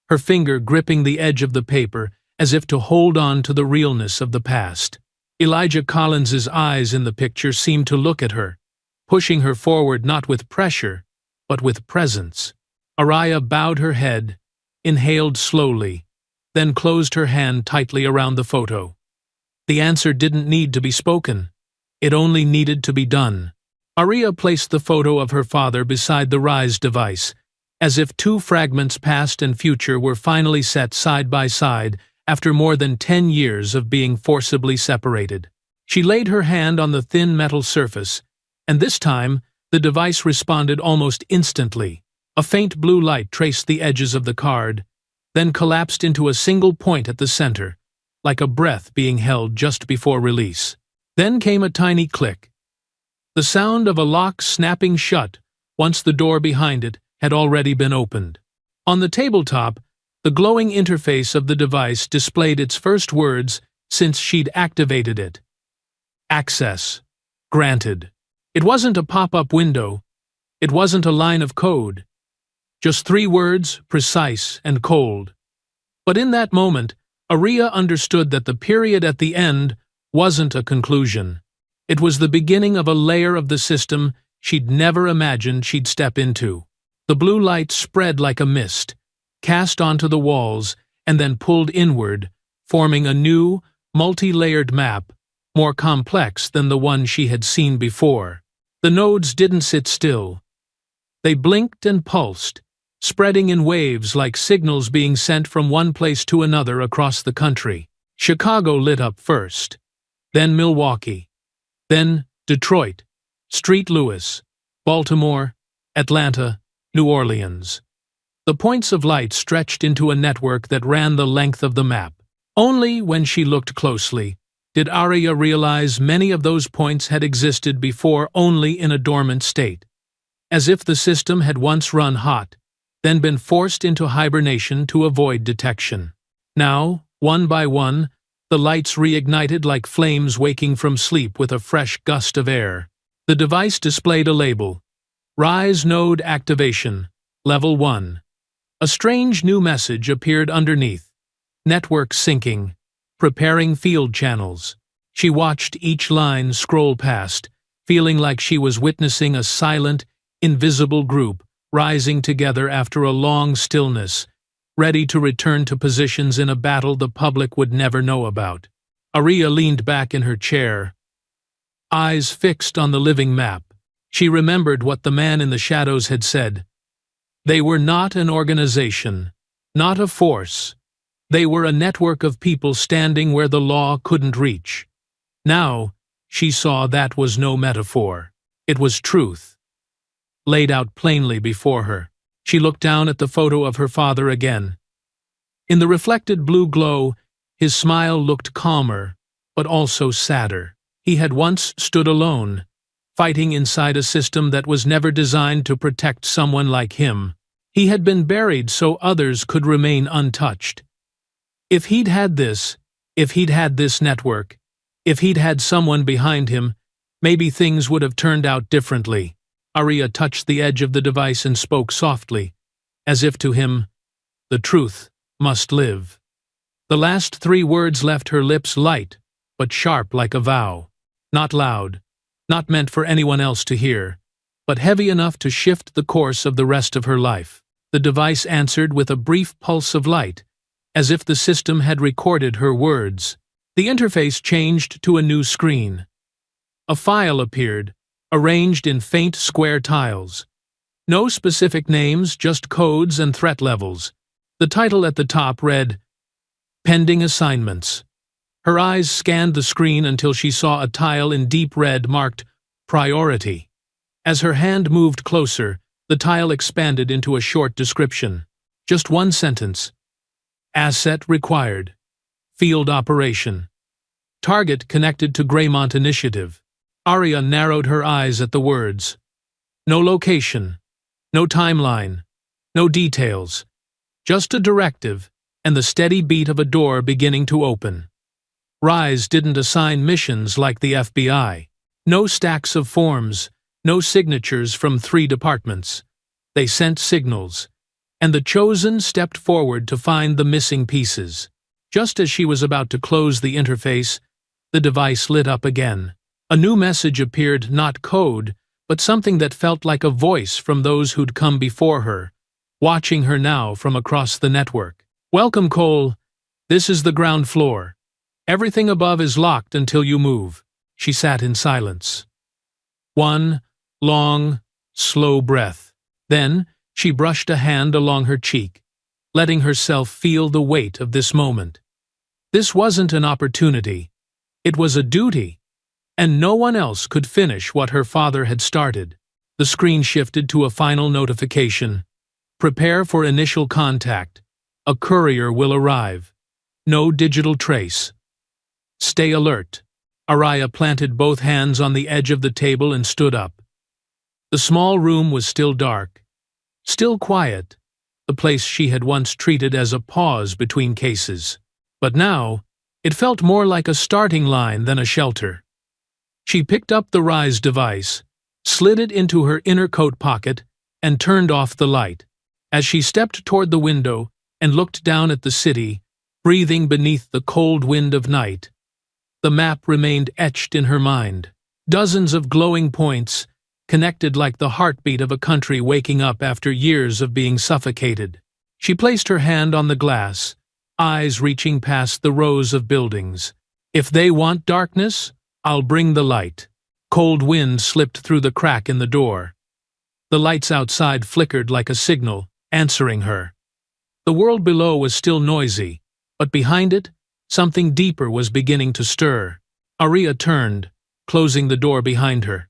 her finger gripping the edge of the paper as if to hold on to the realness of the past. Elijah Collins's eyes in the picture seemed to look at her, pushing her forward not with pressure, but with presence. Araya bowed her head, inhaled slowly, then closed her hand tightly around the photo. The answer didn't need to be spoken. It only needed to be done. Araya placed the photo of her father beside the Rise device, as if two fragments past and future were finally set side by side after more than 10 years of being forcibly separated. She laid her hand on the thin metal surface, and this time the device responded almost instantly. A faint blue light traced the edges of the card, then collapsed into a single point at the center, like a breath being held just before release. Then came a tiny click. The sound of a lock snapping shut once the door behind it had already been opened. On the tabletop, the glowing interface of the device displayed its first words since she'd activated it. Access. Granted. It wasn't a pop-up window. It wasn't a line of code. Just 3 words, precise and cold. But in that moment, Araya understood that the period at the end wasn't a conclusion. It was the beginning of a layer of the system she'd never imagined she'd step into. The blue light spread like a mist, cast onto the walls, and then pulled inward, forming a new, multi-layered map, more complex than the one she had seen before. The nodes didn't sit still. They blinked and pulsed, spreading in waves like signals being sent from one place to another across the country. Chicago lit up first, then Milwaukee, then Detroit, St. Louis, Baltimore, Atlanta, New Orleans. The points of light stretched into a network that ran the length of the map. Only when she looked closely did Araya realize many of those points had existed before only in a dormant state, as if the system had once run hot, then been forced into hibernation to avoid detection. Now, one by one, the lights reignited like flames waking from sleep with a fresh gust of air. The device displayed a label, Rise Node Activation, Level 1. A strange new message appeared underneath, Network Syncing, Preparing Field Channels. She watched each line scroll past, feeling like she was witnessing a silent, invisible group rising together after a long stillness, ready to return to positions in a battle the public would never know about. Araya leaned back in her chair, eyes fixed on the living map. She remembered what the man in the shadows had said. They were not an organization, not a force. They were a network of people standing where the law couldn't reach. Now, she saw that was no metaphor. It was truth, laid out plainly before her. She looked down at the photo of her father again. In the reflected blue glow, His smile looked calmer, but also sadder. He had once stood alone, fighting inside a system that was never designed to protect someone like him. He had been buried so others could remain untouched. If he'd had this network, if he'd had someone behind him, maybe things would have turned out differently. Arya touched the edge of the device and spoke softly, as if to him, "The truth must live." The last 3 words left her lips light, but sharp like a vow. Not loud, not meant for anyone else to hear, but heavy enough to shift the course of the rest of her life. The device answered with a brief pulse of light, as if the system had recorded her words. The interface changed to a new screen. A file appeared, arranged in faint square tiles. No specific names, just codes and threat levels. The title at the top read, "Pending Assignments." Her eyes scanned the screen until she saw a tile in deep red marked Priority. As her hand moved closer, the tile expanded into a short description. Just 1 sentence. Asset required. Field operation. Target connected to Greymont Initiative. Arya narrowed her eyes at the words. No location. No timeline. No details. Just a directive, and the steady beat of a door beginning to open. Rise didn't assign missions like the FBI. No stacks of forms, no signatures from 3 departments. They sent signals, and the Chosen stepped forward to find the missing pieces. Just as she was about to close the interface, the device lit up again. A new message appeared, not code, but something that felt like a voice from those who'd come before her, watching her now from across the network. Welcome, Cole. This is the ground floor. Everything above is locked until you move. She sat in silence. 1 long, slow breath. Then, she brushed a hand along her cheek, letting herself feel the weight of this moment. This wasn't an opportunity. It was a duty. And no one else could finish what her father had started. The screen shifted to a final notification. Prepare for initial contact. A courier will arrive. No digital trace. Stay alert. Arya planted both hands on the edge of the table and stood up. The small room was still dark, still quiet, the place she had once treated as a pause between cases. But now, it felt more like a starting line than a shelter. She picked up the Rise device, slid it into her inner coat pocket, and turned off the light. As she stepped toward the window and looked down at the city, breathing beneath the cold wind of night, the map remained etched in her mind. Dozens of glowing points, connected like the heartbeat of a country waking up after years of being suffocated. She placed her hand on the glass, eyes reaching past the rows of buildings. If they want darkness, I'll bring the light. Cold wind slipped through the crack in the door. The lights outside flickered like a signal, answering her. The world below was still noisy, but behind it, something deeper was beginning to stir. Arya turned, closing the door behind her.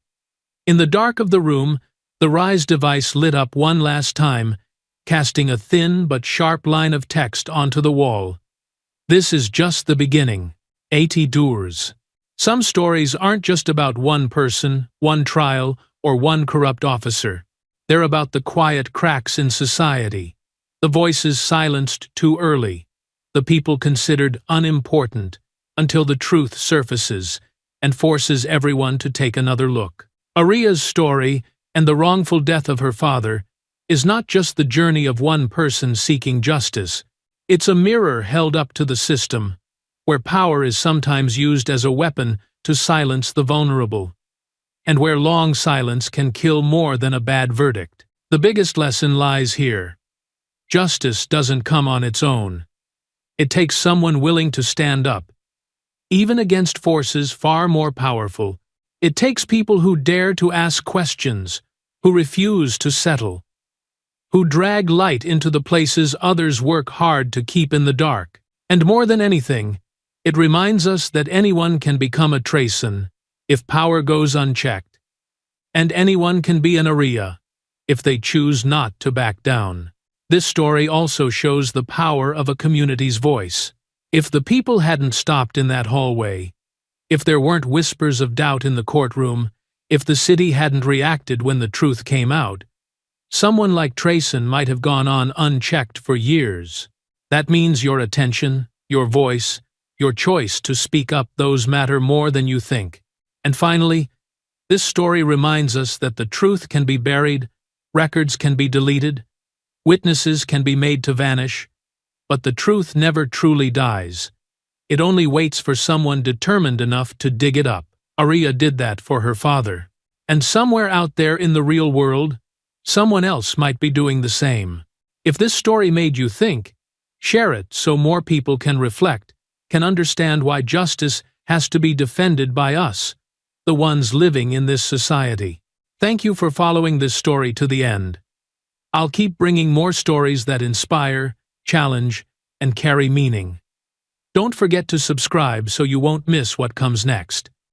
In the dark of the room, the Rise device lit up one last time, casting a thin but sharp line of text onto the wall. This is just the beginning. 80 doors. Some stories aren't just about one person, one trial, or one corrupt officer. They're about the quiet cracks in society, the voices silenced too early, the people considered unimportant until the truth surfaces and forces everyone to take another look. Arya's story, and the wrongful death of her father, is not just the journey of one person seeking justice. It's a mirror held up to the system, where power is sometimes used as a weapon to silence the vulnerable, and where long silence can kill more than a bad verdict. The biggest lesson lies here. Justice doesn't come on its own. It takes someone willing to stand up, even against forces far more powerful. It takes people who dare to ask questions, who refuse to settle, who drag light into the places others work hard to keep in the dark. And more than anything, it reminds us that anyone can become a Trayson if power goes unchecked, and anyone can be an Arya if they choose not to back down. This story also shows the power of a community's voice. If the people hadn't stopped in that hallway, if there weren't whispers of doubt in the courtroom, if the city hadn't reacted when the truth came out, someone like Trayson might have gone on unchecked for years. That means your attention, your voice, your choice to speak up, those matter more than you think. And finally, this story reminds us that the truth can be buried, records can be deleted, witnesses can be made to vanish, but the truth never truly dies. It only waits for someone determined enough to dig it up. Aria did that for her father. And somewhere out there in the real world, someone else might be doing the same. If this story made you think, share it so more people can reflect, can understand why justice has to be defended by us, the ones living in this society. Thank you for following this story to the end. I'll keep bringing more stories that inspire, challenge, and carry meaning. Don't forget to subscribe so you won't miss what comes next.